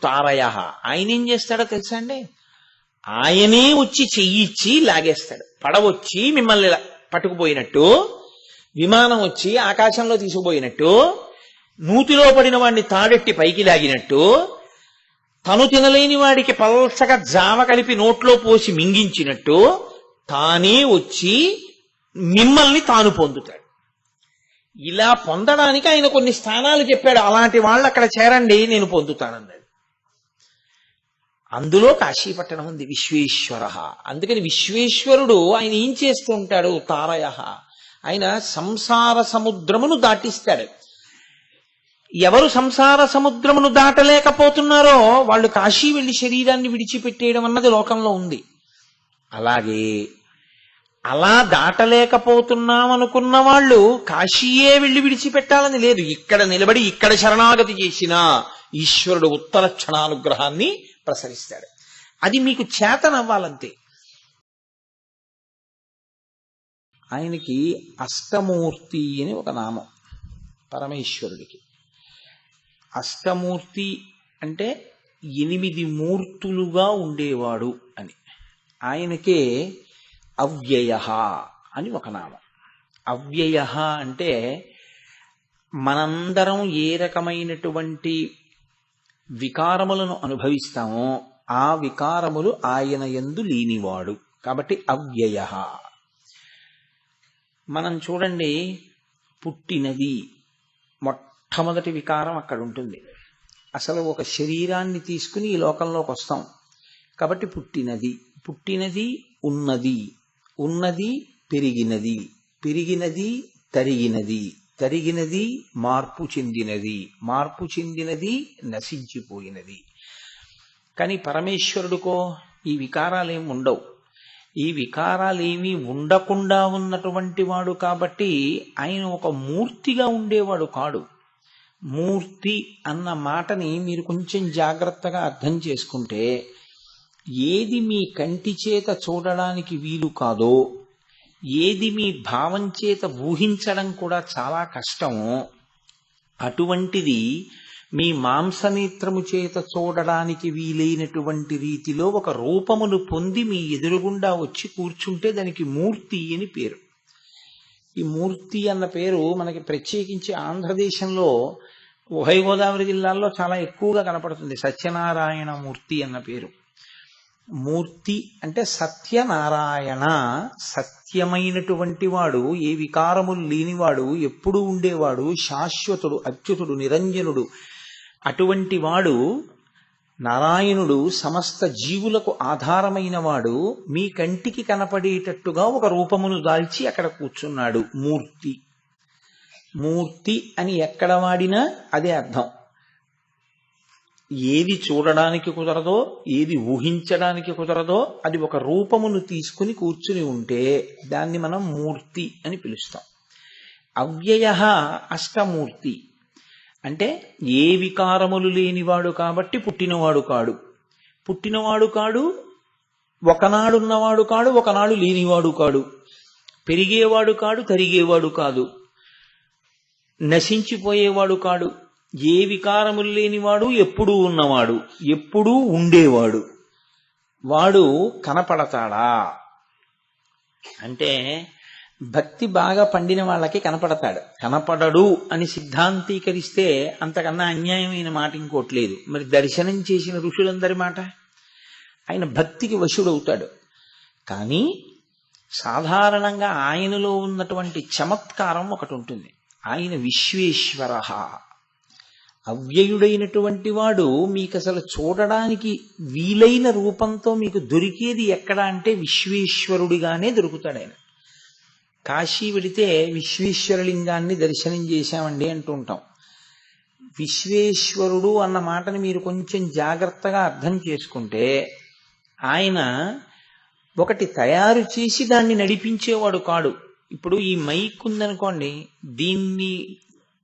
తారయ. ఆయన ఏం చేస్తాడో తెలుసా అండి? ఆయనే వచ్చి చెయ్యిచ్చి లాగేస్తాడు. పడవచ్చి మిమ్మల్ని పట్టుకుపోయినట్టు, విమానం వచ్చి ఆకాశంలో తీసుకుపోయినట్టు, నూతిలో పడిన వాడిని తాడెట్టి పైకి లాగినట్టు, తను తినలేని వాడికి పల్చగా జామ కలిపి నోట్లో పోసి మింగించినట్టు తానే వచ్చి మిమ్మల్ని తాను పొందుతాడు. ఇలా పొందడానికి ఆయన కొన్ని స్థానాలు చెప్పాడు. అలాంటి వాళ్ళు అక్కడ చేరండి, నేను పొందుతానన్నాడు. అందులో కాశీపట్టణం ఉంది, విశ్వేశ్వర. అందుకని విశ్వేశ్వరుడు ఆయన ఏం చేస్తూ ఉంటాడు? తారయ. ఆయన సంసార సముద్రమును దాటిస్తాడు. ఎవరు సంసార సముద్రమును దాటలేకపోతున్నారో వాళ్ళు కాశీ వెళ్లి శరీరాన్ని విడిచిపెట్టేయడం అన్నది లోకంలో ఉంది. అలాగే అలా దాటలేకపోతున్నామనుకున్న వాళ్ళు కాశీయే వెళ్లి విడిచిపెట్టాలని లేదు. ఇక్కడ నిలబడి ఇక్కడ శరణాగతి చేసినా ఈశ్వరుడు ఉత్తర క్షణానుగ్రహాన్ని ప్రసరిస్తాడు. అది మీకు చేతనవ్వాలంతే. ఆయనకి అష్టమూర్తి అని ఒక నామం పరమేశ్వరుడికి. అష్టమూర్తి అంటే 8 మూర్తులుగా ఉండేవాడు అని. ఆయనకే అవ్యయ అని ఒక నామం. అవ్యయ అంటే మనందరం ఏ రకమైనటువంటి వికారములను అనుభవిస్తామో ఆ వికారములు ఆయన యందు లేనివాడు కాబట్టి అవ్యయ. మనం చూడండి, పుట్టినది మొట్టమొదటి వికారం అక్కడ ఉంటుంది. అసలు ఒక శరీరాన్ని తీసుకుని ఈ లోకంలోకి వస్తాం కాబట్టి పుట్టినది, పుట్టినది ఉన్నది, ఉన్నది పెరిగినది, పెరిగినది తరిగినది, తరిగినది మార్పు చెందినది, మార్పు చెందినది నశించిపోయినది. కానీ పరమేశ్వరుడికో ఈ వికారాలేమి ఉండవు. ఈ వికారాలేమీ ఉండకుండా ఉన్నటువంటి వాడు కాబట్టి ఆయన ఒక మూర్తిగా ఉండేవాడు కాడు. మూర్తి అన్న మాటని మీరు కొంచెం జాగ్రత్తగా అర్థం చేసుకుంటే, ఏది మీ కంటి చేత చూడడానికి వీలు కాదో, ఏది మీ భావం చేత ఊహించడం కూడా చాలా కష్టమో, అటువంటిది మీ మాంసనేత్రము చేత చూడడానికి వీలైనటువంటి రీతిలో ఒక రూపమును పొంది మీ ఎదురుగుండా వచ్చి కూర్చుంటే దానికి మూర్తి అని పేరు. ఈ మూర్తి అన్న పేరు మనకి ప్రత్యేకించి ఆంధ్రదేశంలో ఉభయ గోదావరి జిల్లాల్లో చాలా ఎక్కువగా కనపడుతుంది. సత్యనారాయణ మూర్తి అన్న పేరు. మూర్తి అంటే సత్యనారాయణ, సత్యమైనటువంటి వాడు, ఏ వికారములు లేనివాడు, ఎప్పుడూ ఉండేవాడు, శాశ్వతుడు, అచ్యుతుడు, నిరంజనుడు. అటువంటి వాడు నారాయణుడు సమస్త జీవులకు ఆధారమైన వాడు మీ కంటికి కనపడేటట్టుగా ఒక రూపమును దాల్చి అక్కడ కూర్చున్నాడు. మూర్తి. మూర్తి అని ఎక్కడ వాడినా అదే అర్థం. ఏది చూడడానికి కుదరదో, ఏది ఊహించడానికి కుదరదో అది ఒక రూపమును తీసుకుని కూర్చుని ఉంటే దాన్ని మనం మూర్తి అని పిలుస్తాం. అవ్యయ అష్టమూర్తి అంటే ఏ వికారములు లేనివాడు కాబట్టి పుట్టినవాడు కాడు, పుట్టినవాడు కాడు, ఒకనాడున్నవాడు కాడు, ఒకనాడు లేనివాడు కాడు, పెరిగేవాడు కాడు, తరిగేవాడు కాదు, నశించిపోయేవాడు కాడు, ఏ వికారములు లేనివాడు, ఎప్పుడూ ఉన్నవాడు, ఎప్పుడూ ఉండేవాడు. వాడు కనపడతాడా అంటే భక్తి బాగా పండిన వాళ్ళకి కనపడతాడు. కనపడడు అని సిద్ధాంతీకరిస్తే అంతకన్నా అన్యాయమైన మాట ఇంకోట్లేదు. మరి దర్శనం చేసిన ఋషులందరి మాట, ఆయన భక్తికి వశుడవుతాడు. కానీ సాధారణంగా ఆయనలో ఉన్నటువంటి చమత్కారం ఒకటి ఉంటుంది. ఆయన విశ్వేశ్వర, అవ్యయుడైనటువంటి వాడు. మీకు అసలు చూడడానికి వీలైన రూపంతో మీకు దొరికేది ఎక్కడ అంటే విశ్వేశ్వరుడిగానే దొరుకుతాడు ఆయన. కాశీ వెడితే విశ్వేశ్వరలింగాన్ని దర్శనం చేశామండి అంటూ ఉంటాం. విశ్వేశ్వరుడు అన్న మాటని మీరు కొంచెం జాగ్రత్తగా అర్థం చేసుకుంటే, ఆయన ఒకటి తయారు చేసి దాన్ని నడిపించేవాడు కాడు. ఇప్పుడు ఈ మైక్ ఉందనుకోండి,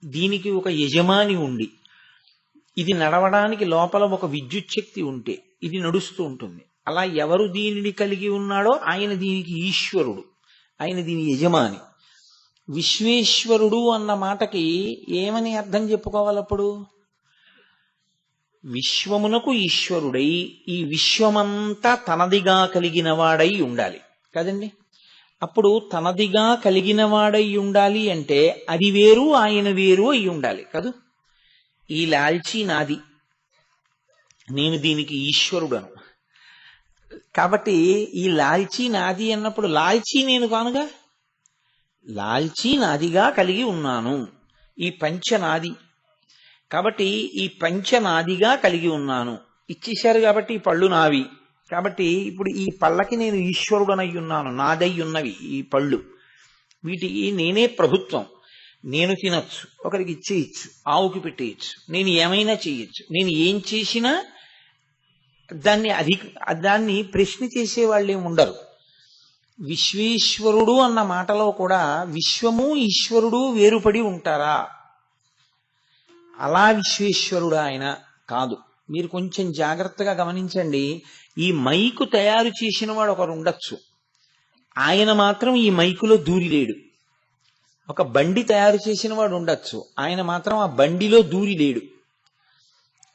దీనికి ఒక యజమాని ఉండి, ఇది నడవడానికి లోపల ఒక విద్యుత్ శక్తి ఉంటే ఇది నడుస్తూ ఉంటుంది. అలా ఎవరు దీనిని కలిగి ఉన్నాడో ఆయన దీనికి ఈశ్వరుడు, ఆయన దీని యజమాని. విశ్వేశ్వరుడు అన్న మాటకి ఏమని అర్థం చెప్పుకోవాలప్పుడు? విశ్వమునకు ఈశ్వరుడై ఈ విశ్వమంతా తనదిగా కలిగిన వాడై ఉండాలి కదండి. అప్పుడు తనదిగా కలిగిన వాడై ఉండాలి అంటే అది వేరు ఆయన వేరు అయి ఉండాలి కదూ. ఈ లాల్చీ నాది, నేను దీనికి ఈశ్వరుడను. కాబట్టి ఈ లాల్చీ నాది అన్నప్పుడు లాల్చీ నేను కానుగా, లాల్చీ నాదిగా కలిగి ఉన్నాను. ఈ పంచ నాది కాబట్టి ఈ పంచ నాదిగా కలిగి ఉన్నాను. ఇచ్చేశారు కాబట్టి ఈ పళ్ళు నావి. కాబట్టి ఇప్పుడు ఈ పళ్ళకి నేను ఈశ్వరుడనై ఉన్నాను, నాదై ఉన్నవి ఈ పళ్ళు, వీటికి నేనే ప్రభుత్వం. నేను తినొచ్చు, ఒకరికి ఇచ్చేయచ్చు, ఆవుకి పెట్టేయచ్చు, నేను ఏమైనా చేయొచ్చు. నేను ఏం చేసినా దాన్ని ప్రశ్న చేసేవాళ్ళే ఉండరు. విశ్వేశ్వరుడు అన్న మాటలో కూడా విశ్వము ఈశ్వరుడు వేరుపడి ఉంటారా? అలా విశ్వేశ్వరుడు ఆయన కాదు. మీరు కొంచెం జాగ్రత్తగా గమనించండి. ఈ మైకు తయారు చేసిన వాడు ఒకరు ఉండొచ్చు, ఆయన మాత్రం ఈ మైకులో దూరిలేడు. ఒక బండి తయారు చేసిన వాడు ఉండొచ్చు, ఆయన మాత్రం ఆ బండిలో దూరిలేడు.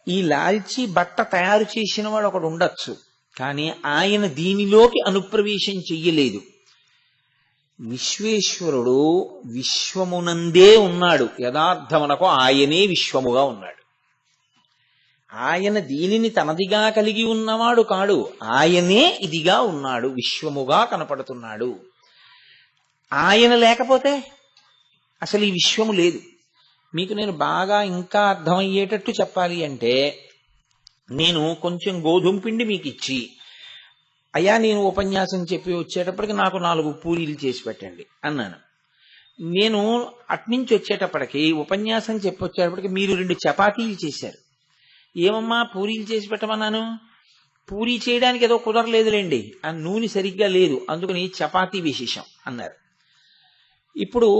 ఈ లాల్చీ బట్ట తయారు చేసిన వాడు ఒకడు ఉండొచ్చు, కానీ ఆయన దీనిలోకి అనుప్రవేశం చెయ్యలేదు. విశ్వేశ్వరుడు విశ్వమునందే ఉన్నాడు. యథార్థమునకు ఆయనే విశ్వముగా ఉన్నాడు. ఆయన దీనిని తనదిగా కలిగి ఉన్నవాడు కాడు, ఆయనే ఇదిగా ఉన్నాడు, విశ్వముగా కనపడుతున్నాడు. ఆయన లేకపోతే అసలు ఈ విశ్వము లేదు. మీకు నేను బాగా ఇంకా అర్థమయ్యేటట్టు చెప్పాలి అంటే, నేను కొంచెం గోధుమ పిండి మీకు ఇచ్చి, అయ్యా నేను ఉపన్యాసం చెప్పి వచ్చేటప్పటికి నాకు 4 పూరీలు చేసి పెట్టండి అన్నాను. నేను అట్నుంచి వచ్చేటప్పటికి ఉపన్యాసం చెప్పి వచ్చేటప్పటికి మీరు 2 చపాతీలు చేశారు. ఏమమ్మా పూరీలు చేసి పెట్టమన్నాను? పూరీ చేయడానికి ఏదో కుదరలేదులేండి, ఆ నూనె సరిగ్గా లేదు, అందుకని చపాతీ విశేషం అన్నారు. ఇప్పుడు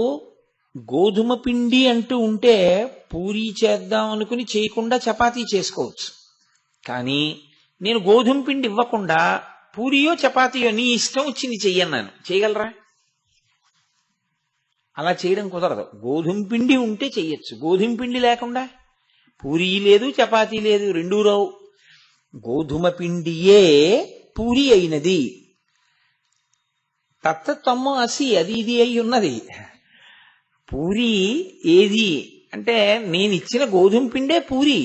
గోధుమ పిండి అంటూ ఉంటే పూరీ చేద్దాం అనుకుని చేయకుండా చపాతీ చేసుకోవచ్చు. కానీ నేను గోధుమ పిండి ఇవ్వకుండా పూరియో చపాతీయో నీ ఇష్టం వచ్చింది చెయ్యన్నాను, చేయగలరా? అలా చేయడం కుదరదు. గోధుమ పిండి ఉంటే చెయ్యొచ్చు, గోధుమ పిండి లేకుండా పూరీ లేదు చపాతీ లేదు, రెండూ రావు. గోధుమ పిండియే పూరి అయినది. తత్తమ్మ అసి అది ఇది అయి ఉన్నది. పూరి ఏది అంటే నేనిచ్చిన గోధుమ పిండే పూరి.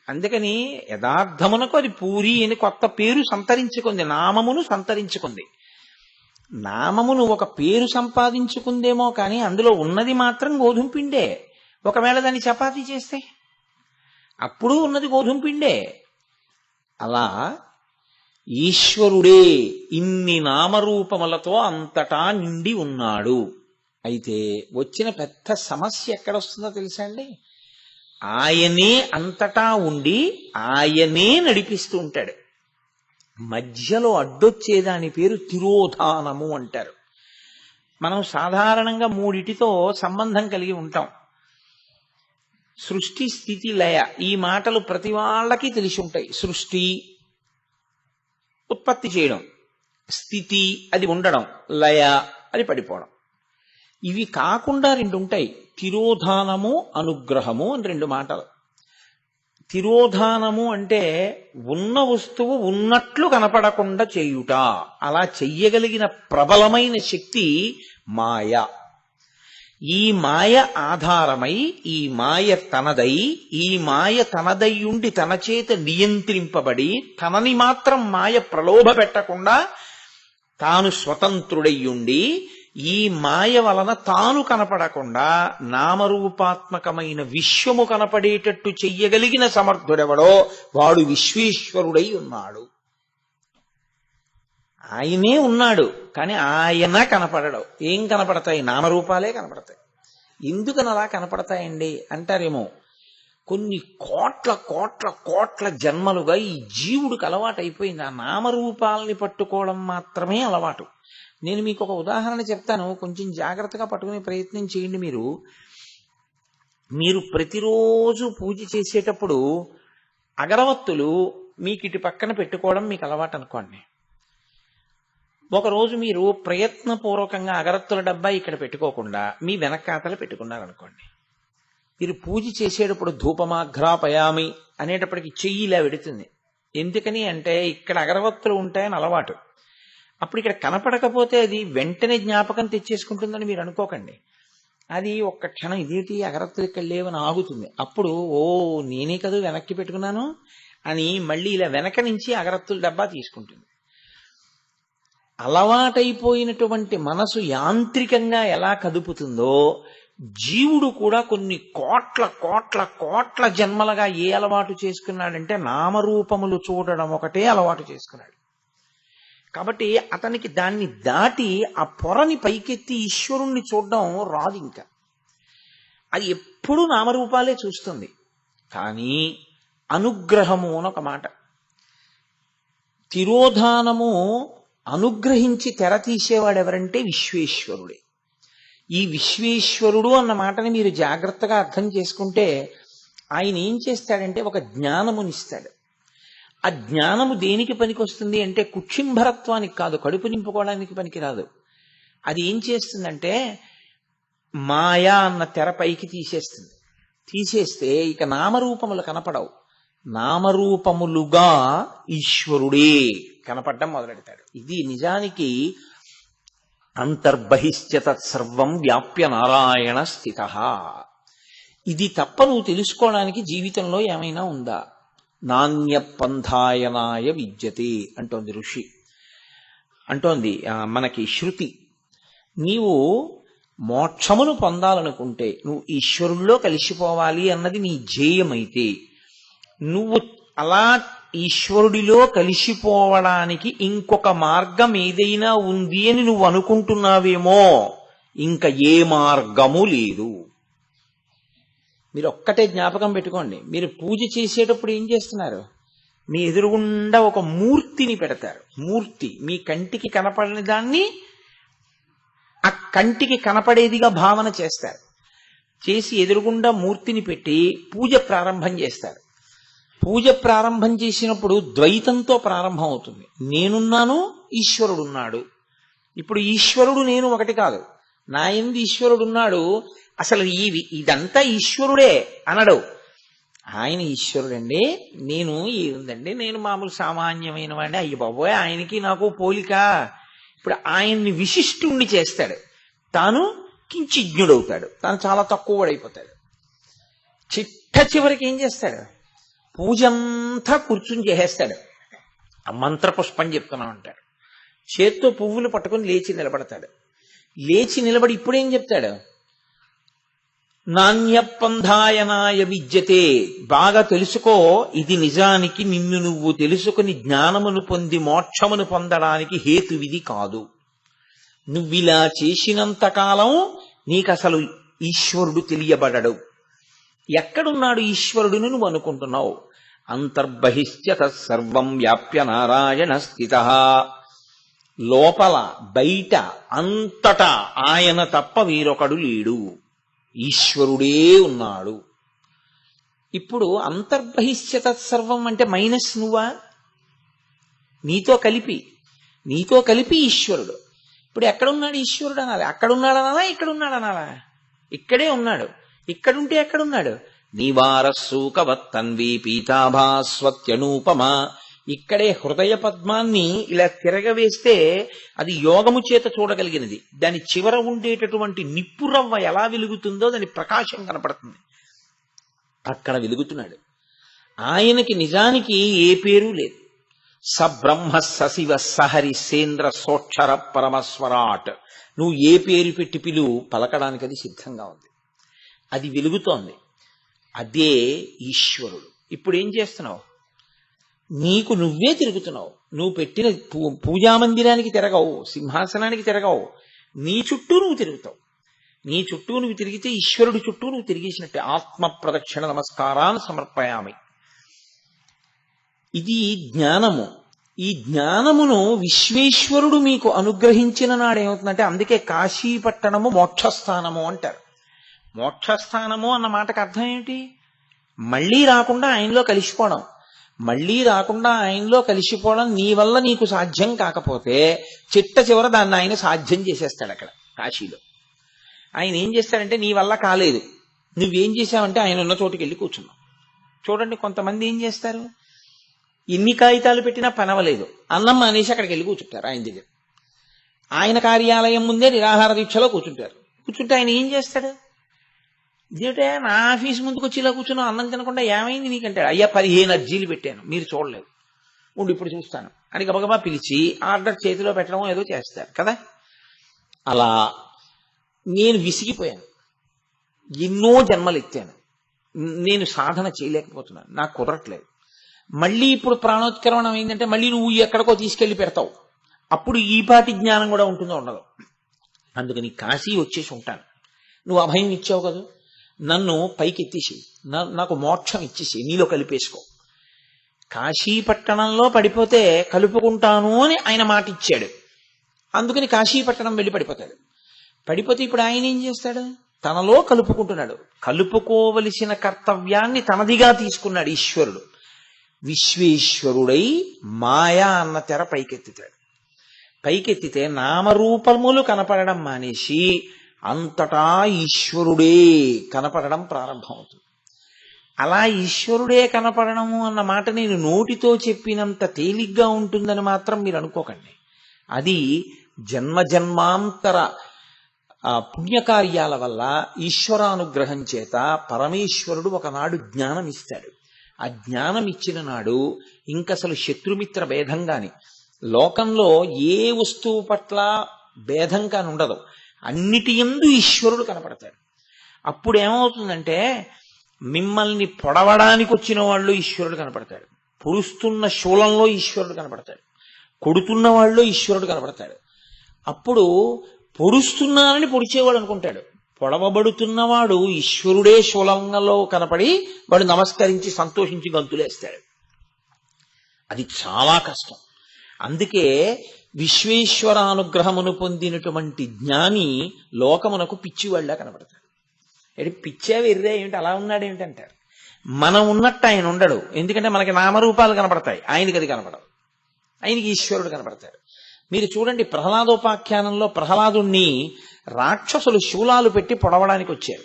అందుకని యథార్థమునకు అది పూరి అని కొత్త పేరు సంతరించుకుంది, నామమును సంతరించుకుంది. నామమును ఒక పేరు సంపాదించుకుందేమో కానీ అందులో ఉన్నది మాత్రం గోధుమ పిండే. ఒకవేళ దాన్ని చపాతీ చేస్తే అప్పుడు ఉన్నది గోధుమ పిండే. అలా ఈశ్వరుడే ఇన్ని నామరూపములతో అంతటా నిండి ఉన్నాడు. అయితే వచ్చిన పెద్ద సమస్య ఎక్కడొస్తుందో తెలుసా అండి? ఆయనే అంతటా ఉండి ఆయనే నడిపిస్తూ ఉంటాడు. మధ్యలో అడ్డొచ్చేదాని పేరు తిరోధానము అంటారు. మనం సాధారణంగా 3 సంబంధం కలిగి ఉంటాం. సృష్టి, స్థితి, లయ. ఈ మాటలు ప్రతి వాళ్ళకి తెలిసి ఉంటాయి. సృష్టి ఉత్పత్తి చేయడం, స్థితి అది ఉండడం, లయ అది పడిపోవడం. ఇవి కాకుండా 2 ఉంటాయి, తిరోధానము అనుగ్రహము అని 2 మాటలు. తిరోధానము అంటే ఉన్న వస్తువు ఉన్నట్లు కనపడకుండా చేయుట. అలా చెయ్యగలిగిన ప్రబలమైన శక్తి మాయ. ఈ మాయ ఆధారమై ఈ మాయ తనదై, ఈ మాయ తనదై ఉండి తన చేత నియంత్రింపబడి తనని మాత్రం మాయ ప్రలోభ పెట్టకుండా తాను స్వతంత్రుడయ్యుండి ఈ మాయ వలన తాను కనపడకుండా నామరూపాత్మకమైన విశ్వము కనపడేటట్టు చెయ్యగలిగిన సమర్థుడెవడో వాడు విశ్వేశ్వరుడై ఉన్నాడు. ఆయనే ఉన్నాడు కానీ ఆయన కనపడడు. ఏం కనపడతాయి? నామరూపాలే కనపడతాయి. ఎందుకని అలా కనపడతాయండి అంటారేమో. కొన్ని కోట్ల కోట్ల కోట్ల జన్మలుగా ఈ జీవుడికి అలవాటు అయిపోయింది ఆ నామరూపాలని పట్టుకోవడం మాత్రమే అలవాటు. నేను మీకు ఒక ఉదాహరణ చెప్తాను, కొంచెం జాగ్రత్తగా పట్టుకునే ప్రయత్నం చేయండి. మీరు ప్రతిరోజు పూజ చేసేటప్పుడు అగరవత్తులు మీకు ఇటు పక్కన పెట్టుకోవడం మీకు అలవాటు అనుకోండి. ఒకరోజు మీరు ప్రయత్నపూర్వకంగా అగరత్తుల డబ్బా ఇక్కడ పెట్టుకోకుండా మీ వెనకాతల పెట్టుకున్నారనుకోండి, మీరు పూజ చేసేటప్పుడు ధూపమాఘ్రాపయామి అనేటప్పటికి చెయ్యి ఇలా పెడుతుంది. ఎందుకని అంటే ఇక్కడ అగరవత్తులు ఉంటాయని అలవాటు. అప్పుడు ఇక్కడ కనపడకపోతే అది వెంటనే జ్ఞాపకం తెచ్చేసుకుంటుందని మీరు అనుకోకండి. అది ఒక్క క్షణం ఇదేంటి అగరత్తులు ఇక్కడ లేవని ఆగుతుంది. అప్పుడు ఓ నేనే కదా వెనక్కి పెట్టుకున్నాను అని మళ్ళీ ఇలా వెనక నుంచి అగరత్తుల డబ్బా తీసుకుంటుంది. అలవాటైపోయినటువంటి మనసు యాంత్రికంగా ఎలా కదుపుతుందో జీవుడు కూడా కొన్ని కోట్ల కోట్ల కోట్ల జన్మలుగా ఏ అలవాటు చేసుకున్నాడంటే నామరూపములు చూడడం ఒకటే అలవాటు చేసుకున్నాడు. కాబట్టి అతనికి దాన్ని దాటి ఆ పొరని పైకెత్తి ఈశ్వరుణ్ణి చూడడం రాదు. ఇంకా అది ఎప్పుడూ నామరూపాలే చూస్తుంది. కానీ అనుగ్రహము అని ఒక మాట, తిరోధానము అనుగ్రహించి తెర తీసేవాడు ఎవరంటే విశ్వేశ్వరుడే. ఈ విశ్వేశ్వరుడు అన్న మాటని మీరు జాగ్రత్తగా అర్థం చేసుకుంటే ఆయన ఏం చేస్తాడంటే ఒక జ్ఞానమునిస్తాడు. ఆ జ్ఞానము దేనికి పనికొస్తుంది అంటే కుక్షింభరత్వానికి కాదు, కడుపు నింపుకోవడానికి పనికిరాదు. అది ఏం చేస్తుందంటే మాయా అన్న తెర పైకి తీసేస్తుంది. తీసేస్తే ఇక నామరూపములు కనపడవు, నామరూపములుగా ఈశ్వరుడే కనపడడం మొదలెడతాడు. ఇది నిజానికి అంతర్బహిశ్చ తత్సర్వం వ్యాప్య నారాయణ స్థిత. ఇది తప్ప నువ్వు తెలుసుకోవడానికి జీవితంలో ఏమైనా ఉందా? నాణ్య పంథాయనాయ విద్యతే అంటోంది ఋషి, అంటోంది మనకి శృతి. నీవు మోక్షమును పొందాలనుకుంటే, నువ్వు ఈశ్వరుల్లో కలిసిపోవాలి అన్నది నీ ధ్యేయమైతే, నువ్వు అలా ఈశ్వరుడిలో కలిసిపోవడానికి ఇంకొక మార్గం ఏదైనా ఉంది అని నువ్వు అనుకుంటున్నావేమో, ఇంకా ఏ మార్గము లేదు. మీరు ఒక్కటే జ్ఞాపకం పెట్టుకోండి, మీరు పూజ చేసేటప్పుడు ఏం చేస్తున్నారు? మీ ఎదురుగుండా ఒక మూర్తిని పెడతారు. మూర్తి మీ కంటికి కనపడని దాన్ని ఆ కంటికి కనపడేదిగా భావన చేస్తారు. చేసి ఎదురుగుండా మూర్తిని పెట్టి పూజ ప్రారంభం చేస్తారు. పూజ ప్రారంభం చేసినప్పుడు ద్వైతంతో ప్రారంభం అవుతుంది. నేనున్నాను, ఈశ్వరుడున్నాడు. ఇప్పుడు ఈశ్వరుడు నేను ఒకటి కాదు, నా యందు ఈశ్వరుడున్నాడు. అసలు ఇదంతా ఈశ్వరుడే అనడు. ఆయన ఈశ్వరుడండి, నేను ఏముందండి, నేను మామూలు సామాన్యమైన వాడిని. అయ్య బాబోయ్, ఆయనకి నాకు పోలిక. ఇప్పుడు ఆయన్ని విశిష్టుణ్ణి చేస్తాడు, తాను కించిజ్ఞుడవుతాడు, తాను చాలా తక్కువ వాడైపోతాడు. చిట్ట చివరికి ఏం చేస్తాడు? పూజంతా కూర్చుని చేసేస్తాడు. ఆ మంత్రపుష్పం చెప్తున్నాం అంటాడు. చేత్తో పువ్వులు పట్టుకుని లేచి నిలబడతాడు. లేచి నిలబడి ఇప్పుడేం చెప్తాడు? నాణ్యపంథాయనాయ విద్యతే, బాగా తెలుసుకో, ఇది నిజానికి నిన్ను నువ్వు తెలుసుకుని జ్ఞానమును పొంది మోక్షమును పొందడానికి హేతువిది కాదు. నువ్విలా చేసినంతకాలం నీకసలు ఈశ్వరుడు తెలియబడడు. ఎక్కడున్నాడు ఈశ్వరుడిని నువ్వు అనుకుంటున్నావు? అంతర్బహిశ్చ తత్సర్వం వ్యాప్య నారాయణ స్థిత. లోపల బయట అంతటా ఆయన తప్ప వేరొకడు లేడు, ఈశ్వరుడే ఉన్నాడు. ఇప్పుడు అంతర్బహిశ్చ తత్సర్వం అంటే మైనస్ నువ్వా? నీతో కలిపి ఈశ్వరుడు. ఇప్పుడు ఎక్కడున్నాడు ఈశ్వరుడు అనాలి? అక్కడున్నాడనాలా, ఇక్కడున్నాడనాలా? ఇక్కడే ఉన్నాడు. ఇక్కడుంటే ఎక్కడున్నాడు? నీవారస్సూకవత్తన్వి పీతాభాస్వత్యనూపమా. ఇక్కడే హృదయ పద్మాన్ని ఇలా తిరగవేస్తే అది యోగము చేత చూడగలిగినది. దాని చివర ఉండేటటువంటి నిప్పురవ్వ ఎలా వెలుగుతుందో దాని ప్రకాశం కనపడుతుంది. అక్కడ వెలుగుతున్నాడు. ఆయనకి నిజానికి ఏ పేరు లేదు. సబ్రహ్మ సశివ సహరి సేంద్ర సోక్షర పరమస్వరాట్. నువ్వు ఏ పేరు పెట్టి పిలువు, పలకడానికి అది సిద్ధంగా ఉంది. అది వెలుగుతోంది. అదే ఈశ్వరుడు. ఇప్పుడు ఏం చేస్తున్నావు? నీకు నువ్వే తిరుగుతున్నావు. నువ్వు పెట్టిన పూజామందిరానికి తిరగవు, సింహాసనానికి తిరగవు, నీ చుట్టూ నువ్వు తిరుగుతావు. నీ చుట్టూ నువ్వు తిరిగితే ఈశ్వరుడి చుట్టూ నువ్వు తిరిగేసినట్టే. ఆత్మ ప్రదక్షిణ నమస్కారాన్ని సమర్పయామి. ఇది జ్ఞానము. ఈ జ్ఞానమును విశ్వేశ్వరుడు మీకు అనుగ్రహించిన నాడేమవుతుందంటే, అందుకే కాశీపట్టణము మోక్షస్థానము అంటారు. మోక్షస్థానము అన్న మాటకు అర్థం ఏమిటి? మళ్ళీ రాకుండా ఆయనలో కలిసిపోవడం. మళ్ళీ రాకుండా ఆయనలో కలిసిపోవడం నీ వల్ల నీకు సాధ్యం కాకపోతే చిట్ట చివర దాన్ని ఆయన సాధ్యం చేసేస్తాడు. అక్కడ కాశీలో ఆయన ఏం చేస్తాడంటే, నీ వల్ల కాలేదు, నువ్వేం చేశావంటే ఆయన ఉన్న చోటుకి వెళ్ళి కూర్చున్నావు. చూడండి, కొంతమంది ఏం చేస్తారు, ఎన్ని కాగితాలు పెట్టినా పనవలేదు, అన్నం మానేసి అక్కడికి వెళ్ళి కూర్చుంటారు ఆయన దగ్గర. ఆయన కార్యాలయం ముందే నిరాహార దీక్షలో కూర్చుంటారు. కూర్చుంటే ఆయన ఏం చేస్తాడు, ఇదేంటే నా ఆఫీస్ ముందుకు వచ్చి ఇలా కూర్చున్నావు, అన్నం తినకుండా ఏమైంది నీకంటాడు. అయ్యా 15 అర్జీలు పెట్టాను, మీరు చూడలేదు, ఉండి ఇప్పుడు చూస్తాను అని గబగబా పిలిచి ఆర్డర్ చేతిలో పెట్టడం ఏదో చేస్తారు కదా. అలా నేను విసిగిపోయాను, ఎన్నో జన్మలు ఎత్తాను, నేను సాధన చేయలేకపోతున్నాను, నాకు కుదరట్లేదు. మళ్ళీ ఇప్పుడు ప్రాణోత్క్రమణం అయిందంటే మళ్ళీ నువ్వు ఎక్కడికో తీసుకెళ్లి పెడతావు, అప్పుడు ఈ పాటి జ్ఞానం కూడా ఉంటుందో ఉండదు. అందుకని కాశీ వచ్చేసి ఉంటాను, నువ్వు అభయం ఇచ్చావు కదా, నన్ను పైకి ఎత్తేసి నాకు మోక్షం ఇచ్చేసి నీలో కలిపేసుకో. కాశీ పట్టణంలో పడిపోతే కలుపుకుంటాను అని ఆయన మాట ఇచ్చాడు, అందుకని కాశీ పట్టణం వెళ్ళి పడిపోతాడు. పడిపోతే ఇప్పుడు ఆయన ఏం చేస్తాడు, తనలో కలుపుకుంటున్నాడు. కలుపుకోవలసిన కర్తవ్యాన్ని తనదిగా తీసుకున్నాడు ఈశ్వరుడు. విశ్వేశ్వరుడై మాయా అన్న తెర పైకెత్తుతాడు. పైకెత్తితే నామరూపములు కనపడడం మానేసి అంతటా ఈశ్వరుడే కనపడడం ప్రారంభమవుతుంది. అలా ఈశ్వరుడే కనపడము అన్న మాట నేను నోటితో చెప్పినంత తేలిగ్గా ఉంటుందని మాత్రం మీరు అనుకోకండి. అది జన్మజన్మాంతర పుణ్యకార్యాల వల్ల ఈశ్వరానుగ్రహం చేత పరమేశ్వరుడు ఒకనాడు జ్ఞానం ఇస్తాడు. ఆ జ్ఞానం ఇచ్చిన నాడు ఇంకసలు శత్రుమిత్ర భేదం కాని, లోకంలో ఏ వస్తువు పట్ల భేదం కాని ఉండదు, అన్నిటి యందు ఈశ్వరుడు కనపడతాడు. అప్పుడు ఏమవుతుందంటే మిమ్మల్ని పొడవడానికి వచ్చిన వాళ్ళు ఈశ్వరుడు కనపడతాడు, పొడుస్తున్న శూలంలో ఈశ్వరుడు కనపడతాడు, కొడుతున్న వాళ్ళు ఈశ్వరుడు కనపడతాడు. అప్పుడు పొడుస్తున్నానని పొడిచేవాడు అనుకుంటాడు, పొడవబడుతున్నవాడు ఈశ్వరుడే శూలంలో కనపడి వాడు నమస్కరించి సంతోషించి గంతులేస్తాడు. అది చాలా కష్టం. అందుకే విశ్వేశ్వరానుగ్రహమును పొందినటువంటి జ్ఞాని లోకమునకు పిచ్చివాళ్ళ కనపడతాడు. పిచ్చా వెర్రే ఏమిటి అలా ఉన్నాడేమిటంటారు. మనం ఉన్నట్టు ఆయన ఉండడు, ఎందుకంటే మనకి నామరూపాలు కనపడతాయి, ఆయనకి అది కనపడదు, ఆయనకి ఈశ్వరుడు కనపడతాడు. మీరు చూడండి, ప్రహ్లాదోపాఖ్యానంలో ప్రహ్లాదుణ్ణి రాక్షసులు శూలాలు పెట్టి పొడవడానికి వచ్చారు,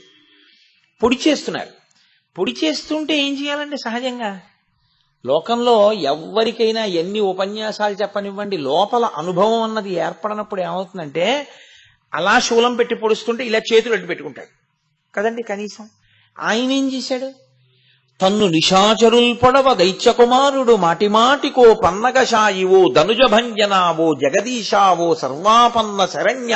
పొడి చేస్తున్నారు. పొడి చేస్తుంటే ఏం చేయాలండి, సహజంగా లోకంలో ఎవ్వరికైనా ఎన్ని ఉపన్యాసాలు చెప్పనివ్వండి, లోపల అనుభవం అన్నది ఏర్పడినప్పుడు ఏమవుతుందంటే అలా శూలం పెట్టి పొడుస్తుంటే ఇలా చేతులు అడ్డు పెట్టుకుంటాడు కదండి. కనీసం ఆయన ఏం చేశాడు, తన్ను నిశాచరుల్ పొడవ దైత్యకుమారుడు మాటిమాటికో పన్నగశాయివో ధనుజభంజనావో జగదీశావో సర్వాపన్న శరణ్య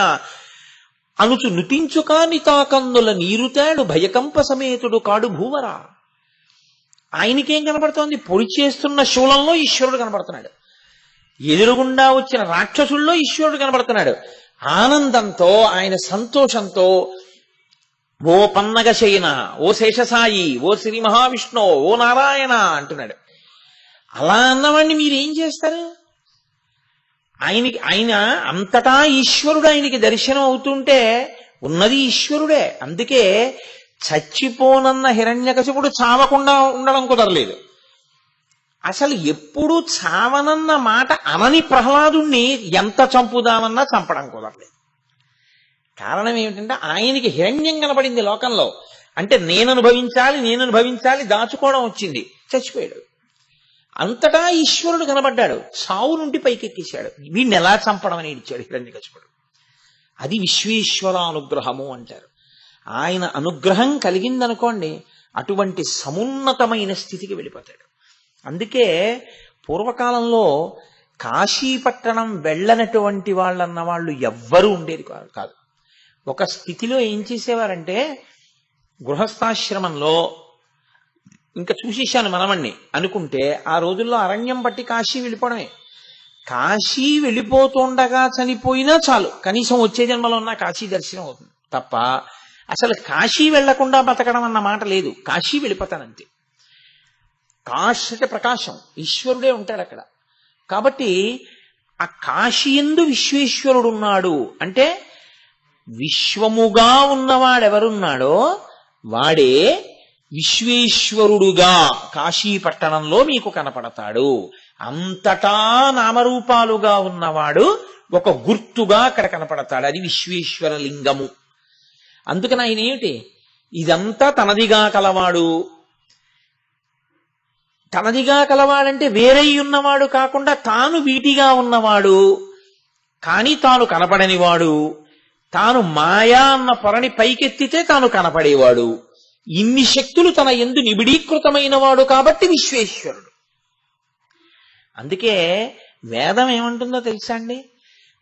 అనుచు నుతించు కాని తాకందుల నీరుతాడు భయకంప సమేతుడు కాడు భూవరా. ఆయనకేం కనపడుతోంది, పొడి చేస్తున్న శూలంలో ఈశ్వరుడు కనపడుతున్నాడు, ఎదురుగుండా వచ్చిన రాక్షసుల్లో ఈశ్వరుడు కనపడుతున్నాడు. ఆనందంతో ఆయన సంతోషంతో ఓ పన్నగశయన, ఓ శేషసాయి, ఓ శ్రీ మహావిష్ణు, ఓ నారాయణ అంటున్నాడు. అలా అన్నవాడిని మీరేం చేస్తారు, ఆయన అంతటా ఈశ్వరుడు ఆయనకి దర్శనం అవుతుంటే ఉన్నది ఈశ్వరుడే. అందుకే చచ్చిపోనన్న హిరణ్యకశిపుడు చావకుండా ఉండడం కుదరలేదు. అసలు ఎప్పుడు చావనన్న మాట అనని ప్రహ్లాదుణ్ణి ఎంత చంపుదామన్నా చంపడం కుదరలేదు. కారణం ఏమిటంటే ఆయనకి హిరణ్యం కనపడింది లోకంలో, అంటే నేను అనుభవించాలి దాచుకోవడం వచ్చింది, చచ్చిపోయాడు. అంతటా ఈశ్వరుడు కనబడ్డాడు, సావు నుండి పైకెక్కేశాడు. వీడిని ఎలా చంపడం అని ఇచ్చాడు హిరణ్యకశిపుడు. అది విశ్వేశ్వరానుగ్రహము అంటారు. ఆయన అనుగ్రహం కలిగిందనుకోండి, అటువంటి సమున్నతమైన స్థితికి వెళ్ళిపోతాడు. అందుకే పూర్వకాలంలో కాశీపట్టణం వెళ్ళనటువంటి వాళ్ళన్న వాళ్ళు ఎవ్వరూ ఉండేది కాదు. ఒక స్థితిలో ఏం చేసేవారంటే, గృహస్థాశ్రమంలో ఇంకా చూసేశాను మనవణ్ణి అనుకుంటే ఆ రోజుల్లో అరణ్యం బట్టి కాశీ వెళ్ళిపోవడమే. కాశీ వెళ్ళిపోతుండగా చనిపోయినా చాలు, కనీసం వచ్చే జన్మలో ఉన్న కాశీ దర్శనం అవుతుంది తప్ప అసలు కాశీ వెళ్లకుండా బతకడం అన్న మాట లేదు. కాశీ వెళ్ళిపోతానంతే. కాశ్ అంటే ప్రకాశం, ఈశ్వరుడే ఉంటాడు అక్కడ. కాబట్టి ఆ కాశీయందు విశ్వేశ్వరుడు ఉన్నాడు అంటే విశ్వముగా ఉన్నవాడెవరున్నాడో వాడే విశ్వేశ్వరుడుగా కాశీ పట్టణంలో మీకు కనపడతాడు. అంతటా నామరూపాలుగా ఉన్నవాడు ఒక గుర్తుగా అక్కడ కనపడతాడు. అది విశ్వేశ్వర లింగము. అందుకని ఆయన ఏమిటి, ఇదంతా తనదిగా కలవాడంటే వేరై ఉన్నవాడు కాకుండా తాను వీటిగా ఉన్నవాడు, కానీ తాను కనపడనివాడు, తాను మాయా అన్న పొరని పైకెత్తితే తాను కనపడేవాడు, ఇన్ని శక్తులు తన యందు నిబిడీకృతమైన వాడు కాబట్టి విశ్వేశ్వరుడు. అందుకే వేదం ఏమంటుందో తెలుసా అండి?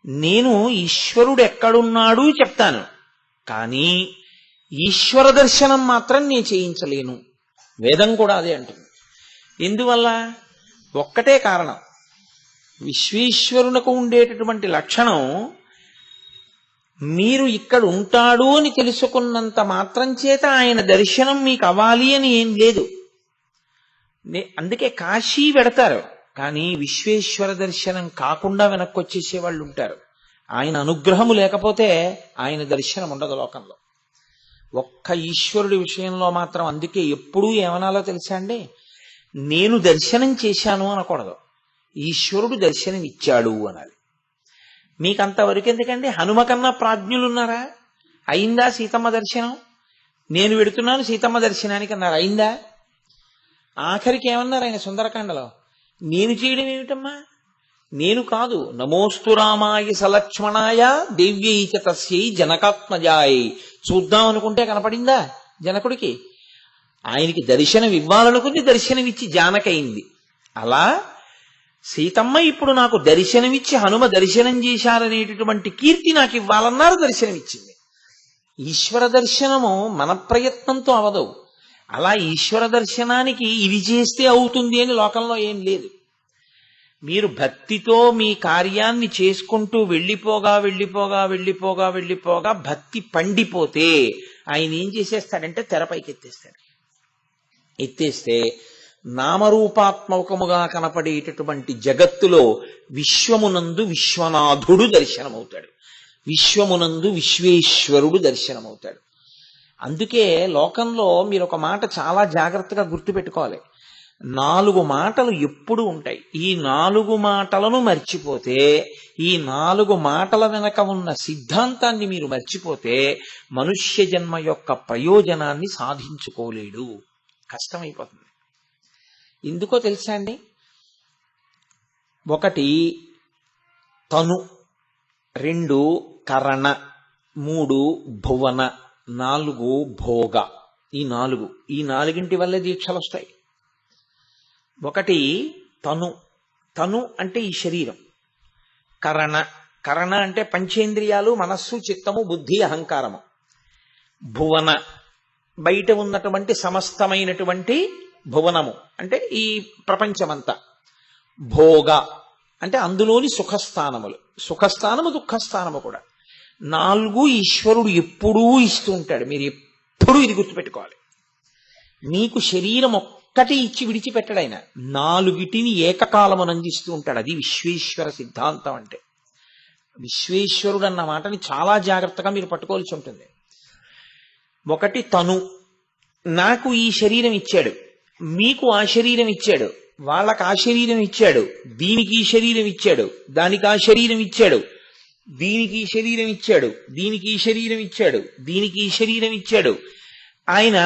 నేను ఈశ్వరుడు ఎక్కడున్నాడు చెప్తాను, కానీ ఈశ్వర దర్శనం మాత్రం నేను చేయించలేను. వేదం కూడా అదే అంటుంది. ఎందువల్ల? ఒక్కటే కారణం. విశ్వేశ్వరునకు ఉండేటటువంటి లక్షణం, మీరు ఇక్కడ ఉంటాడు అని తెలుసుకున్నంత మాత్రం చేత ఆయన దర్శనం మీకు అవ్వాలి అని ఏం లేదు. అందుకే కాశీ వెడతారు, కానీ విశ్వేశ్వర దర్శనం కాకుండా వెనక్కి వచ్చేసే వాళ్ళు ఉంటారు. ఆయన అనుగ్రహము లేకపోతే ఆయన దర్శనం ఉండదు లోకంలో. ఒక్క ఈశ్వరుడి విషయంలో మాత్రం అందుకే ఎప్పుడూ ఏమనాలో తెలుసా అండి? నేను దర్శనం చేశాను అనకూడదు, ఈశ్వరుడు దర్శనం ఇచ్చాడు అనాలి. మీకు అంతవరకు ఎందుకండి? హనుమ కన్నా ప్రాజ్ఞులున్నారా? అయిందా సీతమ్మ దర్శనం? నేను వెడుతున్నాను సీతమ్మ దర్శనానికి అన్నారు, అయిందా? ఆఖరికి ఏమన్నారు ఆయన సుందరకాండలో? నేను చేయడం ఏమిటమ్మా, నేను కాదు. నమోస్తు రామాయ సలక్ష్మణాయ దేవ్యై చ తస్యై జనకాత్మజాయ్. చూద్దాం అనుకుంటే కనపడిందా జనకుడికి? ఆయనకి దర్శనం ఇవ్వాలనుకుంది, దర్శనమిచ్చి జానకైంది. అలా సీతమ్మ ఇప్పుడు నాకు దర్శనమిచ్చి హనుమ దర్శనం చేశారనేటటువంటి కీర్తి నాకు ఇవ్వాలన్నారు, దర్శనమిచ్చింది. ఈశ్వర దర్శనము మన ప్రయత్నంతో అవదు. అలా ఈశ్వర దర్శనానికి ఇవి చేస్తే అవుతుంది అని లోకంలో ఏం లేదు. మీరు భక్తితో మీ కార్యాన్ని చేసుకుంటూ వెళ్ళిపోగా భక్తి పండిపోతే ఆయన ఏం చేసేస్తాడంటే తెరపైకి ఎత్తేస్తే నామరూపాత్మకముగా కనపడేటటువంటి జగత్తులో విశ్వమునందు విశ్వనాథుడు దర్శనమవుతాడు, విశ్వమునందు విశ్వేశ్వరుడు దర్శనమవుతాడు. అందుకే లోకంలో మీరు ఒక మాట చాలా జాగ్రత్తగా గుర్తుపెట్టుకోవాలి. 4 మాటలు ఎప్పుడు ఉంటాయి. ఈ 4 మాటలను మర్చిపోతే, ఈ 4 మాటల వెనక ఉన్న సిద్ధాంతాన్ని మీరు మర్చిపోతే మనుష్య జన్మ యొక్క ప్రయోజనాన్ని సాధించుకోలేడు, కష్టమైపోతుంది. ఎందుకో తెలుసా అండి? 1 తను, 2 కరణ, 3 భువన, 4 భోగ. ఈ 4 వల్లే దీక్షలు వస్తాయి. 1 తను, తను అంటే ఈ శరీరం. కరణ అంటే పంచేంద్రియాలు, మనస్సు, చిత్తము, బుద్ధి, అహంకారము. భువన బయట ఉన్నటువంటి సమస్తమైనటువంటి భువనము అంటే ఈ ప్రపంచమంతా. భోగ అంటే అందులోని సుఖస్థానములు, సుఖస్థానము దుఃఖస్థానము కూడా. 4 ఈశ్వరుడు ఎప్పుడూ ఇస్తూ ఉంటాడు. మీరు ఎప్పుడూ ఇది గుర్తుపెట్టుకోవాలి. నీకు శరీరం ఒక్కటి ఇచ్చి విడిచిపెట్టడు ఆయన, 4 ఏకకాలమును అందిస్తూ ఉంటాడు. అది విశ్వేశ్వర సిద్ధాంతం అంటే. విశ్వేశ్వరుడు అన్న మాటని చాలా జాగ్రత్తగా మీరు పట్టుకోవాల్సి ఉంటుంది. 1 తను, నాకు ఈ శరీరం ఇచ్చాడు, మీకు ఆ శరీరం ఇచ్చాడు, వాళ్ళకి ఆ శరీరం ఇచ్చాడు, దీనికి ఈ శరీరం ఇచ్చాడు, దానికి ఆ శరీరం ఇచ్చాడు, దీనికి ఈ శరీరం ఇచ్చాడు, దీనికి ఈ శరీరం ఇచ్చాడు, దీనికి ఈ శరీరం ఇచ్చాడు. ఆయన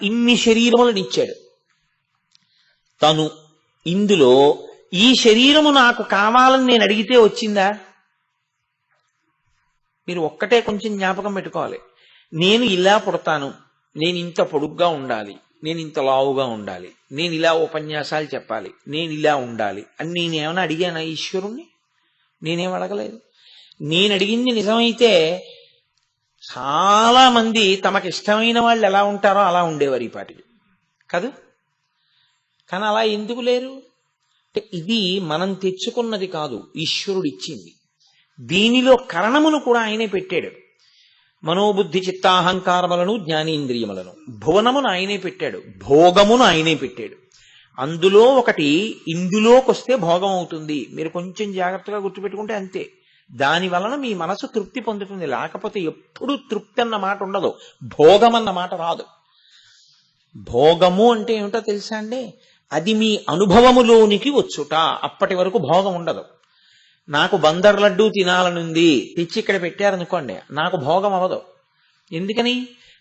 ఇన్ని శరీరములను ఇచ్చాడు. తను, ఇందులో ఈ శరీరము నాకు కావాలని నేను అడిగితే వచ్చిందా? మీరు ఒక్కటే కొంచెం జ్ఞాపకం పెట్టుకోవాలి. నేను ఇలా పుడతాను, నేను ఇంత పొడుగ్గా ఉండాలి, నేను ఇంత లావుగా ఉండాలి, నేను ఇలా ఉపన్యాసాలు చెప్పాలి, నేను ఇలా ఉండాలి అని నేనేమైనా అడిగానా ఈశ్వరుణ్ణి? నేనేం అడగలేదు. నేను అడిగింది నిజమైతే చాలా మంది తమకు ఇష్టమైన వాళ్ళు ఎలా ఉంటారో అలా ఉండేవారు ఈ పాటికి కాదు. కానీ అలా ఎందుకు లేరు? ఇది మనం తెచ్చుకున్నది కాదు, ఈశ్వరుడు ఇచ్చింది. దీనిలో కరణమును కూడా ఆయనే పెట్టాడు. మనోబుద్ధి చిత్తాహంకారములను, జ్ఞానేంద్రియములను, భువనమును ఆయనే పెట్టాడు, భోగమును ఆయనే పెట్టాడు. అందులో 1 ఇందులోకి వస్తే భోగం అవుతుంది. మీరు కొంచెం జాగ్రత్తగా గుర్తుపెట్టుకుంటే అంతే. దాని వలన మీ మనసు తృప్తి పొందుతుంది. లేకపోతే ఎప్పుడూ తృప్తి అన్న మాట ఉండదు, భోగం అన్న మాట రాదు. భోగము అంటే ఏమిటో తెలుసా అండి? అది మీ అనుభవములోనికి వచ్చుట. అప్పటి వరకు భోగం ఉండదు. నాకు బందర్ లడ్డూ తినాలనుంది, తెచ్చి ఇక్కడ పెట్టారనుకోండి, నాకు భోగం అవ్వదు. ఎందుకని?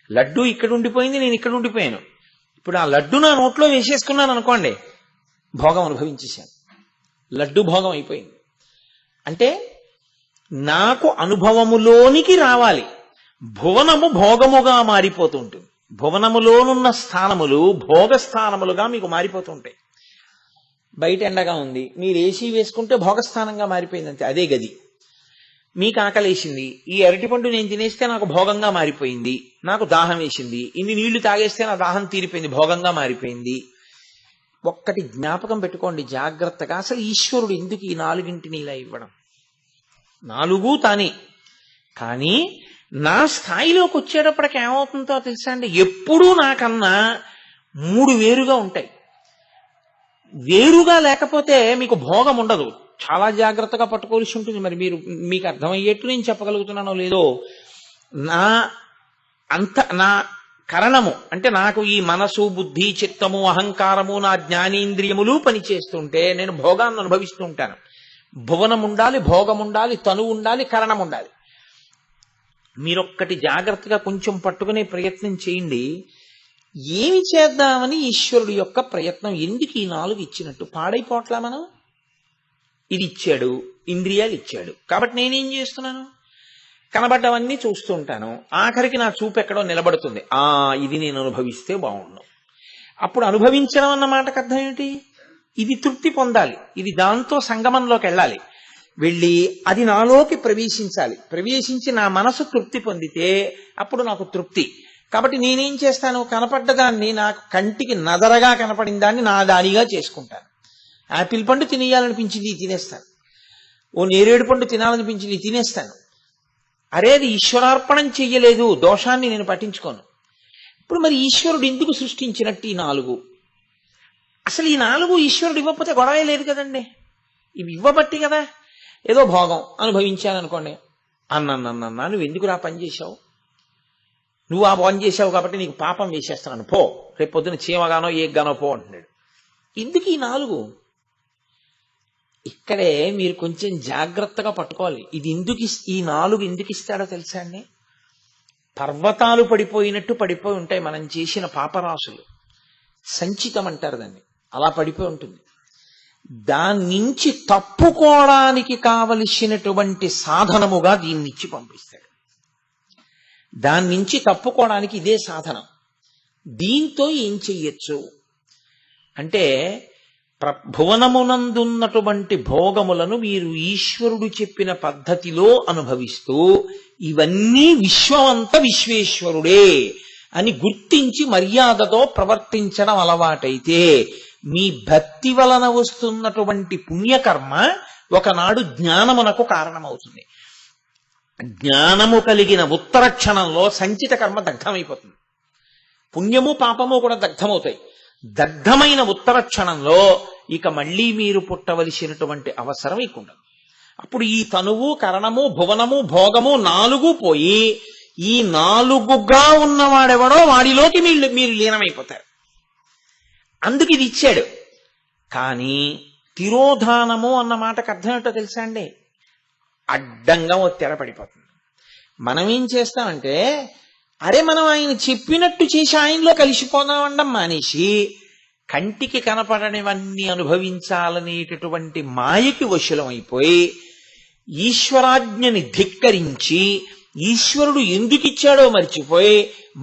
లడ్డు ఇక్కడ ఉండిపోయింది, నేను ఇక్కడ ఉండిపోయాను. ఇప్పుడు ఆ లడ్డు నా నోట్లో వేసేసుకున్నాను అనుకోండి, భోగం అనుభవించేశాను, లడ్డు భోగం అయిపోయింది. అంటే నాకు అనుభవములోనికి రావాలి. భువనము భోగముగా మారిపోతూ ఉంటుంది. భువనములోనున్న స్థానములు భోగస్థానములుగా మీకు మారిపోతూ ఉంటాయి. బయట ఎండగా ఉంది, మీరు ఏసీ వేసుకుంటే భోగస్థానంగా మారిపోయింది అంతే, అదే గది. మీకు ఆకలేసింది, ఈ అరటిపండు నేను తినేస్తే నాకు భోగంగా మారిపోయింది. నాకు దాహం వేసింది, ఇన్ని నీళ్లు తాగేస్తే నా దాహం తీరిపోయింది, భోగంగా మారిపోయింది. ఒక్కటి జ్ఞాపకం పెట్టుకోండి జాగ్రత్తగా, అసలు ఈశ్వరుడు ఎందుకు ఈ నాలుగింటిని ఇలా ఇవ్వడం? నాలుగు తానే, కానీ నా స్థాయిలోకి వచ్చేటప్పటికి ఏమవుతుందో తెలుసా అండి, ఎప్పుడూ నాకన్నా మూడు వేరుగా ఉంటాయి. వేరుగా లేకపోతే మీకు భోగం ఉండదు. చాలా జాగ్రత్తగా పట్టుకోవాల్సి ఉంటుంది. మరి మీకు అర్థమయ్యేట్టు నేను చెప్పగలుగుతున్నానో లేదో, నా కరణము అంటే నాకు ఈ మనసు, బుద్ధి, చిత్తము, అహంకారము, నా జ్ఞానేంద్రియములు పనిచేస్తుంటే నేను భోగాన్ని అనుభవిస్తూ ఉంటాను. భువనం ఉండాలి, భోగం ఉండాలి, తను ఉండాలి, కరణం ఉండాలి. మీరొక్కటి జాగ్రత్తగా కొంచెం పట్టుకునే ప్రయత్నం చేయండి. ఏమి చేద్దామని ఈశ్వరుడు యొక్క ప్రయత్నం, ఎందుకు ఈ నాలుగు ఇచ్చినట్టు? పాడైపోట్లా మనం? ఇది ఇచ్చాడు, ఇంద్రియాలు ఇచ్చాడు, కాబట్టి నేనేం చేస్తున్నాను? కనబడ్డవన్నీ చూస్తూ ఉంటాను. ఆఖరికి నా చూపు ఎక్కడో నిలబడుతుంది, ఇది నేను అనుభవిస్తే బాగుండు. అప్పుడు అనుభవించడం అన్న మాటకు అర్థం ఏమిటి? ఇది తృప్తి పొందాలి, ఇది దాంతో సంగమంలోకి వెళ్ళాలి, వెళ్ళి అది నాలోకి ప్రవేశించాలి. ప్రవేశించి నా మనసు తృప్తి పొందితే అప్పుడు నాకు తృప్తి. కాబట్టి నేనేం చేస్తాను? కనపడ్డదాన్ని, నాకు కంటికి నదరగా కనపడిన దాన్ని నా దానిగా చేసుకుంటాను. యాపిల్ పండు తినేయాలనిపించింది తినేస్తాను, ఓ నేరేడు పండు తినాలనిపించింది తినేస్తాను. అరే అది ఈశ్వరార్పణం చెయ్యలేదు, దోషాన్ని నేను పట్టించుకోను. ఇప్పుడు మరి ఈశ్వరుడు ఎందుకు సృష్టించినట్టు ఈ నాలుగు? అసలు ఈ నాలుగు ఈశ్వరుడు ఇవ్వకపోతే గొడవే లేదు కదండి. ఇవి ఇవ్వబట్టి కదా. ఏదో భోగం అనుభవించాను అనుకోండి, అన్నా నువ్వు ఎందుకు రా పని చేశావు, నువ్వు ఆ పని చేశావు కాబట్టి నీకు పాపం వేసేస్తున్నాను, పో, రేపు పొద్దున చీమగానో ఏగ్గానో పో అంటున్నాడు. ఎందుకు ఈ నాలుగు? ఇక్కడే మీరు కొంచెం జాగ్రత్తగా పట్టుకోవాలి. ఈ నాలుగు ఎందుకు ఇస్తాడో తెలుసా అండి? పర్వతాలు పడిపోయినట్టు పడిపోయి ఉంటాయి మనం చేసిన పాపరాశులు, సంచితం అంటారు దాన్ని, అలా పడిపోయి ఉంటుంది. దాని నుంచి తప్పుకోవడానికి కావలసినటువంటి సాధనముగా దీన్ని ఇచ్చి పంపిస్తాడు. దాని నుంచి తప్పుకోవడానికి ఇదే సాధనం. దీంతో ఏం చెయ్యొచ్చు అంటే, భువనమునందున్నటువంటి భోగములను మీరు ఈశ్వరుడు చెప్పిన పద్ధతిలో అనుభవిస్తూ, ఇవన్నీ విశ్వమంత విశ్వేశ్వరుడే అని గుర్తించి మర్యాదతో ప్రవర్తించడం అలవాటైతే, మీ భక్తి వలన వస్తున్నటువంటి పుణ్యకర్మ ఒకనాడు జ్ఞానమునకు కారణమవుతుంది. జ్ఞానము కలిగిన ఉత్తర క్షణంలో సంచిత కర్మ దగ్ధమైపోతుంది. పుణ్యము పాపము కూడా దగ్ధమవుతాయి. దగ్ధమైన ఉత్తర క్షణంలో ఇక మళ్ళీ మీరు పుట్టవలసినటువంటి అవసరం ఇక ఉండదు. అప్పుడు ఈ తనువు, కరణము, భువనము, భోగము నాలుగు పోయి ఈ నాలుగుగా ఉన్నవాడెవడో వాడిలోకి మీరు లీనమైపోతారు. అందుకు ఇది ఇచ్చాడు. కానీ తిరోధానము అన్న మాటకు అర్థం ఏంటో తెలుసా అండి? అడ్డంగా ఓ తెర పడిపోతుంది. మనం ఏం చేస్తామంటే, అరే మనం ఆయన చెప్పినట్టు చేసి ఆయనలో కలిసిపోదామండం మానేసి, కంటికి కనపడనివన్నీ అనుభవించాలనేటటువంటి మాయకి వశులం అయిపోయి, ఈశ్వరాజ్ఞని ధిక్కరించి ఈశ్వరుడు ఎందుకు ఇచ్చాడో మర్చిపోయి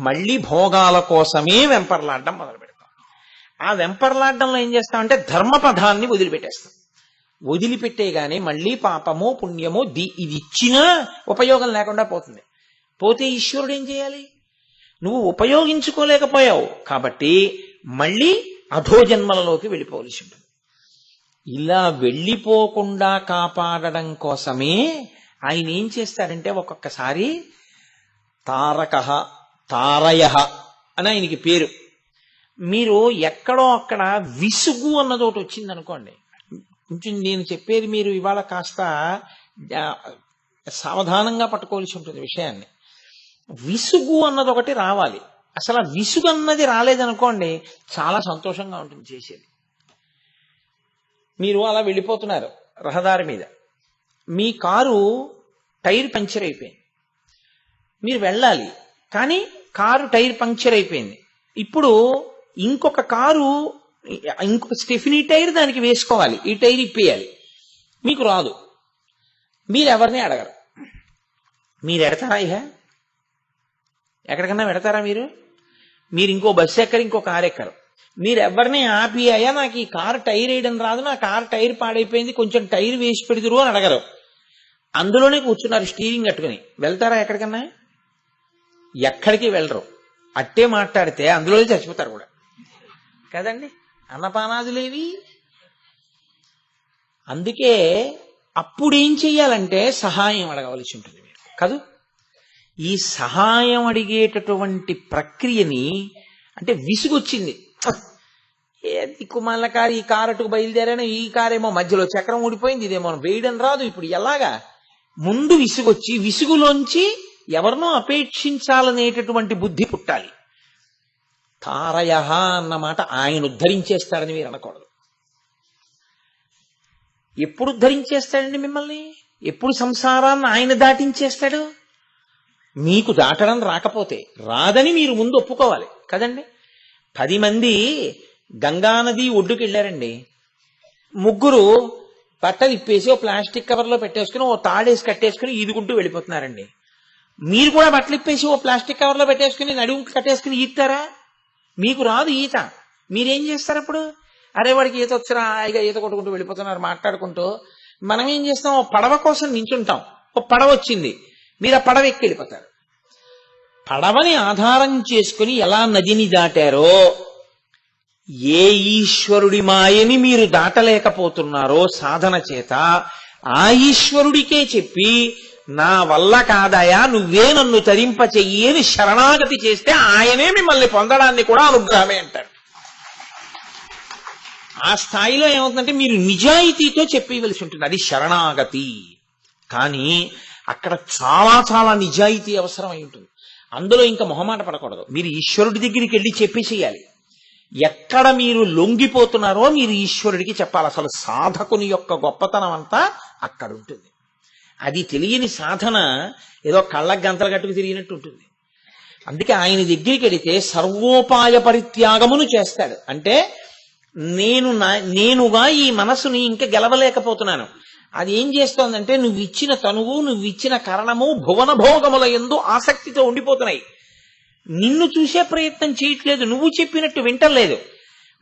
మళ్ళీ భోగాల కోసమే వెంపర్లాడడం మొదలు పెడతాం. ఆ వెంపర్లాడడంలో ఏం చేస్తామంటే ధర్మపదాన్ని వదిలిపెట్టేస్తాం. వదిలిపెట్టేగానే మళ్ళీ పాపము, పుణ్యము ఇది ఇచ్చినా ఉపయోగం లేకుండా పోతుంది. పోతే ఈశ్వరుడు ఏం చేయాలి? నువ్వు ఉపయోగించుకోలేకపోయావు కాబట్టి మళ్ళీ అధోజన్మలలోకి వెళ్ళిపోవలసి ఉంటుంది. ఇలా వెళ్ళిపోకుండా కాపాడడం కోసమే ఆయన ఏం చేస్తాడంటే, ఒక్కొక్కసారి తారకః, తారయః అని ఆయనకి పేరు. మీరు ఎక్కడో అక్కడ విసుగు అన్నదోటి వచ్చిందనుకోండి, కొంచెం నేను చెప్పేది మీరు ఇవాళ కాస్త సావధానంగా పట్టుకోవాల్సి ఉంటుంది విషయాన్ని. విసుగు అన్నది ఒకటి రావాలి. అసలు ఆ విసుగు అన్నది రాలేదనుకోండి, చాలా సంతోషంగా ఉంటుంది చేసేది. మీరు అలా వెళ్ళిపోతున్నారు రహదారి మీద, మీ కారు టైర్ పంచర్ అయిపోయింది, మీరు వెళ్ళాలి కానీ కారు టైర్ పంక్చర్ అయిపోయింది. ఇప్పుడు ఇంకొక కారు, ఇంకొక స్టెఫినీ టైర్ దానికి వేసుకోవాలి, ఈ టైర్ ఇప్పేయాలి. మీకు రాదు, మీరు ఎవరిని అడగరు. మీరు ఎడతారా? ఎక్కడికన్నా పెడతారా? మీరు ఇంకో బస్సు ఎక్కరు, ఇంకో కారు ఎక్కరు. మీరు ఎవరిని ఆపి, అయ్యా నాకు ఈ కారు టైర్ వేయడం రాదు, నా కారు టైర్ పాడైపోయింది, కొంచెం టైర్ వేసి పెడుతురు అని అడగరు. అందులోనే కూర్చున్నారు స్టీరింగ్ కట్టుకుని. వెళ్తారా ఎక్కడికన్నా? ఎక్కడికి వెళ్ళరు. అట్టే మాట్లాడితే అందులోనే చచ్చిపోతారు కూడా కదండి. అన్నపానాదులేవి. అందుకే అప్పుడేం చెయ్యాలంటే సహాయం అడగవలసి ఉంటుంది మీరు కాదు. ఈ సహాయం అడిగేటటువంటి ప్రక్రియని, అంటే విసుగొచ్చింది, ఏ దిక్కుమాల కారు, ఈ కారుకు బయలుదేరాను, ఈ కారేమో మధ్యలో చక్రం ఊడిపోయింది, ఇదేమో వేయడం రాదు, ఇప్పుడు ఎలాగా? ముందు విసుగొచ్చి విసుగులోంచి ఎవరినో అపేక్షించాలనేటటువంటి బుద్ధి పుట్టాలి. తారయ అన్నమాట ఆయన ఉద్ధరించేస్తాడని మీరు అనకూడదు. ఎప్పుడు ఉద్ధరించేస్తాడండి మిమ్మల్ని? ఎప్పుడు సంసారాన్ని ఆయన దాటించేస్తాడు? మీకు దాటడం రాకపోతే, రాదని మీరు ముందు ఒప్పుకోవాలి కదండి. 10 మంది గంగానది ఒడ్డుకి వెళ్ళారండి. 3 బట్టలు ఇప్పేసి ఓ ప్లాస్టిక్ కవర్లో పెట్టేసుకుని, ఓ తాడేసి కట్టేసుకుని ఈదుకుంటూ వెళ్ళిపోతున్నారండి. మీరు కూడా బట్టలు ఇప్పేసి ఓ ప్లాస్టిక్ కవర్లో పెట్టేసుకుని నడుము కట్టేసుకుని ఈతారా? మీకు రాదు ఈత. మీరేం చేస్తారు అప్పుడు? అరే వాడికి ఈత వచ్చినా హాయిగా ఈత కొట్టుకుంటూ వెళ్ళిపోతున్నారు మాట్లాడుకుంటూ. మనం ఏం చేస్తాం? ఓ పడవ కోసం నించుంటాం. ఓ పడవ వచ్చింది, మీరు ఆ పడవ ఎక్కి వెళ్ళిపోతారు. పడవని ఆధారం చేసుకుని ఎలా నదిని దాటారో, ఏ ఈశ్వరుడి మాయని మీరు దాటలేకపోతున్నారో సాధన చేత, ఆ ఈశ్వరుడికే చెప్పి నా వల్ల కాదయా నువ్వే నన్ను తరింప చెయ్యి అని శరణాగతి చేస్తే ఆయనే మిమ్మల్ని పొందడాన్ని కూడా అనుగ్రహమే అంటారు. ఆ స్థాయిలో ఏమవుతుందంటే మీరు నిజాయితీతో చెప్పవలసి ఉంటుంది, అది శరణాగతి. కానీ అక్కడ చాలా చాలా నిజాయితీ అవసరం అయి ఉంటుంది. అందులో ఇంకా మొహమాట పడకూడదు. మీరు ఈశ్వరుడి దగ్గరికి వెళ్ళి చెప్పేసేయాలి. ఎక్కడ మీరు లొంగిపోతున్నారో మీరు ఈశ్వరుడికి చెప్పాలి. అసలు సాధకుని యొక్క గొప్పతనం అంతా అక్కడ ఉంటుంది. అది తెలియని సాధన ఏదో కళ్ళకు గంతలు కట్టుకు తిరిగినట్టు ఉంటుంది. అందుకే ఆయన దగ్గరికి వెళితే సర్వోపాయ పరిత్యాగమును చేస్తాడు. అంటే నేనుగా ఈ మనసుని ఇంకా గెలవలేకపోతున్నాను. అది ఏం చేస్తోందంటే నువ్వు ఇచ్చిన తనువు, నువ్వు ఇచ్చిన కరణము భువన భోగముల యందు ఆసక్తితో ఉండిపోతున్నాయి. నిన్ను చూసే ప్రయత్నం చేయట్లేదు, నువ్వు చెప్పినట్టు వింటలేదు,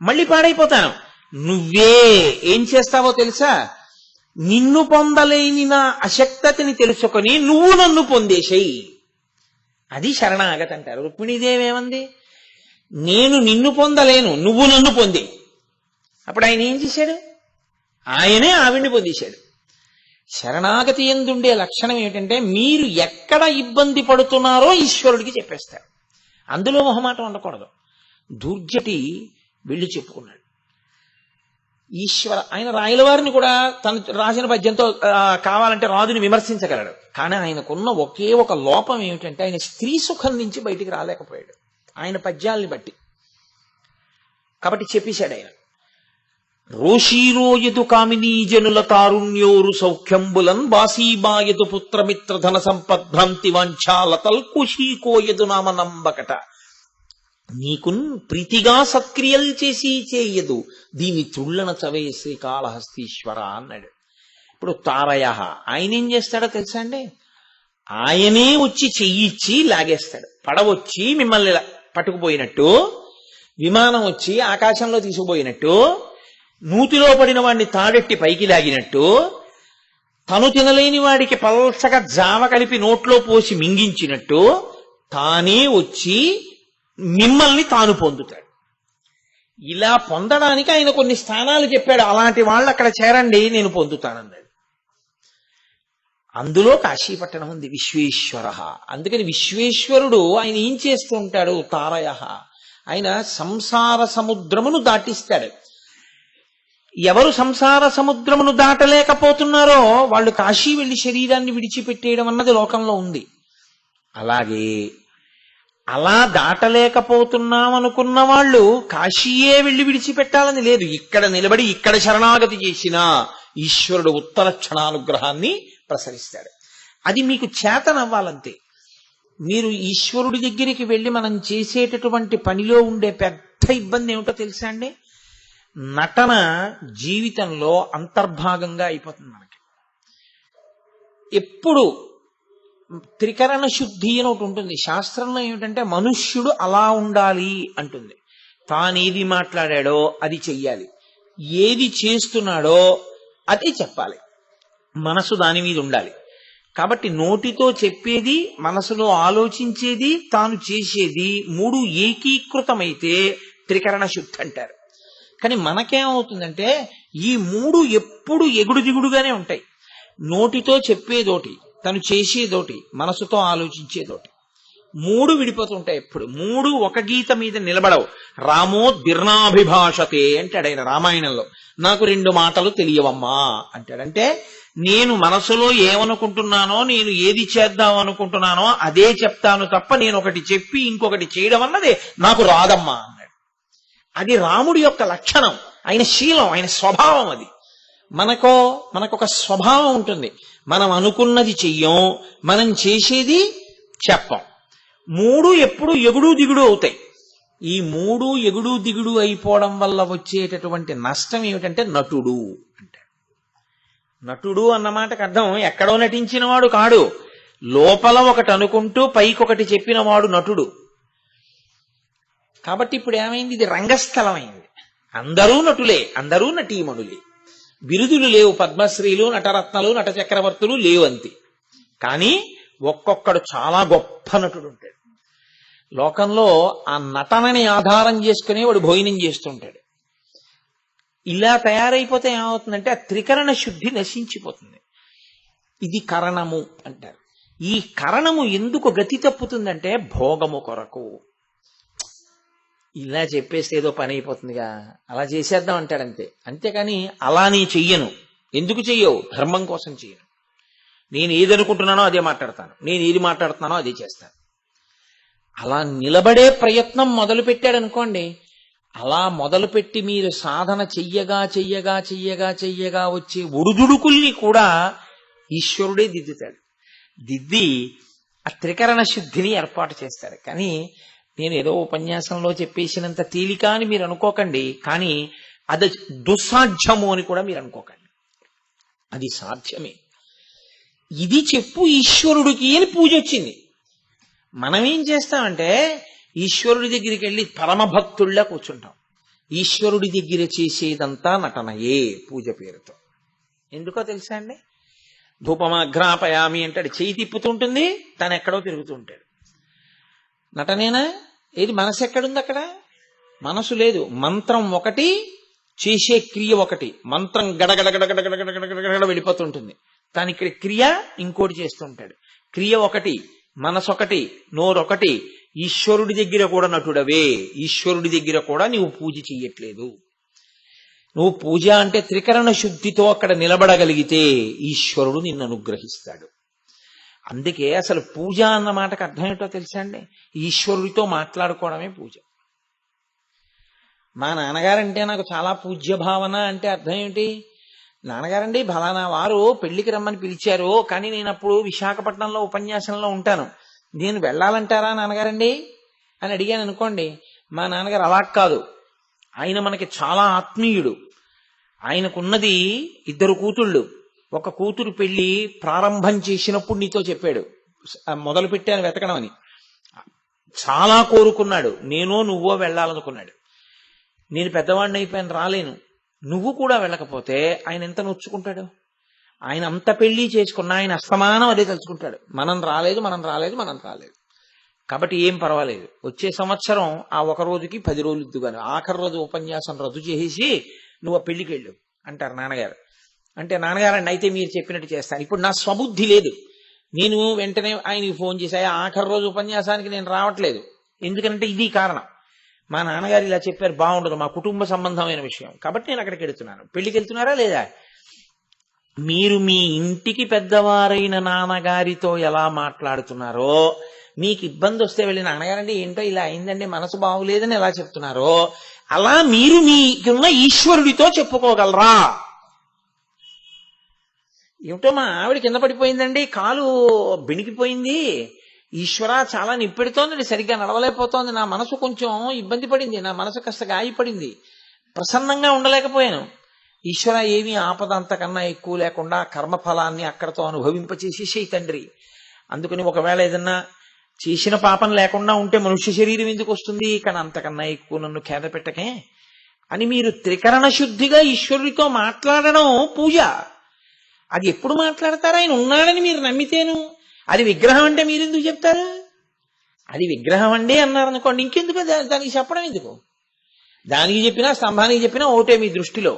మళ్ళీ పాడైపోతాను. నువ్వే ఏం చేస్తావో తెలుసా? నిన్ను పొందలేని నా అశక్తతని తెలుసుకొని నువ్వు నన్ను పొందేసేయి. అది శరణాగతి అంటారు. రుక్మిణీదేవేమంది? నేను నిన్ను పొందలేను, నువ్వు నన్ను పొంది. అప్పుడు ఆయన ఏం చేశాడు? ఆయనే ఆవిడ్ని పొందేశాడు. శరణాగతి ఎందుండే లక్షణం ఏమిటంటే మీరు ఎక్కడ ఇబ్బంది పడుతున్నారో ఈశ్వరుడికి చెప్పేస్తారు. అందులో మొహమాటం ఉండకూడదు. దూర్జటి వెళ్ళి చెప్పుకున్నాడు. ఆయన రాయల వారిని కూడా తను రాసిన పద్యంతో కావాలంటే రాజుని విమర్శించగలడు. కానీ ఆయనకున్న ఒకే ఒక లోపం ఏమిటంటే ఆయన స్త్రీ సుఖం నుంచి బయటికి రాలేకపోయాడు ఆయన పద్యాల్ని బట్టి. కాబట్టి చెప్పేశాడు ఆయన, రోషీరోయదు కామినీ జనుల తారుణ్యోరు సౌఖ్యంబులన్ బాసీబాయదు పుత్రమిత్ర ధన సంపద్భ్రాంతి వాంఛాలతల్ కుశీకోయదు నామ నంబకట నీకున్ ప్రీతిగా సత్క్రియలు చేసి చేయదు దీని తుళ్ళన చవే శ్రీకాళహస్తీశ్వర అన్నాడు. ఇప్పుడు తారయ ఆయన ఏం చేస్తాడో తెలుసా అండి? ఆయనే వచ్చి చెయ్యిచ్చి లాగేస్తాడు. పడవచ్చి మిమ్మల్ని పట్టుకుపోయినట్టు, విమానం వచ్చి ఆకాశంలో తీసుకుపోయినట్టు, నూతిలో పడిన వాడిని తాడెట్టి పైకి లాగినట్టు, తను తినలేని వాడికి పల్చగా జావ కలిపి నోట్లో పోసి మింగించినట్టు తానే వచ్చి మిమ్మల్ని తాను పొందుతాడు. ఇలా పొందడానికి ఆయన కొన్ని స్థానాలు చెప్పాడు. అలాంటి వాళ్ళు అక్కడ చేరండి, నేను పొందుతానన్నాడు. అందులో కాశీపట్టణం ఉంది, విశ్వేశ్వర. అందుకని విశ్వేశ్వరుడు ఆయన ఏం చేస్తూ ఉంటాడు? తారయ, ఆయన సంసార సముద్రమును దాటిస్తాడు. ఎవరు సంసార సముద్రమును దాటలేకపోతున్నారో వాళ్ళు కాశీ వెళ్లి శరీరాన్ని విడిచిపెట్టేయడం అన్నది లోకంలో ఉంది. అలాగే అలా దాటలేకపోతున్నామనుకున్న వాళ్ళు కాశీయే వెళ్లి విడిచిపెట్టాలని లేదు. ఇక్కడ నిలబడి ఇక్కడ శరణాగతి చేసినా ఈశ్వరుడు ఉత్తర క్షణానుగ్రహాన్ని ప్రసరిస్తాడు. అది మీకు చేతనవ్వాలంతే. మీరు ఈశ్వరుడి దగ్గరికి వెళ్ళి మనం చేసేటటువంటి పనిలో ఉండే పెద్ద ఇబ్బంది ఏమిటో తెలుసా అండి? నటన జీవితంలో అంతర్భాగంగా అయిపోతుంది మనకి. ఎప్పుడు త్రికరణ శుద్ధి అని ఒకటి ఉంటుంది శాస్త్రంలో. ఏమిటంటే మనుష్యుడు అలా ఉండాలి అంటుంది. తానేది మాట్లాడాడో అది చెయ్యాలి, ఏది చేస్తున్నాడో అది చెప్పాలి, మనసు దాని మీద ఉండాలి. కాబట్టి నోటితో చెప్పేది, మనసులో ఆలోచించేది, తాను చేసేది మూడు ఏకీకృతమైతే త్రికరణ శుద్ధి అంటారు. కానీ మనకేమవుతుందంటే ఈ మూడు ఎప్పుడు ఎగుడు దిగుడుగానే ఉంటాయి. నోటితో చెప్పేదోటి, తను చేసేదోటి, మనసుతో ఆలోచించేదోటి, మూడు విడిపోతుంటాయి. ఎప్పుడు మూడు ఒక గీత మీద నిలబడవు. రామో దీర్ణాభిభాషతే అంటాడు ఆయన రామాయణంలో. నాకు 2 మాటలు తెలియవమ్మా అంటాడంటే నేను మనసులో ఏమనుకుంటున్నానో, నేను ఏది చేద్దాం అనుకుంటున్నానో అదే చెప్తాను తప్ప నేను ఒకటి చెప్పి ఇంకొకటి చేయడం అన్నదే నాకు రాదమ్మా అన్నాడు. అది రాముడి యొక్క లక్షణం, ఆయన శీలం, ఆయన స్వభావం. అది మనకొక స్వభావం ఉంటుంది. మనం అనుకున్నది చెయ్యం, మనం చేసేది చెప్పం. మూడు ఎప్పుడు ఎగుడు దిగుడు అవుతాయి. ఈ మూడు ఎగుడు దిగుడు అయిపోవడం వల్ల వచ్చేటటువంటి నష్టం ఏమిటంటే నటుడు అంటే. నటుడు అన్నమాటకు అర్థం ఎక్కడో నటించిన వాడు కాడు, లోపల ఒకటి అనుకుంటూ పైకొకటి చెప్పిన వాడు నటుడు. కాబట్టి ఇప్పుడు ఏమైంది? ఇది రంగస్థలం అయింది. అందరూ నటులే, అందరూ నటీమణులే. బిరుదులు లేవు, పద్మశ్రీలు, నటరత్నలు, నట చక్రవర్తులు లేవు అంతే. కానీ ఒక్కొక్కడు చాలా గొప్ప నటుడు ఉంటాడు. లోకంలో ఆ నటనని ఆధారం చేసుకుని వాడు భోజనం చేస్తుంటాడు. ఇలా తయారైపోతే ఏమవుతుందంటే ఆ త్రికరణ శుద్ధి నశించిపోతుంది. ఇది కరణము అంటారు. ఈ కరణము ఎందుకు గతి తప్పుతుందంటే భోగము కొరకు. ఇలా చెప్పేస్తే ఏదో పని అయిపోతుందిగా, అలా చేసేద్దాం అంటాడంతే. అంతేకాని అలా నీ చెయ్యను. ఎందుకు చెయ్యవు? ధర్మం కోసం చెయ్యను. నేను ఏదనుకుంటున్నానో అదే మాట్లాడతాను, నేను ఏది మాట్లాడుతున్నానో అదే చేస్తాను. అలా నిలబడే ప్రయత్నం మొదలు పెట్టాడనుకోండి, అలా మొదలుపెట్టి మీరు సాధన చెయ్యగా చెయ్యగా చెయ్యగా చెయ్యగా వచ్చే ఒడుదుడుకుల్ని కూడా ఈశ్వరుడే దిద్దుతాడు. దిద్ది ఆ త్రికరణ శుద్ధిని ఏర్పాటు చేస్తాడు. కానీ నేను ఏదో ఉపన్యాసంలో చెప్పేసినంత తేలిక అని మీరు అనుకోకండి. కానీ అది దుస్సాధ్యము అని కూడా మీరు అనుకోకండి. అది సాధ్యమే. ఇది చెప్పు ఈశ్వరుడికి అని పూజ వచ్చింది. మనం ఏం చేస్తామంటే ఈశ్వరుడి దగ్గరికి వెళ్ళి పరమభక్తుళ్ళ కూర్చుంటాం. ఈశ్వరుడి దగ్గర చేసేదంతా నటనయే పూజ పేరుతో. ఎందుకో తెలుసా అండి? ధూపమాఘ్రాపయామి అంటాడు, చేయి తిప్పుతుంటుంది, తను ఎక్కడో తిరుగుతూ ఉంటాడు. నటనేనా? ఏది? మనసు ఎక్కడుంది అక్కడ? మనసు లేదు. మంత్రం ఒకటి, చేసే క్రియ ఒకటి. మంత్రం గడగడగడగడగడగడగడ వెళ్ళిపోతుంటుంది, తాను ఇక్కడ క్రియ ఇంకోటి చేస్తుంటాడు. క్రియ ఒకటి, మనసొకటి, నోరొకటి. ఈశ్వరుడి దగ్గర కూడా నటుడవే. ఈశ్వరుడి దగ్గర కూడా నీవు పూజ చెయ్యట్లేదు. నువ్వు పూజ అంటే త్రికరణ శుద్ధితో అక్కడ నిలబడగలిగితే ఈశ్వరుడు నిన్ను అనుగ్రహిస్తాడు. అందుకే అసలు పూజ అన్న మాటకు అర్థం ఏంటో తెలుసా అండి? ఈశ్వరుడితో మాట్లాడుకోవడమే పూజ. మా నాన్నగారంటే నాకు చాలా పూజ్య భావన అంటే అర్థం ఏమిటి? నాన్నగారండి ఫలానా వారు పెళ్లికి రమ్మని పిలిచారు, కానీ నేను అప్పుడు విశాఖపట్నంలో ఉపన్యాసంలో ఉంటాను, నేను వెళ్ళాలంటారా నాన్నగారండి అని అడిగాను అనుకోండి. మా నాన్నగారు అలా కాదు, ఆయన మనకి చాలా ఆత్మీయుడు, ఆయనకున్నది 2 కూతుళ్ళు. ఒక కూతురు పెళ్లి ప్రారంభం చేసినప్పుడు నీతో చెప్పాడు, మొదలు పెట్టాను వెతకడం అని. చాలా కోరుకున్నాడు, నేనో నువ్వో వెళ్ళాలనుకున్నాడు. నేను పెద్దవాడిని అయిపోయాను, రాలేను. నువ్వు కూడా వెళ్ళకపోతే ఆయన ఎంత నొచ్చుకుంటాడు? ఆయన అంత పెళ్లి చేసుకున్నా ఆయన అస్తమానం అదే తలుచుకుంటాడు, మనం రాలేదు మనం రాలేదు మనం రాలేదు. కాబట్టి ఏం పర్వాలేదు, వచ్చే సంవత్సరం ఆ ఒక రోజుకి 10 రోజులు ఇద్దుగాను, ఆఖరి రోజు ఉపన్యాసం రద్దు చేసి నువ్వు ఆ పెళ్లికి వెళ్ళు అంటారు నాన్నగారు. అంటే నాన్నగారండి అయితే మీరు చెప్పినట్టు చేస్తాను. ఇప్పుడు నా స్వబుద్ధి లేదు, నేను వెంటనే ఆయనకి ఫోన్ చేసి ఆఖరి రోజు ఉపన్యాసానికి నేను రావట్లేదు. ఎందుకంటే ఇది కారణం, మా నాన్నగారు ఇలా చెప్పారు, బాగుండదు, మా కుటుంబ సంబంధమైన విషయం, కాబట్టి నేను అక్కడికి వెళుతున్నాను. పెళ్లికి వెళ్తున్నారా లేదా? మీరు మీ ఇంటికి పెద్దవారైన నాన్నగారితో ఎలా మాట్లాడుతున్నారో, మీకు ఇబ్బంది వస్తే వెళ్ళి నాన్నగారండి ఏంటో ఇలా అయిందండి, మనసు బాగులేదని ఎలా చెప్తున్నారో, అలా మీరు మీకున్న ఈశ్వరుడితో చెప్పుకోగలరా? ఏమిటో మా ఆవిడ కింద పడిపోయిందండి, కాలు బెణికిపోయింది, ఈశ్వర చాలా నిప్పెడుతోంది, సరిగ్గా నడవలేకపోతోంది, నా మనసు కొంచెం ఇబ్బంది పడింది, నా మనసు కాస్త గాయపడింది, ప్రసన్నంగా ఉండలేకపోయాను. ఈశ్వర ఏమీ ఆపద అంతకన్నా ఎక్కువ లేకుండా కర్మఫలాన్ని అక్కడతో అనుభవింపచేసేసేయి తండ్రి. అందుకని ఒకవేళ ఏదన్నా చేసిన పాపం లేకుండా ఉంటే మనుష్య శరీరం ఎందుకు వస్తుంది, కానీ అంతకన్నా ఎక్కువ నన్ను ఖేద పెట్టకే అని మీరు త్రికరణ శుద్ధిగా ఈశ్వరుడితో మాట్లాడడం పూజ. అది ఎప్పుడు మాట్లాడతారు? ఆయన ఉన్నాడని మీరు నమ్మితేను. అది విగ్రహం అంటే మీరు ఎందుకు చెప్తారు? అది విగ్రహం అండి అన్నారనుకోండి, ఇంకెందుకు దానికి చెప్పడం ఎందుకు? దానికి చెప్పినా స్తంభానికి చెప్పినా ఒకటే మీ దృష్టిలో.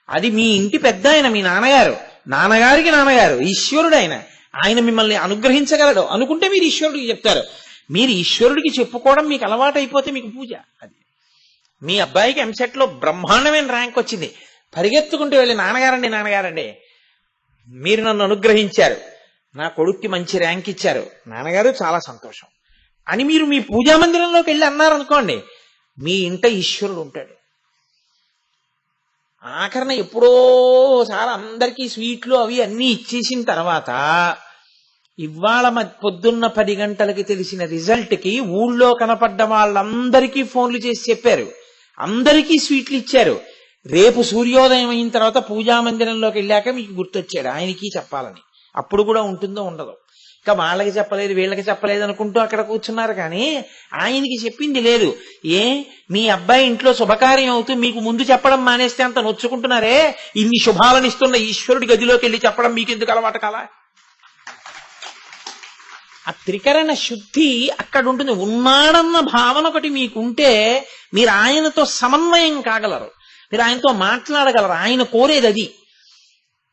అది మీ ఇంటి పెద్ద ఆయన, మీ నాన్నగారు, నాన్నగారికి నాన్నగారు, ఈశ్వరుడు ఆయన. ఆయన మిమ్మల్ని అనుగ్రహించగలడు అనుకుంటే మీరు ఈశ్వరుడికి చెప్తారు. మీరు ఈశ్వరుడికి చెప్పుకోవడం మీకు అలవాటు అయిపోతే మీకు పూజ. అది మీ అబ్బాయికి ఎంసెట్ లో బ్రహ్మాండమైన ర్యాంక్ వచ్చింది, పరిగెత్తుకుంటూ వెళ్ళి నాన్నగారండి నాన్నగారండి మీరు నన్ను అనుగ్రహించారు, నా కొడుక్కి మంచి ర్యాంక్ ఇచ్చారు, నాన్నగారు చాలా సంతోషం అని మీరు మీ పూజా మందిరంలోకి వెళ్ళి అన్నారనుకోండి, మీ ఇంట ఈశ్వరుడు ఉంటాడు. ఆఖరణ ఎప్పుడోసారి అందరికీ స్వీట్లు అవి అన్నీ ఇచ్చేసిన తర్వాత ఇవాళ పొద్దున్న 10 గంటలకి తెలిసిన రిజల్ట్కి ఊళ్ళో కనపడ్డ వాళ్ళందరికీ ఫోన్లు చేసి చెప్పారు, అందరికీ స్వీట్లు ఇచ్చారు. రేపు సూర్యోదయం అయిన తర్వాత పూజా మందిరంలోకి వెళ్ళాక మీకు గుర్తొచ్చాడు ఆయనకి చెప్పాలని. అప్పుడు కూడా ఉంటుందో ఉండదో, ఇంకా వాళ్ళకి చెప్పలేదు వీళ్ళకి చెప్పలేదు అనుకుంటూ అక్కడ కూర్చున్నారు, కానీ ఆయనకి చెప్పింది లేదు. మీ అబ్బాయి ఇంట్లో శుభకార్యం అవుతూ మీకు ముందు చెప్పడం మానేస్తే అంత నొచ్చుకుంటున్నారే, ఇన్ని శుభాలను ఇస్తున్న ఈశ్వరుడి గదిలోకి వెళ్ళి చెప్పడం మీకు ఎందుకు అలవాటు కాలా? ఆ త్రికరణ శుద్ధి అక్కడ ఉంటుంది. ఉన్నాడన్న భావన ఒకటి మీకుంటే మీరు ఆయనతో సమన్వయం కాగలరు, మీరు ఆయనతో మాట్లాడగలరు. ఆయన కోరేది అది.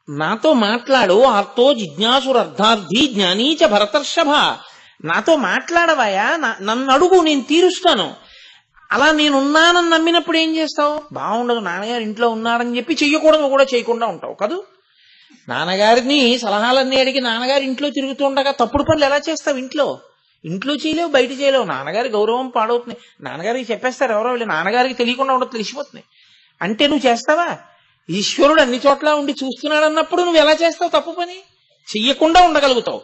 నాతో మాట్లాడు ఆర్తో జిజ్ఞాసురర్థార్థి జ్ఞానీచ భరతర్షభ, నాతో మాట్లాడవాయా, నన్ను అడుగు నేను తీరుస్తాను. అలా నేనున్నానని నమ్మినప్పుడు ఏం చేస్తావు? బాగుండదు, నాన్నగారు ఇంట్లో ఉన్నారని చెప్పి చెయ్యకూడదు కూడా చేయకుండా ఉంటావు కదూ. నాన్నగారిని సలహాలన్నీ అడిగి నాన్నగారు ఇంట్లో తిరుగుతూ ఉండగా తప్పుడు పనులు ఎలా చేస్తావు? ఇంట్లో చేయలేవు, బయట చేయలేవు. నాన్నగారి గౌరవం పాడవుతుంది. నాన్నగారికి చెప్పేస్తారు ఎవరో వెళ్ళి, నాన్నగారికి తెలియకుండా ఉండదు, తెలిసిపోతుంది. అంటే నువ్వు చేస్తావా? ఈశ్వరుడు అన్ని చోట్ల ఉండి చూస్తున్నాడు అన్నప్పుడు నువ్వు ఎలా చేస్తావు తప్పు పని? చెయ్యకుండా ఉండగలుగుతావు.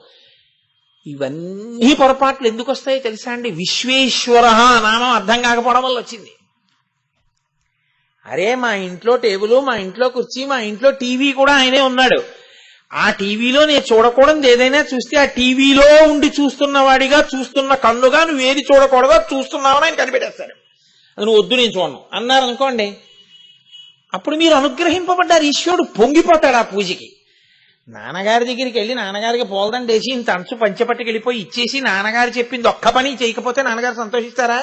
ఇవన్నీ పొరపాట్లు ఎందుకు వస్తాయో తెలుసా అండి? విశ్వేశ్వర నామం అర్థం కాకపోవడం వల్ల వచ్చింది. అరే మా ఇంట్లో టేబుల్, మా ఇంట్లో కుర్చీ, మా ఇంట్లో టీవీ కూడా ఆయనే ఉన్నాడు. ఆ టీవీలో నేను చూడకూడదు ఏదైనా చూస్తే ఆ టీవీలో ఉండి చూస్తున్నవాడిగా, చూస్తున్న కన్నుగా నువ్వు ఏది చూడకూడదో చూస్తున్నావని ఆయన కనిపెట్టేస్తాడు. అది నువ్వు వద్దు నేను చూడను అన్నారనుకోండి, అప్పుడు మీరు అనుగ్రహింపబడ్డారు. ఈశ్వరుడు పొంగిపోతాడు ఆ పూజకి. నాన్నగారి దగ్గరికి వెళ్ళి నాన్నగారికి పోల్దండ వేసి ఇంత అంచు పంచపట్టుకు వెళ్ళిపోయి ఇచ్చేసి నాన్నగారు చెప్పింది ఒక్క పని చేయకపోతే నాన్నగారు సంతోషిస్తారా?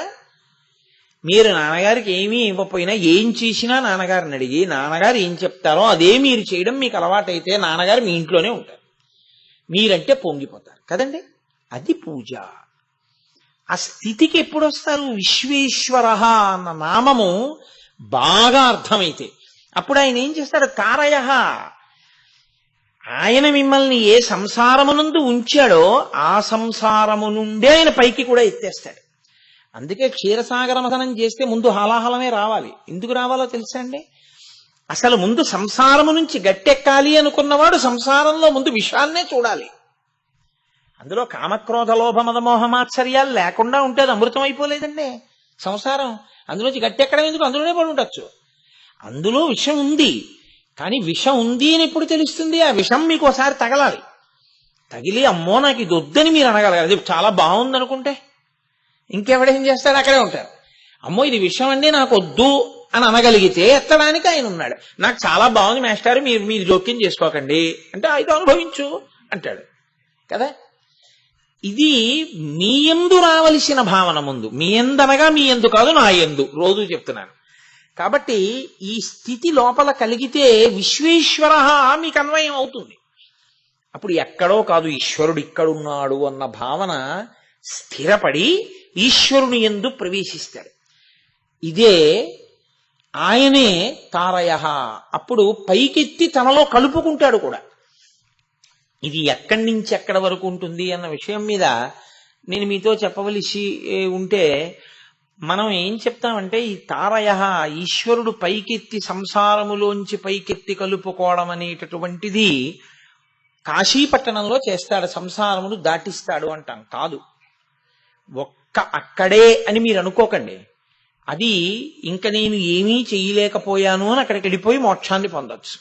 మీరు నాన్నగారికి ఏమీ ఇవ్వకపోయినా ఏం చేసినా నాన్నగారిని అడిగి నాన్నగారు ఏం చెప్తారో అదే మీరు చేయడం మీకు అలవాటైతే నాన్నగారు మీ ఇంట్లోనే ఉంటారు. మీరంటే పొంగిపోతారు కదండి. అది పూజ. ఆ స్థితికి ఎప్పుడు వస్తారు? విశ్వేశ్వర అన్న నామము బాగా అర్థమైతే అప్పుడు ఆయన ఏం చేస్తాడు? తారయ. ఆయన మిమ్మల్ని ఏ సంసారమునందు ఉంచాడో ఆ సంసారము నుండే ఆయన పైకి కూడా ఎత్తేస్తాడు. అందుకే క్షీరసాగర మథనం చేస్తే ముందు హాలాహలమే రావాలి. ఎందుకు రావాలో తెలుసా అండి? అసలు ముందు సంసారము నుంచి గట్టెక్కాలి అనుకున్నవాడు సంసారంలో ముందు విషాన్నే చూడాలి. అందులో కామక్రోధ లోభ మద మోహమాత్సర్యాలు లేకుండా ఉంటే అది అమృతం అయిపోలేదండి సంసారం. అందులోంచి గట్టెక్కడం ఎందుకు? అందులోనే పడి ఉండొచ్చు. అందులో విషం ఉంది, కానీ విషం ఉంది అని ఎప్పుడు తెలుస్తుంది? ఆ విషం మీకు ఒకసారి తగలాలి. తగిలి అమ్మో నాకు ఇది వద్దని మీరు అనగలగాలి. అది చాలా బాగుంది అనుకుంటే ఇంకెవడేం చేస్తాడు? అక్కడే ఉంటారు. అమ్మో ఇది విషం అండి నాకు వద్దు అని అనగలిగితే ఎత్తడానికి ఆయన ఉన్నాడు. నాకు చాలా బాగుంది మాస్టర్, మీరు జోక్యం చేసుకోకండి అంటే అయితే అనుభవించు అంటాడు కదా. ఇది మీ యందు రావలసిన భావన. ముందు మీ యందనగా మీ యందు కాదు, నా యందు రోజు చెప్తున్నాను. కాబట్టి ఈ స్థితి లోపల కలిగితే విశ్వేశ్వర మీకు అన్వయం అవుతుంది. అప్పుడు ఎక్కడో కాదు ఈశ్వరుడు ఇక్కడున్నాడు అన్న భావన స్థిరపడి ఈశ్వరుని యందు ప్రవేశిస్తాడు. ఇదే ఆయనే తారయ. అప్పుడు పైకెత్తి తనలో కలుపుకుంటాడు కూడా. ఇది ఎక్కడి నుంచి ఎక్కడి వరకు ఉంటుంది అన్న విషయం మీద నేను మీతో చెప్పవలసి ఉంటే మనం ఏం చెప్తామంటే, ఈ తారయ ఈశ్వరుడు పైకెత్తి సంసారములోంచి పైకెత్తి కలుపుకోవడం అనేటటువంటిది కాశీపట్టణంలో చేస్తాడు, సంసారమును దాటిస్తాడు అంటాం కాదు. ఒక్క అక్కడే అని మీరు అనుకోకండి. అది ఇంక నేను ఏమీ చెయ్యలేకపోయాను అని అక్కడికి వెళ్ళిపోయి మోక్షాన్ని పొందొచ్చు.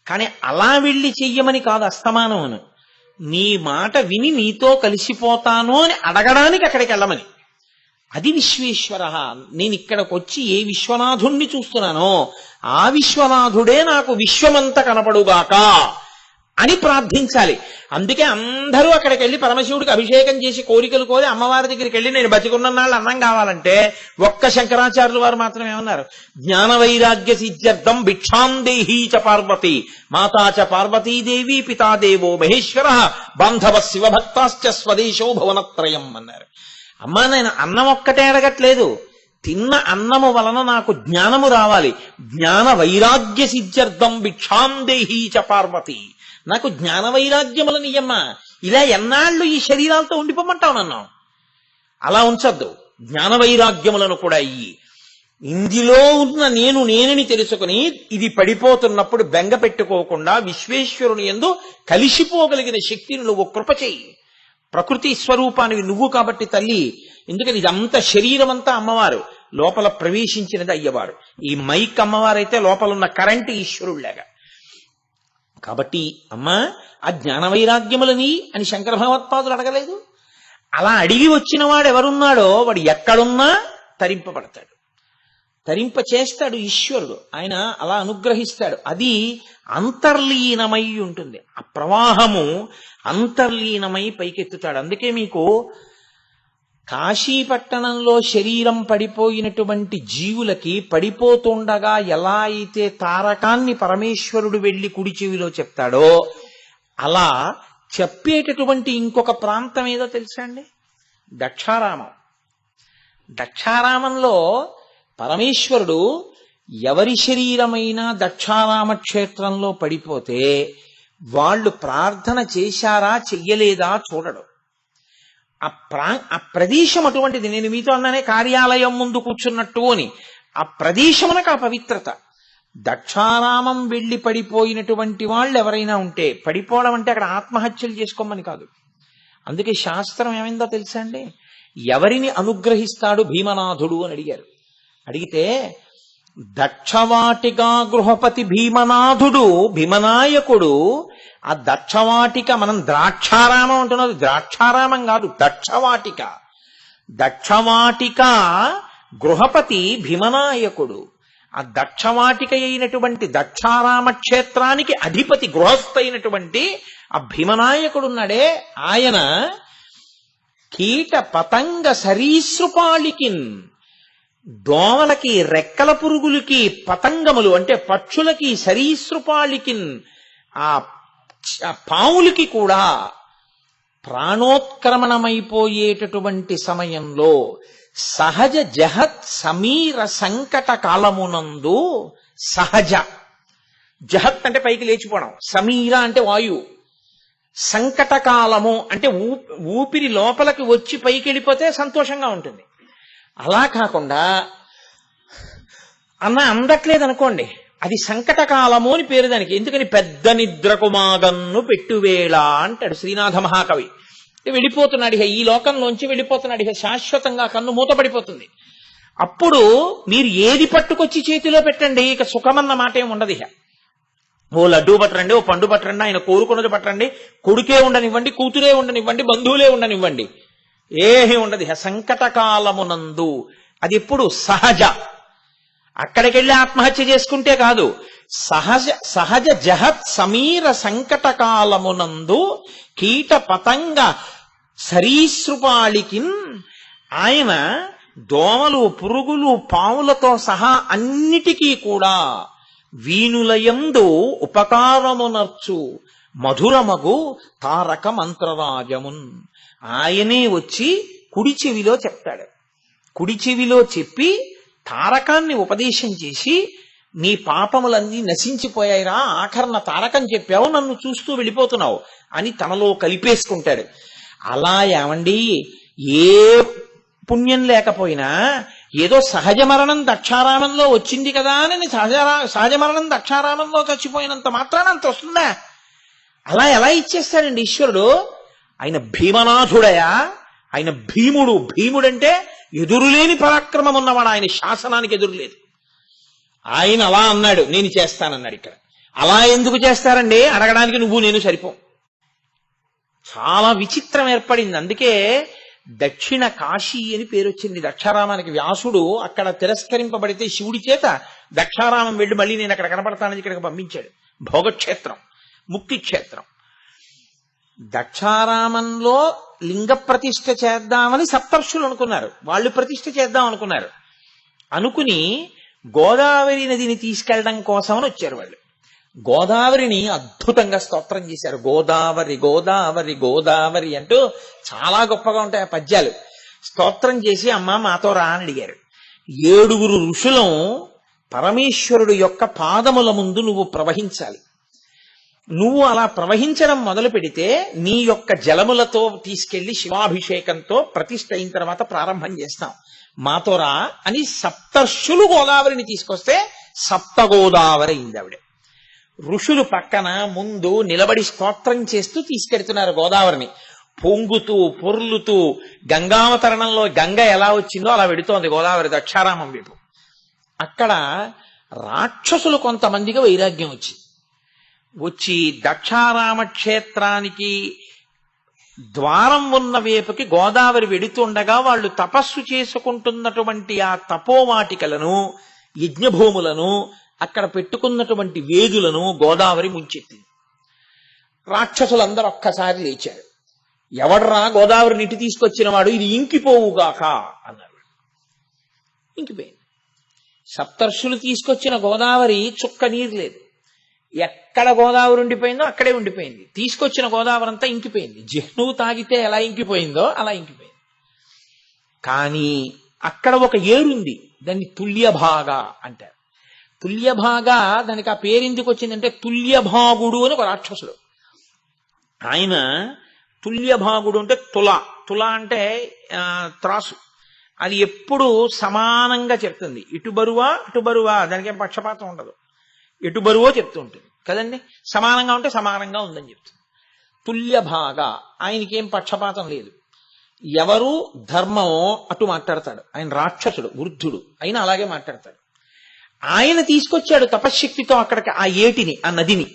కానీ అలా వెళ్ళి చెయ్యమని కాదు అస్తమానమును. నీ మాట విని నీతో కలిసిపోతాను అని అడగడానికి అక్కడికి వెళ్ళమని. అది విశ్వేశ్వర. నేను ఇక్కడికి వచ్చి ఏ విశ్వనాథుణ్ణి చూస్తున్నానో ఆ విశ్వనాథుడే నాకు విశ్వమంత కనపడుగాక అని ప్రార్థించాలి. అందుకే అందరూ అక్కడికి వెళ్ళి పరమశివుడికి అభిషేకం చేసి కోరికలు కోరి అమ్మవారి దగ్గరికి వెళ్ళి నేను బతికున్న నాళ్ళు అన్నం కావాలంటే ఒక్క శంకరాచార్యుల వారు మాత్రం ఏమన్నారు? జ్ఞాన వైరాగ్య సిద్ధ్యర్థం భిక్షాం దేహీ చ పార్వతి మాతా చ పార్వతీదేవి పితాదేవో మహేశ్వర బాంధవ శివభక్తాశ్చ స్వదేశో భువనత్రయం అన్నారు. అమ్మా నేను అన్నం ఒక్కటే అడగట్లేదు, తిన్న అన్నము వలన నాకు జ్ఞానము రావాలి. జ్ఞాన వైరాగ్య సిద్ధ్యర్థం భిక్షాం దేహీ చ పార్వతి. నాకు జ్ఞాన వైరాగ్యములనియమ్మా. ఇలా ఎన్నాళ్ళు ఈ శరీరాలతో ఉండిపోమంటావు నన్ను? అలా ఉంచద్దు. జ్ఞాన వైరాగ్యములను కూడా ఇయ్యి. ఇందులో ఉన్న నేనని తెలుసుకుని ఇది పడిపోతున్నప్పుడు బెంగ పెట్టుకోకుండా విశ్వేశ్వరుని యందు కలిసిపోగలిగిన శక్తిని నువ్వు కృప చెయ్యి. ప్రకృతి స్వరూపానివి నువ్వు కాబట్టి తల్లి. ఎందుకని ఇదంతా శరీరం అంతా అమ్మవారు, లోపల ప్రవేశించినది అయ్యవారు. ఈ మైక్ అమ్మవారైతే లోపల ఉన్న కరెంటు ఈశ్వరుడిలాగా. కాబట్టి అమ్మా ఆ జ్ఞాన వైరాగ్యములని అని శంకర భగవత్పాదులు అడగలేదు. అలా అడిగి వచ్చిన వాడు ఎవరున్నాడో వాడు ఎక్కడున్నా తరింపబడతాడు, తరింప చేస్తాడు ఈశ్వరుడు. ఆయన అలా అనుగ్రహిస్తాడు. అది అంతర్లీనమై ఉంటుంది. ఆ ప్రవాహము అంతర్లీనమై పైకెత్తుతాడు. అందుకే మీకు కాశీపట్టణంలో శరీరం పడిపోయినటువంటి జీవులకి పడిపోతుండగా ఎలా అయితే తారకాన్ని పరమేశ్వరుడు వెళ్లి కుడి చెవిలో చెప్తాడో అలా చెప్పేటటువంటి ఇంకొక ప్రాంతం ఏదో తెలుసా అండి? దక్షారామం. దక్షారామంలో పరమేశ్వరుడు ఎవరి శరీరమైనా దక్షారామ క్షేత్రంలో పడిపోతే వాళ్ళు ప్రార్థన చేశారా చెయ్యలేదా చూడడు. ఆ ప్రదేశం అటువంటిది. నేను మీతో అన్నానే కార్యాలయం ముందు కూర్చున్నట్టు అని. ఆ ప్రదేశమునకు ఆ పవిత్రత. దక్షారామం వెళ్లి పడిపోయినటువంటి వాళ్ళు ఎవరైనా ఉంటే, పడిపోవడం అంటే అక్కడ ఆత్మహత్యలు చేసుకోమని కాదు. అందుకే శాస్త్రం ఏమైందో తెలుసా అండి? ఎవరిని అనుగ్రహిస్తాడు భీమనాథుడు అని అడిగారు. అడిగితే దక్షవాటిక గృహపతి భీమనాథుడు భీమనాయకుడు. ఆ దక్షవాటిక మనం ద్రాక్షారామం అంటున్నది ద్రాక్షారామం కాదు, దక్షవాటిక. దక్షవాటిక గృహపతి భీమనాయకుడు. ఆ దక్షవాటిక అయినటువంటి దక్షారామ క్షేత్రానికి అధిపతి గృహస్థ అయినటువంటి ఆ భీమనాయకుడున్నాడే ఆయన కీట పతంగ సరీసృపాళికిన్, దోమలకి రెక్కల పురుగులకి పతంగములు అంటే పక్షులకి సరీసృపాళికిన్ ఆ పావులకి కూడా ప్రాణోత్క్రమణమైపోయేటటువంటి సమయంలో సహజ జహత్ సమీర సంకట కాలమునందు సహజ జహత్ అంటే పైకి లేచిపోవడం, సమీర అంటే వాయువు, సంకట కాలము అంటే ఊపిరి లోపలికి వచ్చి పైకి వెళ్ళిపోతే సంతోషంగా ఉంటుంది. అలా కాకుండా అందట్లేదు అనుకోండి, అది సంకటకాలము అని పేరు దానికి. ఎందుకని పెద్ద నిద్రకు మాగన్ను పెట్టువేళ అంటాడు శ్రీనాథ మహాకవి. వెళ్ళిపోతున్నాడు ఇక, ఈ లోకంలోంచి వెళ్ళిపోతున్నాడు ఇక, శాశ్వతంగా కన్ను మూతపడిపోతుంది. అప్పుడు మీరు ఏది పట్టుకొచ్చి చేతిలో పెట్టండి, ఇక సుఖమన్న మాట ఏమి ఉండదు. ఇక ఓ లడ్డూ పట్టరండి, ఓ పండు పట్టరండి, ఆయన కోరుకున్నది పట్టరండి, కొడుకే ఉండనివ్వండి, కూతురే ఉండనివ్వండి, బంధువులే ఉండనివ్వండి, ఏమీ ఉండదు. ఇక సంకటకాలమునందు అది ఎప్పుడు సహజ. అక్కడికెళ్ళి ఆత్మహత్య చేసుకుంటే కాదు, సహజ జహత్ సమీర సంకట కాలమునందు కీట పతంగ సరీసృపాళికిన్ ఆయన దోమలు పురుగులు పాములతో సహా అన్నిటికీ కూడా వీణులయందు ఉపకారమునర్చు మధురమగు తారక మంత్రరాజమున్. ఆయనే వచ్చి కుడి చెవిలో చెప్తాడు. కుడి చెవిలో చెప్పి తారకాన్ని ఉపదేశం చేసి, నీ పాపములన్నీ నశించిపోయాయిరా, ఆఖరణ తారకం చెప్పావు, నన్ను చూస్తూ వెళ్ళిపోతున్నావు అని తనలో కలిపేసుకుంటాడు. అలా ఏమండి ఏ పుణ్యం లేకపోయినా ఏదో సహజ మరణం దక్షారామంలో వచ్చింది కదా అని సహజ మరణం దక్షారామంలో చచ్చిపోయినంత మాత్రాన అంత వస్తుందా? అలా ఎలా ఇచ్చేస్తాడండి ఈశ్వరుడు? ఆయన భీమనాథుడయా, ఆయన భీముడు. భీముడంటే ఎదురులేని పరాక్రమం ఉన్నవాడు. ఆయన శాసనానికి ఎదురులేదు. ఆయన అలా అన్నాడు, నేను చేస్తానన్నాడు. ఇక్కడ అలా ఎందుకు చేస్తారండి అడగడానికి నువ్వు నేను సరిపోం. చాలా విచిత్రం ఏర్పడింది. అందుకే దక్షిణ కాశీ అని పేరు వచ్చింది దక్షారామానికి. వ్యాసుడు అక్కడ తిరస్కరింపబడితే శివుడి చేత దక్షారామం వెళ్ళి మళ్ళీ నేను అక్కడ కనపడతానని ఇక్కడికి పంపించాడు. భోగక్షేత్రం, ముక్తి క్షేత్రం. దక్షారామంలో లింగ ప్రతిష్ఠ చేద్దామని సప్తర్షులు అనుకున్నారు. వాళ్ళు ప్రతిష్ఠ చేద్దాం అనుకున్నారు. అనుకుని గోదావరి నదిని తీసుకెళ్లడం కోసమని వచ్చారు వాళ్ళు. గోదావరిని అద్భుతంగా స్తోత్రం చేశారు. గోదావరి గోదావరి గోదావరి అంటూ చాలా గొప్పగా ఉంటాయి ఆ పద్యాలు. స్తోత్రం చేసి అమ్మ మాతో రా అని అడిగారు. 7 ఋషులం పరమేశ్వరుడు యొక్క పాదముల ముందు నువ్వు ప్రవహించాలి. నువ్వు అలా ప్రవహించడం మొదలు పెడితే నీ యొక్క జలములతో తీసుకెళ్లి శివాభిషేకంతో ప్రతిష్ఠ అయిన తర్వాత ప్రారంభం చేస్తాం, మాతో రా అని సప్తర్షులు గోదావరిని తీసుకొస్తే సప్త గోదావరి అయింది ఆవిడ. ఋషులు పక్కన ముందు నిలబడి స్తోత్రం చేస్తూ తీసుకెడుతున్నారు గోదావరిని. పొంగుతూ పొర్లుతూ గంగావతరణంలో గంగ ఎలా వచ్చిందో అలా వెడుతోంది గోదావరి దక్షారామం వైపు. అక్కడ రాక్షసులు కొంతమందికి వైరాగ్యం వచ్చి దక్షారామ క్షేత్రానికి ద్వారం ఉన్న వైపుకి గోదావరి వెడుతుండగా వాళ్ళు తపస్సు చేసుకుంటున్నటువంటి ఆ తపోవాటికలను, యజ్ఞభూములను, అక్కడ పెట్టుకున్నటువంటి వేదులను గోదావరి ముంచెత్తింది. రాక్షసులందరూ ఒక్కసారి లేచారు. ఎవడ్రా గోదావరి నీటి తీసుకొచ్చిన వాడు, ఇది ఇంకిపోవుగాక అన్నారు. ఇంకిపోయింది. సప్తర్షులు తీసుకొచ్చిన గోదావరి చుక్క నీరు లేదు. ఎక్కడ గోదావరి ఉండిపోయిందో అక్కడే ఉండిపోయింది. తీసుకొచ్చిన గోదావరి అంతా ఇంకిపోయింది. జిహ్నువు తాగితే ఎలా ఇంకిపోయిందో అలా ఇంకిపోయింది. కానీ అక్కడ ఒక ఏరుంది, దాన్ని తుల్యభాగ అంటారు. తుల్యభాగ, దానికి ఆ పేరెందుకు వచ్చిందంటే తుల్యభాగుడు అని ఒక రాక్షసుడు. ఆయన తుల్యభాగుడు అంటే తుల అంటే త్రాసు. అది ఎప్పుడు సమానంగా చెప్తుంది. ఇటు బరువా అటు బరువా, దానికేం పక్షపాతం ఉండదు. ఎటు బరువో చెప్తూ ఉంటుంది కదండి. సమానంగా ఉంటే సమానంగా ఉందని చెప్తుంది. తుల్యభాగ, ఆయనకేం పక్షపాతం లేదు. ఎవరు ధర్మమో అటు మాట్లాడతాడు. ఆయన రాక్షసుడు, వృద్ధుడు అయినా అలాగే మాట్లాడతాడు. ఆయన తీసుకొచ్చాడు తపశ్శక్తితో అక్కడికి ఆ ఏటిని, ఆ నదిని.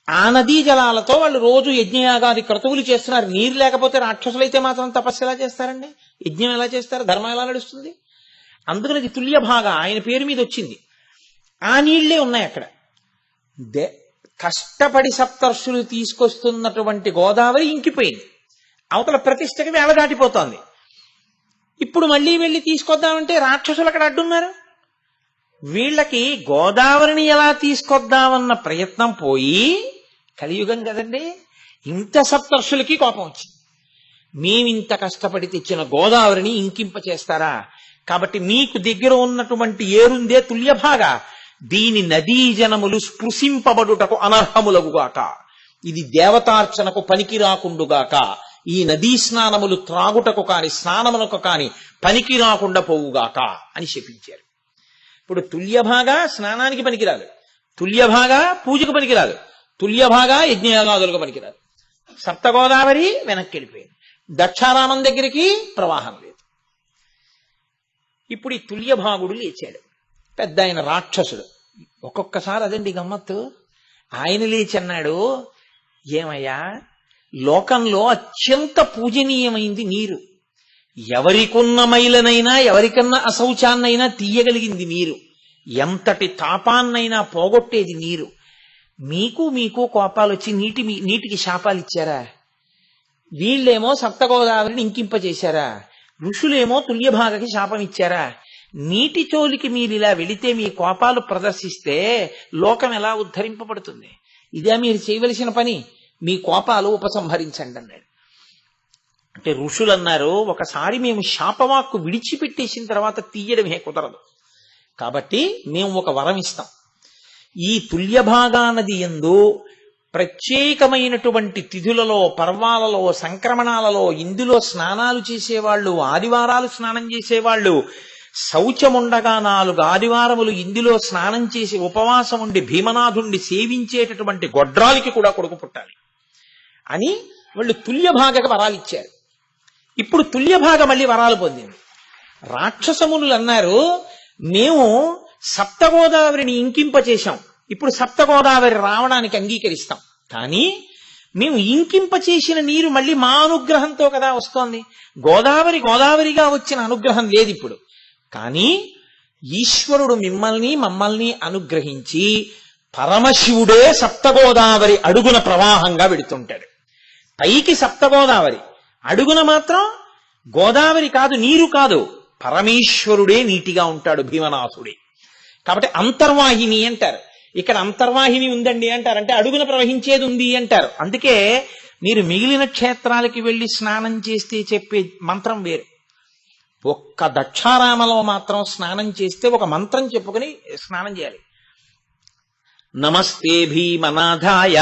ఆ నదీ జలాలతో వాళ్ళు రోజు యజ్ఞయాగాది క్రతువులు చేస్తున్నారు. నీరు లేకపోతే రాక్షసులైతే మాత్రం తపస్సు ఎలా చేస్తారండి? యజ్ఞం ఎలా చేస్తారు? ధర్మం ఎలా నడుస్తుంది? అందుకని అది తుల్యభాగ ఆయన పేరు మీద వచ్చింది. ఆ నీళ్లే ఉన్నాయి అక్కడ. కష్టపడి సప్తర్షులు తీసుకొస్తున్నటువంటి గోదావరి ఇంకిపోయింది. అవతల ప్రతిష్టకి వేళ దాటిపోతోంది. ఇప్పుడు మళ్ళీ వెళ్ళి తీసుకొద్దామంటే రాక్షసులు అక్కడ అడ్డున్నారు. వీళ్ళకి గోదావరిని ఎలా తీసుకొద్దామన్న ప్రయత్నం పోయి, కలియుగం కదండి, ఇంత సప్తర్షులకి కోపం వచ్చింది. మేమింత కష్టపడి తెచ్చిన గోదావరిని ఇంకింప చేస్తారా? కాబట్టి మీకు దగ్గర ఉన్నటువంటి ఏరుందే తుల్యభాగ, దీని నదీ జనములు స్పృశింపబడుటకు అనర్హములగుగాక, ఇది దేవతార్చనకు పనికి రాకుండుగాక, ఈ నదీ స్నానములు త్రాగుటకు కాని స్నానములకు కాని పనికి రాకుండా పోవుగాక అని శపించారు. ఇప్పుడు తుల్యభాగ స్నానానికి పనికిరాదు, తుల్యభాగ పూజకు పనికిరాదు, తుల్యభాగ యజ్ఞయాగాదులకు పనికిరాదు. సప్తగోదావరి వెనక్కి వెళ్ళిపోయింది. దక్షారామం దగ్గరికి ప్రవాహం లేదు. ఇప్పుడు ఈ తుల్యభాగుడు లేచాడు, పెద్ద ఆయన రాక్షసుడు. ఒక్కొక్కసారి అదండి గమ్మత్తు. ఆయన లేచి అన్నాడు, ఏమయ్యా, లోకంలో అత్యంత పూజనీయమైంది నీరు. ఎవరికున్న మైలనైనా ఎవరికన్నా అశౌచాన్నైనా తీయగలిగింది నీరు. ఎంతటి తాపాన్నైనా పోగొట్టేది నీరు. మీకు కోపాలు వచ్చి నీటికి శాపాలు ఇచ్చారా? వీళ్ళేమో సప్తగోదావరిని ఇంకింపచేశారా? ఋషులేమో తుల్యభాగకి శాపం ఇచ్చారా? నీటి చోలికి మీరు ఇలా వెళితే మీ కోపాలు ప్రదర్శిస్తే లోకం ఎలా ఉద్ధరింపబడుతుంది? ఇదే మీరు చేయవలసిన పని. మీ కోపాలు ఉపసంహరించండి అన్నాడు. అంటే ఋషులు అన్నారు, ఒకసారి మేము శాపవాక్కు విడిచిపెట్టేసిన తర్వాత తీయడమే కుదరదు. కాబట్టి మేము ఒక వరం ఇస్తాం. ఈ తుల్యభాగా నది యందు ప్రత్యేకమైనటువంటి తిథులలో, పర్వాలలో, సంక్రమణాలలో ఇందులో స్నానాలు చేసేవాళ్ళు, ఆదివారాలు స్నానం చేసేవాళ్ళు, శౌచముండగా 4 ఆదివారములు ఇందులో స్నానం చేసి ఉపవాసం ఉండి భీమనాథుణ్ణి సేవించేటటువంటి గొడ్రాలికి కూడా కొడుకు పుట్టాలి అని వాళ్ళు తుల్యభాగకు వరాలిచ్చారు. ఇప్పుడు తుల్యభాగ మళ్ళీ వరాలు పొందింది. రాక్షసమునులు అన్నారు, మేము సప్తగోదావరిని ఇంకింపచేశాం, ఇప్పుడు సప్తగోదావరి రావడానికి అంగీకరిస్తాం, కానీ మేము ఇంకింపచేసిన నీరు మళ్ళీ మా అనుగ్రహంతో కదా వస్తోంది, గోదావరిగా వచ్చిన అనుగ్రహం లేదు ఇప్పుడు. కానీ ఈశ్వరుడు మమ్మల్ని అనుగ్రహించి పరమశివుడే సప్తగోదావరి అడుగున ప్రవాహంగా వెడుతుంటాడు. పైకి సప్తగోదావరి, అడుగున మాత్రం గోదావరి కాదు, నీరు కాదు, పరమేశ్వరుడే నీటిగా ఉంటాడు, భీమనాథుడే. కాబట్టి అంతర్వాహిని అంటారు. ఇక్కడ అంతర్వాహిని ఉందండి అంటారు, అంటే అడుగున ప్రవహించేది ఉంది అంటారు. అందుకే మీరు మిగిలిన క్షేత్రాలకి వెళ్ళి స్నానం చేస్తే చెప్పే మంత్రం వేరు. ఒక్క దక్షారామలో మాత్రం స్నానం చేస్తే ఒక మంత్రం చెప్పుకుని స్నానం చేయాలి. నమస్తే భీమనాథాయ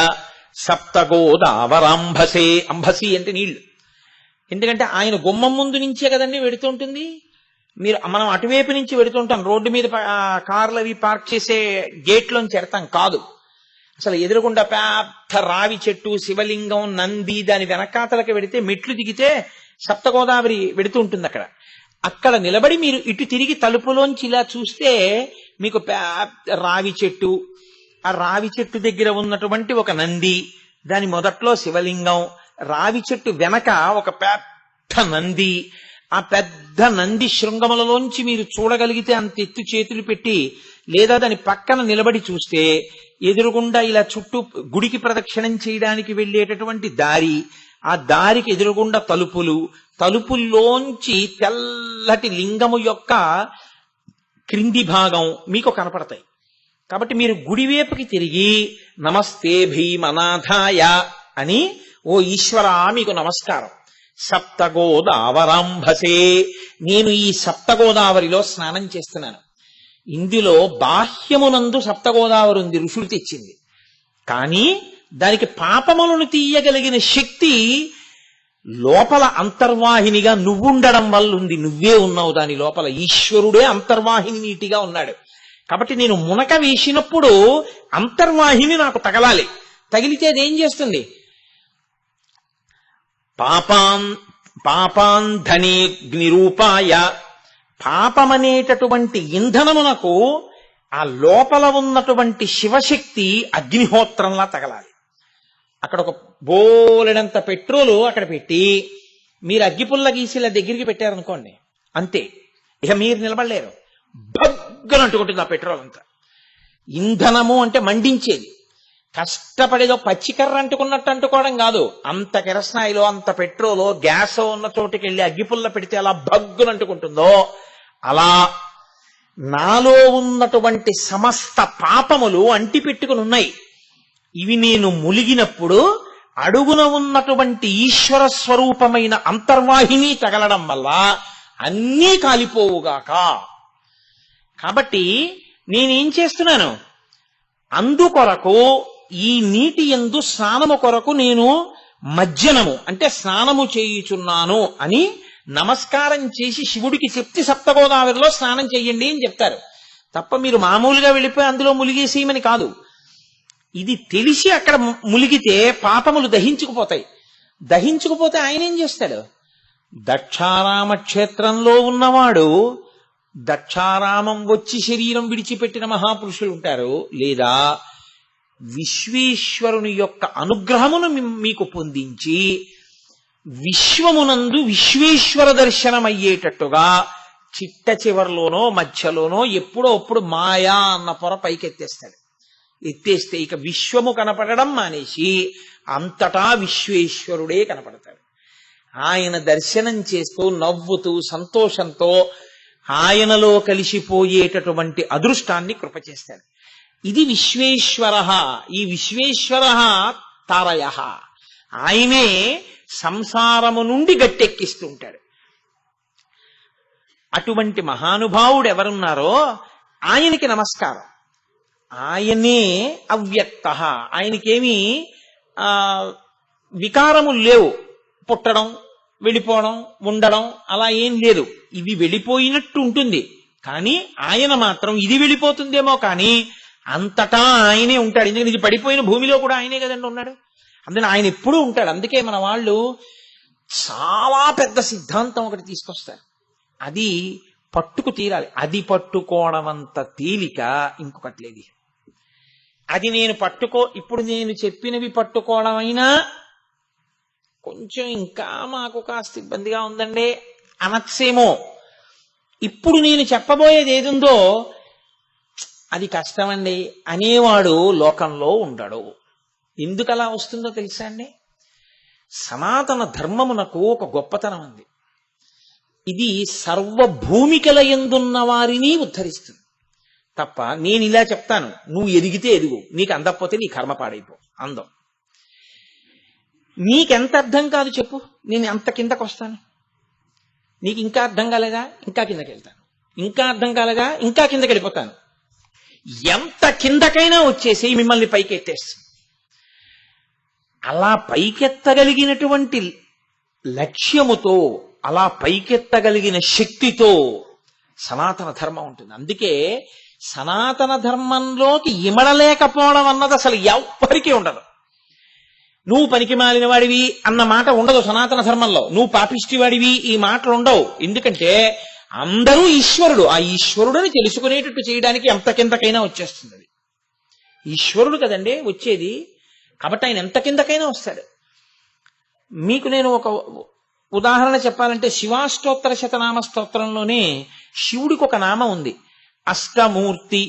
సప్తగోదావరాంభసే. అంభసి అంటే నీళ్లు. ఎందుకంటే ఆయన గుమ్మం ముందు నుంచే కదండి వెడుతుంటుంది. మనం అటువైపు నుంచి వెడుతుంటాం, రోడ్డు మీద కార్లు అవి పార్క్ చేసే గేట్లోంచి ఎడతాం కాదు. అసలు ఎదురుగుండా పెద్ద రావి చెట్టు, శివలింగం, నంది, దాని వెనకాతలకి వెడితే మెట్లు దిగితే సప్తగోదావరి వెడుతూ ఉంటుంది. అక్కడ నిలబడి మీరు ఇటు తిరిగి తలుపులోంచి ఇలా చూస్తే మీకు పెద్ద రావి చెట్టు, ఆ రావి చెట్టు దగ్గర ఉన్నటువంటి ఒక నంది, దాని మొదట్లో శివలింగం, రావి చెట్టు వెనక ఒక పెద్ద నంది, ఆ పెద్ద నంది శృంగములలోంచి మీరు చూడగలిగితే అంత ఎత్తు చేతులు పెట్టి, లేదా దాని పక్కన నిలబడి చూస్తే ఎదురుగుండా ఇలా చుట్టూ గుడికి ప్రదక్షిణం చేయడానికి వెళ్ళేటటువంటి దారి, ఆ దారికి ఎదురుగుండా తలుపుల్లోంచి తెల్లటి లింగము యొక్క క్రింది భాగం మీకు కనపడతాయి. కాబట్టి మీరు గుడివేపుకి తిరిగి నమస్తే భీమనాథాయ అని, ఓ ఈశ్వరా మీకు నమస్కారం, సప్తగోదావరాంభసే, నేను ఈ సప్తగోదావరిలో స్నానం చేస్తున్నాను. ఇందులో బాహ్యమునందు సప్తగోదావరి ఉంది, ఋషులు తెచ్చింది. కానీ దానికి పాపములను తీయగలిగిన శక్తి లోపల అంతర్వాహినిగా నువ్వుండడం వల్ల ఉంది. నువ్వే ఉన్నావు దాని లోపల, ఈశ్వరుడే అంతర్వాహిని నీటిగా ఉన్నాడు. కాబట్టి నేను మునక వేసినప్పుడు అంతర్వాహిని నాకు తగలాలి. తగిలితే అదేం చేస్తుంది? పాపాంధనేగ్నిరూపాయ, పాపమనేటటువంటి ఇంధనమునకు ఆ లోపల ఉన్నటువంటి శివశక్తి అగ్నిహోత్రంలా తగలాలి. అక్కడ ఒక బోలెడంత పెట్రోలు అక్కడ పెట్టి మీరు అగ్గిపుల్ల గీసిలా దగ్గరికి పెట్టారనుకోండి, అంతే, ఇక మీరు నిలబడలేరు. భగ్గన అంటుకుంటుంది ఆ పెట్రోల్ అంతా. ఇంధనము అంటే మండించేది, కష్టపడేదో పచ్చికర్ర అంటుకున్నట్టు అంటుకోవడం కాదు. అంత కిరసనాయిలో, అంత పెట్రోలో, గ్యాస్ ఉన్న చోటుకి వెళ్ళి అగ్గిపుల్ల పెడితే అలా భగ్గున అంటుకుంటుందో, అలా నాలో ఉన్నటువంటి సమస్త పాపములు అంటిపెట్టుకుని ఉన్నాయి. ఇవి నేను ములిగినప్పుడు అడుగున ఉన్నటువంటి ఈశ్వర స్వరూపమైన అంతర్వాహిని తగలడం వల్ల అన్నీ కాలిపోవుగాక. కాబట్టి నేనేం చేస్తున్నాను? అందుకొరకు ఈ నీటి యందు స్నానము కొరకు నేను మజ్జనము అంటే స్నానము చేయుచున్నాను అని నమస్కారం చేసి శివుడికి చెప్తే సప్తగోదావరిలో స్నానం చెయ్యండి అని చెప్తారు. తప్ప మీరు మామూలుగా వెళ్ళిపోయి అందులో ములిగేసేయమని కాదు. ఇది తెలిసి అక్కడ ములిగితే పాపములు దహించుకుపోతాయి. దహించుకుపోతే ఆయన ఏం చేస్తాడు? దక్షారామ క్షేత్రంలో ఉన్నవాడు, దక్షారామం వచ్చి శరీరం విడిచిపెట్టిన మహాపురుషులు ఉంటారు, లేదా విశ్వేశ్వరుని యొక్క అనుగ్రహమును మీకు పొందించి విశ్వమునందు విశ్వేశ్వర దర్శనం అయ్యేటట్టుగా చిట్ట చివరిలోనో మధ్యలోనో ఎప్పుడో అప్పుడు మాయా అన్న పొర పైకెత్తేస్తాడు. ఎత్తేస్తే ఇక విశ్వము కనపడడం మానేసి అంతటా విశ్వేశ్వరుడే కనపడతాడు. ఆయన దర్శనం చేస్తూ నవ్వుతూ సంతోషంతో ఆయనలో కలిసిపోయేటటువంటి అదృష్టాన్ని కృప చేస్తాడు. ఇది విశ్వేశ్వర. ఈ విశ్వేశ్వర తారయ, ఆయనే సంసారము నుండి గట్టెక్కిస్తుంటాడు. అటువంటి మహానుభావుడు ఎవరున్నారో ఆయనకి నమస్కారం. ఆయనే అవ్యక్త, ఆయనకేమీ వికారములు లేవు. పుట్టడం, వెళ్ళిపోవడం, ఉండడం అలా ఏం లేదు. ఇవి వెళ్ళిపోయినట్టు ఉంటుంది, కానీ ఆయన మాత్రం ఇది వెళ్ళిపోతుందేమో కానీ అంతటా ఆయనే ఉంటాడు. ఎందుకంటే ఇది పడిపోయిన భూమిలో కూడా ఆయనే కదండి ఉన్నాడు. అందుకని ఆయన ఎప్పుడూ ఉంటాడు. అందుకే మన వాళ్ళు చాలా పెద్ద సిద్ధాంతం ఒకటి తీసుకొస్తారు. అది పట్టుకు తీరాలి. అది పట్టుకోవడం అంత తేలిక ఇంకొకటి లేదు. అది నేను ఇప్పుడు నేను చెప్పినవి పట్టుకోవడం అయినా కొంచెం ఇంకా మాకు కాస్త ఇబ్బందిగా ఉందండి అనొచ్చేమో. ఇప్పుడు నేను చెప్పబోయేది ఏదుందో అది కష్టమండి అనేవాడు లోకంలో ఉండడు. ఎందుకు అలా వస్తుందో తెలుసా అండి? సనాతన ధర్మమునకు ఒక గొప్పతనం ఉంది. ఇది సర్వభూమికల యందున్న వారిని ఉద్ధరిస్తుంది తప్ప నేను ఇలా చెప్తాను, నువ్వు ఎదిగితే ఎదుగు, నీకు అందకపోతే నీ కర్మ పాడైపో అందం. నీకెంత అర్థం కాదు చెప్పు, నేను ఎంత కిందకు వస్తాను. నీకు ఇంకా అర్థం కాలేదా, ఇంకా కిందకి వెళ్తాను. ఇంకా అర్థం కాలేదా, ఇంకా కిందకి వెళ్ళిపోతాను. ఎంత కిందకైనా వచ్చేసి మిమ్మల్ని పైకి ఎత్తేస్తుంది. అలా పైకెత్తగలిగినటువంటి లక్ష్యముతో, అలా పైకెత్తగలిగిన శక్తితో సనాతన ధర్మం ఉంటుంది. అందుకే సనాతన ధర్మంలోకి ఇమడలేకపోవడం అన్నది అసలు ఎవ్వరికీ ఉండదు. నువ్వు పనికి మాలిన వాడివి అన్న మాట ఉండదు సనాతన ధర్మంలో. నువ్వు పాపిష్టివాడివి ఈ మాటలు ఉండవు. ఎందుకంటే అందరూ ఈశ్వరుడు. ఆ ఈశ్వరుడని తెలుసుకునేటట్టు చేయడానికి ఎంత కిందకైనా వచ్చేస్తుంది. అది ఈశ్వరుడు కదండి వచ్చేది. కాబట్టి ఆయన ఎంత కిందకైనా వస్తాడు. మీకు నేను ఒక ఉదాహరణ చెప్పాలంటే శివాష్టోత్తర శతనామ స్తోత్రంలోనే శివుడికి ఒక నామం ఉంది, అష్టమూర్తి.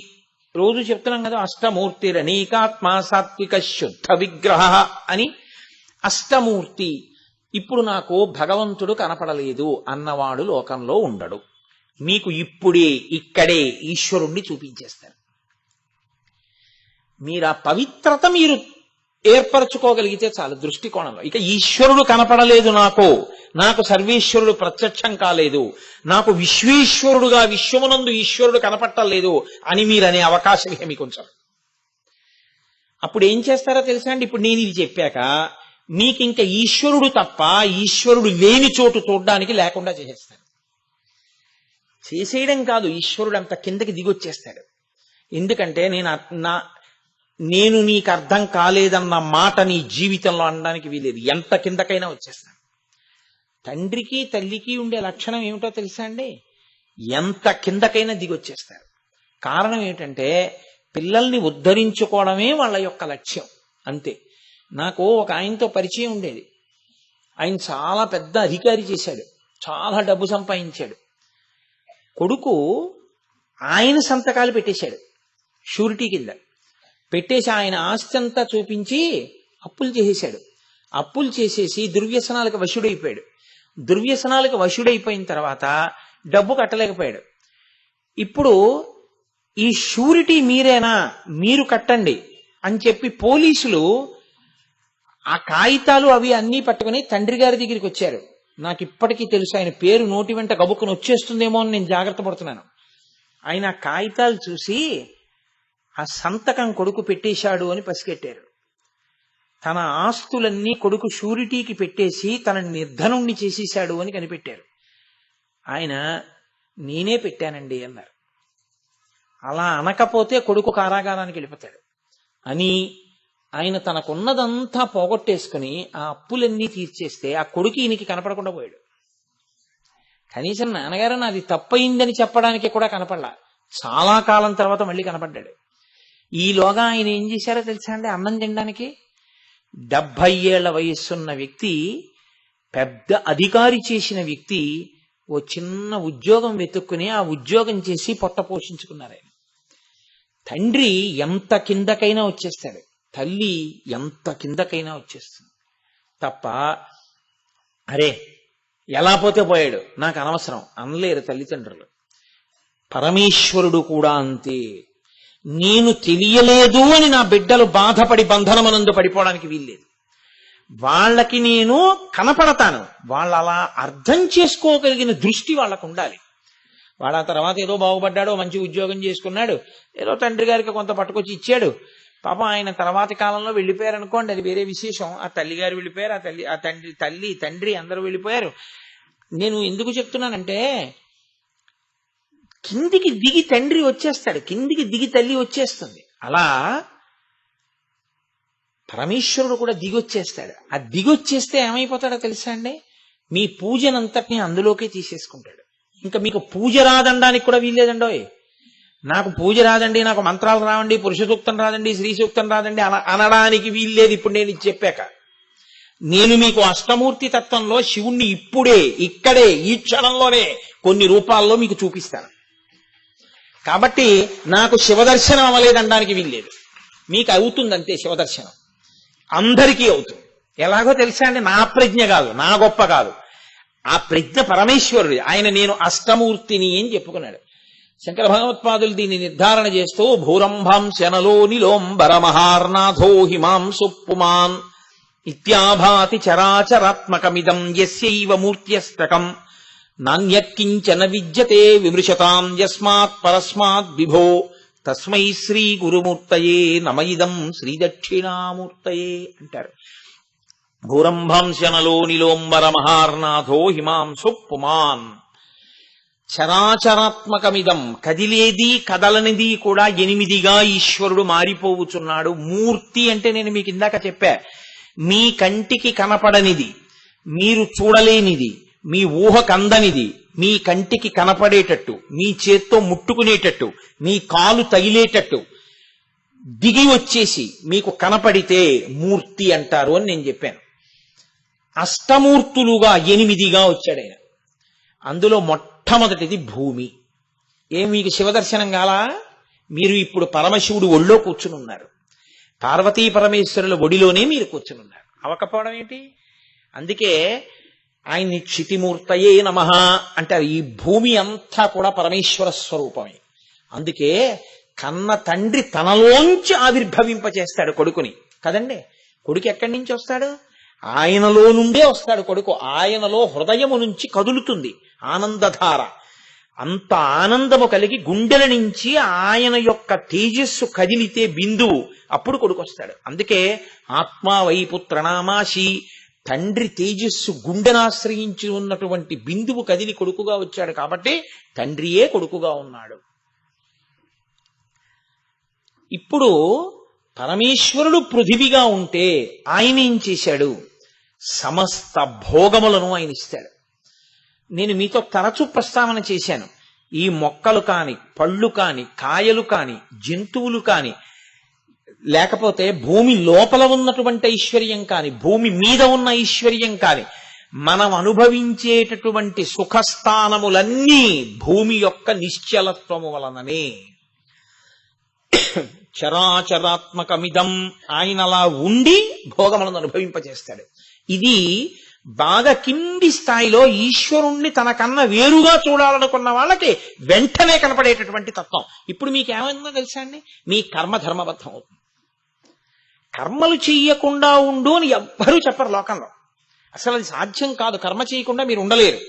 రోజు చెప్తున్నాం కదా, అష్టమూర్తిరనేకాత్మ సాత్విక శుద్ధ విగ్రహ అని. అష్టమూర్తి. ఇప్పుడు నాకు భగవంతుడు కనపడలేదు అన్నవాడు లోకంలో ఉండడు. మీకు ఇప్పుడే ఇక్కడే ఈశ్వరుణ్ణి చూపించేస్తాను. మీరు ఆ పవిత్రత మీరు ఏర్పరచుకోగలిగితే చాలు దృష్టికోణంలో. ఇక ఈశ్వరుడు కనపడలేదు నాకు సర్వేశ్వరుడు ప్రత్యక్షం కాలేదు, నాకు విశ్వేశ్వరుడుగా విశ్వమునందు ఈశ్వరుడు కనపట్టలేదు అని మీరనే అవకాశం ఏమి కొంచెం. అప్పుడు ఏం చేస్తారో తెలుసా అండి? ఇప్పుడు నేను ఇది చెప్పాక మీకు ఇంకా ఈశ్వరుడు తప్ప ఈశ్వరుడు లేని చోటు చూడడానికి లేకుండా చేసేస్తాడు. చేసేయడం కాదు, ఈశ్వరుడు అంత కిందకి దిగొచ్చేస్తాడు. ఎందుకంటే నేను నీకు అర్థం కాలేదన్న మాట నీ జీవితంలో అనడానికి వీలేదు. ఎంత కిందకైనా వచ్చేస్తాను. తండ్రికి తల్లికి ఉండే లక్షణం ఏమిటో తెలుసా అండి? ఎంత కిందకైనా దిగొచ్చేస్తారు. కారణం ఏమిటంటే పిల్లల్ని ఉద్ధరించుకోవడమే వాళ్ళ యొక్క లక్ష్యం, అంతే. నాకు ఒక ఆయనతో పరిచయం ఉండేది. ఆయన చాలా పెద్ద అధికారి చేశాడు, చాలా డబ్బు సంపాదించాడు. కొడుకు ఆయన సంతకాలు పెట్టేశాడు షూరిటీ కింద పెట్టేసి ఆయన ఆస్తి అంతా చూపించి అప్పులు చేసేశాడు. అప్పులు చేసేసి దుర్వ్యసనాలకు వశుడైపోయాడు. దుర్వ్యసనాలకు వశుడైపోయిన తర్వాత డబ్బు కట్టలేకపోయాడు. ఇప్పుడు ఈ షూరిటీ మీరేనా, మీరు కట్టండి అని చెప్పి పోలీసులు ఆ కాగితాలు అవి అన్నీ పట్టుకుని తండ్రి గారి దగ్గరికి వచ్చారు. నాకు ఇప్పటికీ తెలుసు, ఆయన పేరు నోటి వెంట గబుక్కుని వచ్చేస్తుందేమో అని నేను జాగ్రత్త పడుతున్నాను. ఆయన ఆ కాగితాలు చూసి ఆ సంతకం కొడుకు పెట్టేశాడు అని పసిగట్టారు. తన ఆస్తులన్నీ కొడుకు షూరిటీకి పెట్టేసి తన నిర్ధనుణ్ణి చేసేశాడు అని కనిపెట్టారు. ఆయన నేనే పెట్టానండి అన్నారు. అలా అనకపోతే కొడుకు కారాగారానికి వెళ్ళిపోతాడు అని ఆయన తనకున్నదంతా పోగొట్టేసుకుని ఆ అప్పులన్నీ తీర్చేస్తే ఆ కొడుకు ఈయనకి కనపడకుండా పోయాడు. కనీసం నాన్నగారు నాది తప్పయిందని చెప్పడానికి కూడా కనపడలా. చాలా కాలం తర్వాత మళ్ళీ కనపడ్డాడు. ఈలోగా ఆయన ఏం చేశారో తెలుసా అండి? అన్నం తినడానికి 70 ఏళ్ల వయస్సున్న వ్యక్తి, పెద్ద అధికారి చేసిన వ్యక్తి ఓ చిన్న ఉద్యోగం వెతుక్కుని ఆ ఉద్యోగం చేసి పొట్ట పోషించుకున్నారు. ఆయన తండ్రి ఎంత కిందకైనా వచ్చేస్తాడు, తల్లి ఎంత కిందకైనా వచ్చేస్తుంది తప్ప అరే ఎలా పోతే పోయాడు నాకు అనవసరం అనలేరు తల్లిదండ్రులు. పరమేశ్వరుడు కూడా అంతే. నేను తెలియలేదు అని నా బిడ్డలు బాధపడి బంధనమనందు పడిపోవడానికి వీల్లేదు. వాళ్ళకి నేను కనపడతాను. వాళ్ళు అలా అర్థం చేసుకోగలిగిన దృష్టి వాళ్ళకు ఉండాలి. వాడు ఆ తర్వాత ఏదో బాగుపడ్డాడో మంచి ఉద్యోగం చేసుకున్నాడు, ఏదో తండ్రి గారికి కొంత పట్టుకొచ్చి ఇచ్చాడు. పాపం ఆయన తర్వాతి కాలంలో వెళ్ళిపోయారు అనుకోండి, అది వేరే విశేషం. ఆ తల్లి గారు వెళ్ళిపోయారు, ఆ తండ్రి అందరూ వెళ్ళిపోయారు. నేను ఎందుకు చెప్తున్నానంటే కిందికి దిగి తండ్రి వచ్చేస్తాడు, కిందికి దిగి తల్లి వచ్చేస్తుంది. అలా పరమేశ్వరుడు కూడా దిగొచ్చేస్తాడు. ఆ దిగొచ్చేస్తే ఏమైపోతాడో తెలుసా అండి? మీ పూజనంతటినీ అందులోకే తీసేసుకుంటాడు. ఇంకా మీకు పూజ రాదనడానికి కూడా వీల్లేదండోయ్. నాకు పూజ రాదండి, నాకు మంత్రాలు రావండి, పురుష సూక్తం రాదండి, శ్రీ సూక్తం రాదండి అనడానికి వీల్లేదు. ఇప్పుడు నేను ఇది చెప్పాక నేను మీకు అష్టమూర్తి తత్వంలో శివుణ్ణి ఇప్పుడే ఇక్కడే ఈ క్షణంలోనే కొన్ని రూపాల్లో మీకు చూపిస్తాను. కాబట్టి నాకు శివదర్శనం అవ్వలేదనడానికి వీల్లేదు. మీకు అవుతుందంతే శివదర్శనం, అందరికీ అవుతుంది. ఎలాగో తెలుసా అండి, నా ప్రజ్ఞ కాదు, నా గొప్ప కాదు, ఆ ప్రజ్ఞ పరమేశ్వరుడు. ఆయన నేను అష్టమూర్తిని అని చెప్పుకున్నాడు. శంకర భగవత్పాదులు దీన్ని నిర్ధారణ చేస్తూ భూరంభం శనలో నిలోంబరమహార్నాథో హిమాంసు పుమాన్ ఇత్యాభాతి చరాచరాత్మకమిదం యస్యైవ మూర్త్యస్తకం నాణ్యత్కించన విద్యతే విమృశతాం యస్మాత్ పరస్మాత్ విభో తస్మై శ్రీ గురుమూర్తయే నమయిదం శ్రీ దక్షిణామూర్తయే అంటారు. భూరంభంశనలో నిలోంబర మహార్నాథో హిమాంసు పుమాన్. చరాచరాత్మకమిదం, కదిలేది కదలనిది కూడా 8గా ఈశ్వరుడు మారిపోవుచున్నాడు. మూర్తి అంటే నేను మీకు ఇందాక చెప్పా, మీ కంటికి కనపడనిది, మీరు చూడలేనిది, మీ ఊహకందనిది, మీ కంటికి కనపడేటట్టు, మీ చేత్తో ముట్టుకునేటట్టు, మీ కాలు తగిలేటట్టు దిగి వచ్చేసి మీకు కనపడితే మూర్తి అంటారు అని నేను చెప్పాను. అష్టమూర్తులుగా 8గా వచ్చాడు ఆయన. అందులో మొట్టమొదటిది భూమి. మీకు శివదర్శనం కాలా? మీరు ఇప్పుడు పరమశివుడు ఒళ్ళో కూర్చుని ఉన్నారు, పార్వతీ పరమేశ్వరుల ఒడిలోనే మీరు కూర్చుని ఉన్నారు. అవకపోవడం ఏంటి? అందుకే ఆయన్ని క్షితిమూర్తయే నమః అంటారు. ఈ భూమి అంతా కూడా పరమేశ్వర స్వరూపమే. అందుకే కన్న తండ్రి తనలోంచి ఆవిర్భవింపచేస్తాడు కొడుకుని కదండి. కొడుకు ఎక్కడి నుంచి వస్తాడు? ఆయనలో నుండే వస్తాడు కొడుకు. ఆయనలో హృదయము నుంచి కదులుతుంది ఆనందధార. అంత ఆనందము కలిగి గుండెల నుంచి ఆయన యొక్క తేజస్సు కదిలితే బిందువు, అప్పుడు కొడుకు వస్తాడు. అందుకే ఆత్మా వైపుత్రనామాసి, తండ్రి తేజస్సు గుండెనాశ్రయించి ఉన్నటువంటి బిందువు కదిలి కొడుకుగా వచ్చాడు కాబట్టి తండ్రియే కొడుకుగా ఉన్నాడు. ఇప్పుడు పరమేశ్వరుడు పృథివిగా ఉంటే ఆయన ఏం చేశాడు? సమస్త భోగములను ఆయన ఇస్తాడు. నేను మీతో తరచూ ప్రస్తావన చేశాను. ఈ మొక్కలు కాని, పళ్ళు కాని, కాయలు కాని, జంతువులు కాని, లేకపోతే భూమి లోపల ఉన్నటువంటి ఐశ్వర్యం కాని, భూమి మీద ఉన్న ఐశ్వర్యం కాని, మనం అనుభవించేటటువంటి సుఖస్థానములన్నీ భూమి యొక్క నిశ్చలత్వము వలననే. చరాచరాత్మకమిదం, ఆయన అలా ఉండి భోగములను అనుభవింపచేస్తాడు. ఇది బాగా కింది స్థాయిలో ఈశ్వరుణ్ణి తనకన్నా వేరుగా చూడాలనుకున్న వాళ్ళకి వెంటనే కనపడేటటువంటి తత్వం. ఇప్పుడు మీకు ఏమైందో తెలుసా అండి? మీ కర్మ ధర్మబద్ధం అవుతుంది. కర్మలు చెయ్యకుండా ఉండు అని ఎవ్వరూ చెప్పరు లోకంలో. అసలు అది సాధ్యం కాదు. కర్మ చేయకుండా మీరు ఉండలేరు.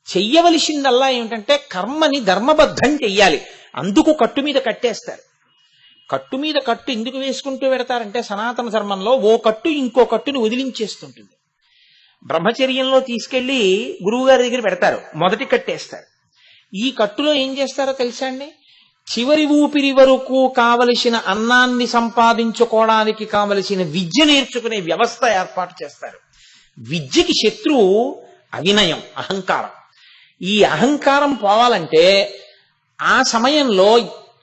చెయ్యవలసిందల్లా ఏమిటంటే కర్మని ధర్మబద్ధం చెయ్యాలి. అందుకు కట్టు మీద కట్టేస్తారు. కట్టు మీద కట్టు ఎందుకు వేసుకుంటూ పెడతారంటే సనాతన ధర్మంలో ఓ కట్టు ఇంకో కట్టుని వదిలించేస్తుంటుంది. బ్రహ్మచర్యంలో తీసుకెళ్లి గురువుగారి దగ్గర పెడతారు, మొదటి కట్టేస్తారు. ఈ కట్టులో ఏం చేస్తారో తెలుసా అండి? చివరి ఊపిరి వరకు కావలసిన అన్నాన్ని సంపాదించుకోవడానికి కావలసిన విద్య నేర్చుకునే వ్యవస్థ ఏర్పాటు చేస్తారు. విద్యకి శత్రువు అవినయం, అహంకారం. ఈ అహంకారం పోవాలంటే ఆ సమయంలో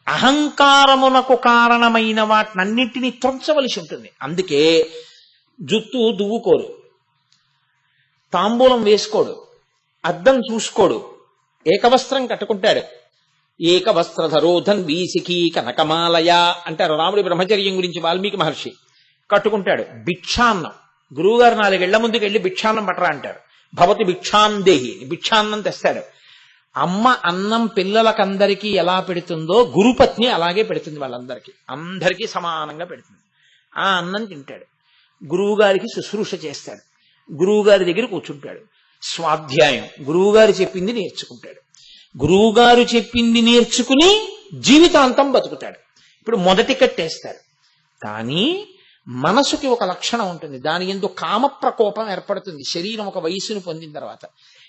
అహంకారమునకు కారణమైన వాటినన్నింటినీ త్రొంచవలసి ఉంటుంది. అందుకే జుత్తు దువ్వుకోడు, తాంబూలం వేసుకోడు, అద్దం చూసుకోడు, ఏకవస్త్రం కట్టుకుంటాడు. ఏకవస్త్రధరో ధన్వీ శిఖీ కనకమాలయ అంటారు రాముడి బ్రహ్మచర్యం గురించి వాల్మీకి మహర్షి. కట్టుకుంటాడు. భిక్షాన్నం, గురువుగారు 4 ఏళ్ల ముందుకు వెళ్ళి భిక్షాన్నం పట్టరా అంటారు. భవతి భిక్షాందేహి, భిక్షాన్నం తెస్తాడు. అమ్మ అన్నం పిల్లలకందరికీ ఎలా పెడుతుందో గురుపత్ని అలాగే పెడుతుంది. వాళ్ళందరికీ, అందరికీ సమానంగా పెడుతుంది. ఆ అన్నం తింటాడు. గురువుగారికి శుశ్రూష చేస్తాడు. గురువుగారి దగ్గర కూర్చుంటాడు. స్వాధ్యాయం, గురువుగారు చెప్పింది నేర్చుకుంటాడు. గురువుగారు చెప్పింది నేర్చుకుని జీవితాంతం బతుకుతాడు. ఇప్పుడు మొదటి కట్టేస్తారు. కానీ మనసుకి ఒక లక్షణం ఉంటుంది, దాని యందు కామ ప్రకోపం ఏర్పడుతుంది శరీరం ఒక వయసును పొందిన తర్వాత.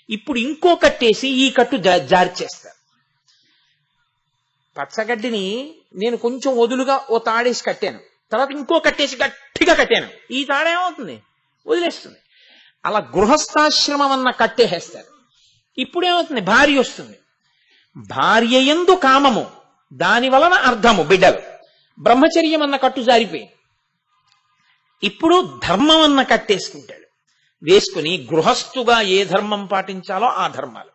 ఇప్పుడు ఇంకో కట్టేసి ఈ కట్టు జారి చేస్తారు. పచ్చగడ్డిని నేను కొంచెం వదులుగా ఓ తాడేసి కట్టాను, తర్వాత ఇంకో కట్టేసి గట్టిగా కట్టాను, ఈ తాడేమవుతుంది? వదిలేస్తుంది. అలా గృహస్థాశ్రమం అన్న కట్టేసేస్తారు. ఇప్పుడేమవుతుంది? భార్య వస్తుంది. భార్య యందు కామము, దాని వలన అర్థము బిడ్డలు. బ్రహ్మచర్యం అన్న కట్టు జారిపోయింది. ఇప్పుడు ధర్మం అన్న కట్టేసుకుంటాడు. వేసుకుని గృహస్థుగా ఏ ధర్మం పాటించాలో ఆ ధర్మాలు.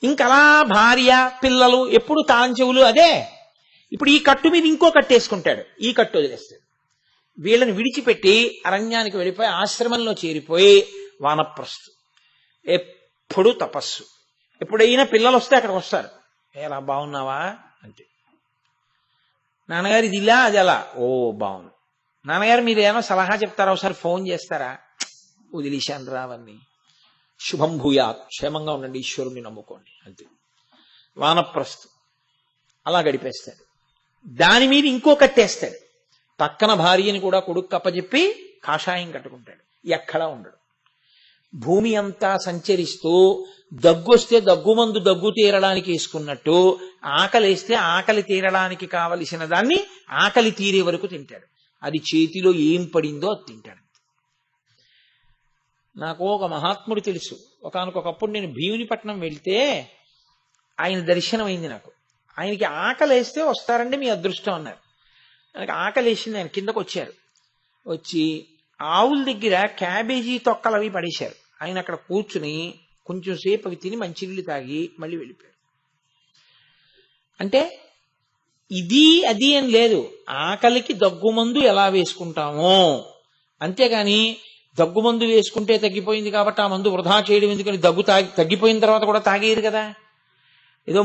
ఇంకలా భార్య పిల్లలు ఎప్పుడు తాళం చెవులు అదే. ఇప్పుడు ఈ కట్టు మీద ఇంకో కట్టేసుకుంటాడు, ఈ కట్టు వదిలేస్తాడు. వీళ్ళని విడిచిపెట్టి అరణ్యానికి వెళ్ళిపోయి ఆశ్రమంలో చేరిపోయి వానప్రస్థు, ఎప్పుడు తపస్సు. ఎప్పుడైనా పిల్లలు వస్తే అక్కడికి వస్తారు. ఎలా బాగున్నావా అంటే, నాన్నగారు ఇది ఇలా అది అలా. ఓ బాగుంది నాన్నగారు, మీరు ఏమో సలహా చెప్తారా, ఒకసారి ఫోన్ చేస్తారా? వదిలేశాను రావన్నీ. శుభం భూయాత్, క్షేమంగా ఉండండి, ఈశ్వరుని నమ్ముకోండి అంతే. వానప్రస్థు అలా గడిపేస్తాడు. దాని మీద ఇంకో కట్టేస్తాడు. పక్కన భార్యని కూడా కొడుకు కప్పచెప్పి కాషాయం కట్టుకుంటాడు. ఎక్కడా ఉండడు. భూమి అంతా సంచరిస్తూ దగ్గొస్తే దగ్గుమందు దగ్గు తీరడానికి వేసుకున్నట్టు ఆకలేస్తే ఆకలి తీరడానికి కావలసిన దాన్ని ఆకలి తీరే వరకు తింటాడు. అది చేతిలో ఏం పడిందో అది తింటాడు. నాకు ఒక మహాత్ముడు తెలుసు. ఒకానొకప్పుడు నేను భీమునిపట్నం వెళ్తే ఆయన దర్శనం అయింది నాకు. ఆయనకి ఆకలి వేస్తే వస్తారండి మీ అదృష్టం అన్నారు. ఆయనకి ఆకలి వేసింది, ఆయన కిందకు వచ్చారు. వచ్చి ఆవుల దగ్గర క్యాబేజీ తొక్కలు అవి పడేశారు. ఆయన అక్కడ కూర్చుని కొంచెం సేపు అవి తిని మంచినీళ్ళు తాగి మళ్ళీ వెళ్ళిపోయారు. అంటే ఇది అది అని లేదు, ఆకలికి దగ్గుమందు ఎలా వేసుకుంటామో అంతేగాని దగ్గుమందు వేసుకుంటే తగ్గిపోయింది కాబట్టి ఆ మందు వృధా చేయడం ఎందుకని దగ్గు తగ్గిపోయిన తర్వాత కూడా తాగేది కదా. ఏదో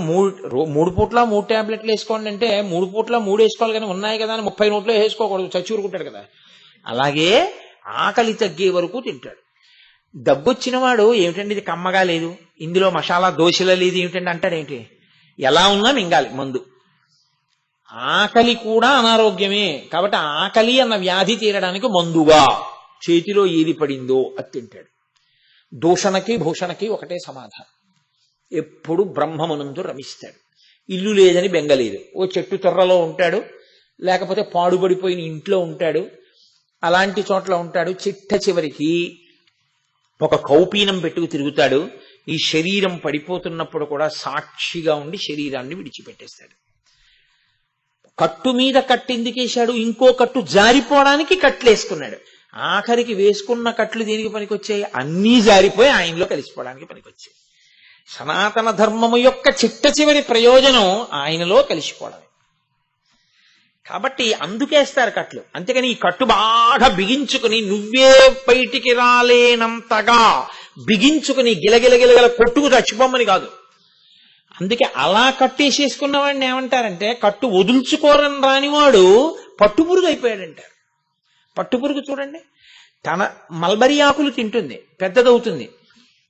మూడు పూట్ల 3 టాబ్లెట్లు వేసుకోండి అంటే 3 పూట్ల 3 వేసుకోవాలి కానీ ఉన్నాయి కదా అని 30 నోట్లో వేసుకోకూడదు, చచ్చూరుకుంటాడు కదా. అలాగే ఆకలి తగ్గే వరకు తింటాడు. దగ్గొచ్చిన వాడు ఏమిటండి ఇది కమ్మగా లేదు, ఇందులో మసాలా దోశలా లేదు ఏమిటండి అంటాడేంటి? ఎలా ఉన్నా మింగాలి మందు. ఆకలి కూడా అనారోగ్యమే కాబట్టి ఆకలి అన్న వ్యాధి తీరడానికి మందుగా చేతిలో ఏది పడిందో అది తింటాడు. దూషణకి భూషణకి ఒకటే సమాధానం. ఎప్పుడు బ్రహ్మమునందు రమిస్తాడు. ఇల్లు లేదని బెంగలేదు. ఓ చెట్టు తొర్రలో ఉంటాడు, లేకపోతే పాడుబడిపోయిన ఇంట్లో ఉంటాడు, అలాంటి చోట్ల ఉంటాడు. చిట్ట చివరికి ఒక కౌపీనం పెట్టుకు తిరుగుతాడు. ఈ శరీరం పడిపోతున్నప్పుడు కూడా సాక్షిగా ఉండి శరీరాన్ని విడిచిపెట్టేస్తాడు. కట్టు మీద కట్టు ఎందుకేశాడు? ఇంకో కట్టు జారిపోవడానికి కట్లేసుకున్నాడు. ఆఖరికి వేసుకున్న కట్లు దేనికి పనికొచ్చాయి? అన్నీ జారిపోయి ఆయనలో కలిసిపోవడానికి పనికొచ్చాయి. సనాతన ధర్మము యొక్క చిట్ట చివరి ప్రయోజనం ఆయనలో కలిసిపోవడమే. కాబట్టి అందుకేస్తారు కట్లు. అంతేకాని ఈ కట్టు బాగా బిగించుకుని నువ్వే బయటికి రాలేనంతగా బిగించుకుని గిలగిలగిలగల కొట్టుకు చచ్చిపోమని కాదు. అందుకే అలా కట్టేసేసుకున్న వాడిని ఏమంటారంటే కట్టు వదుల్చుకోరని రానివాడు పట్టుపురుగు అయిపోయాడంటారు. పట్టుపురుగు చూడండి, తన మల్బరీ ఆకులు తింటుంది, పెద్దదవుతుంది,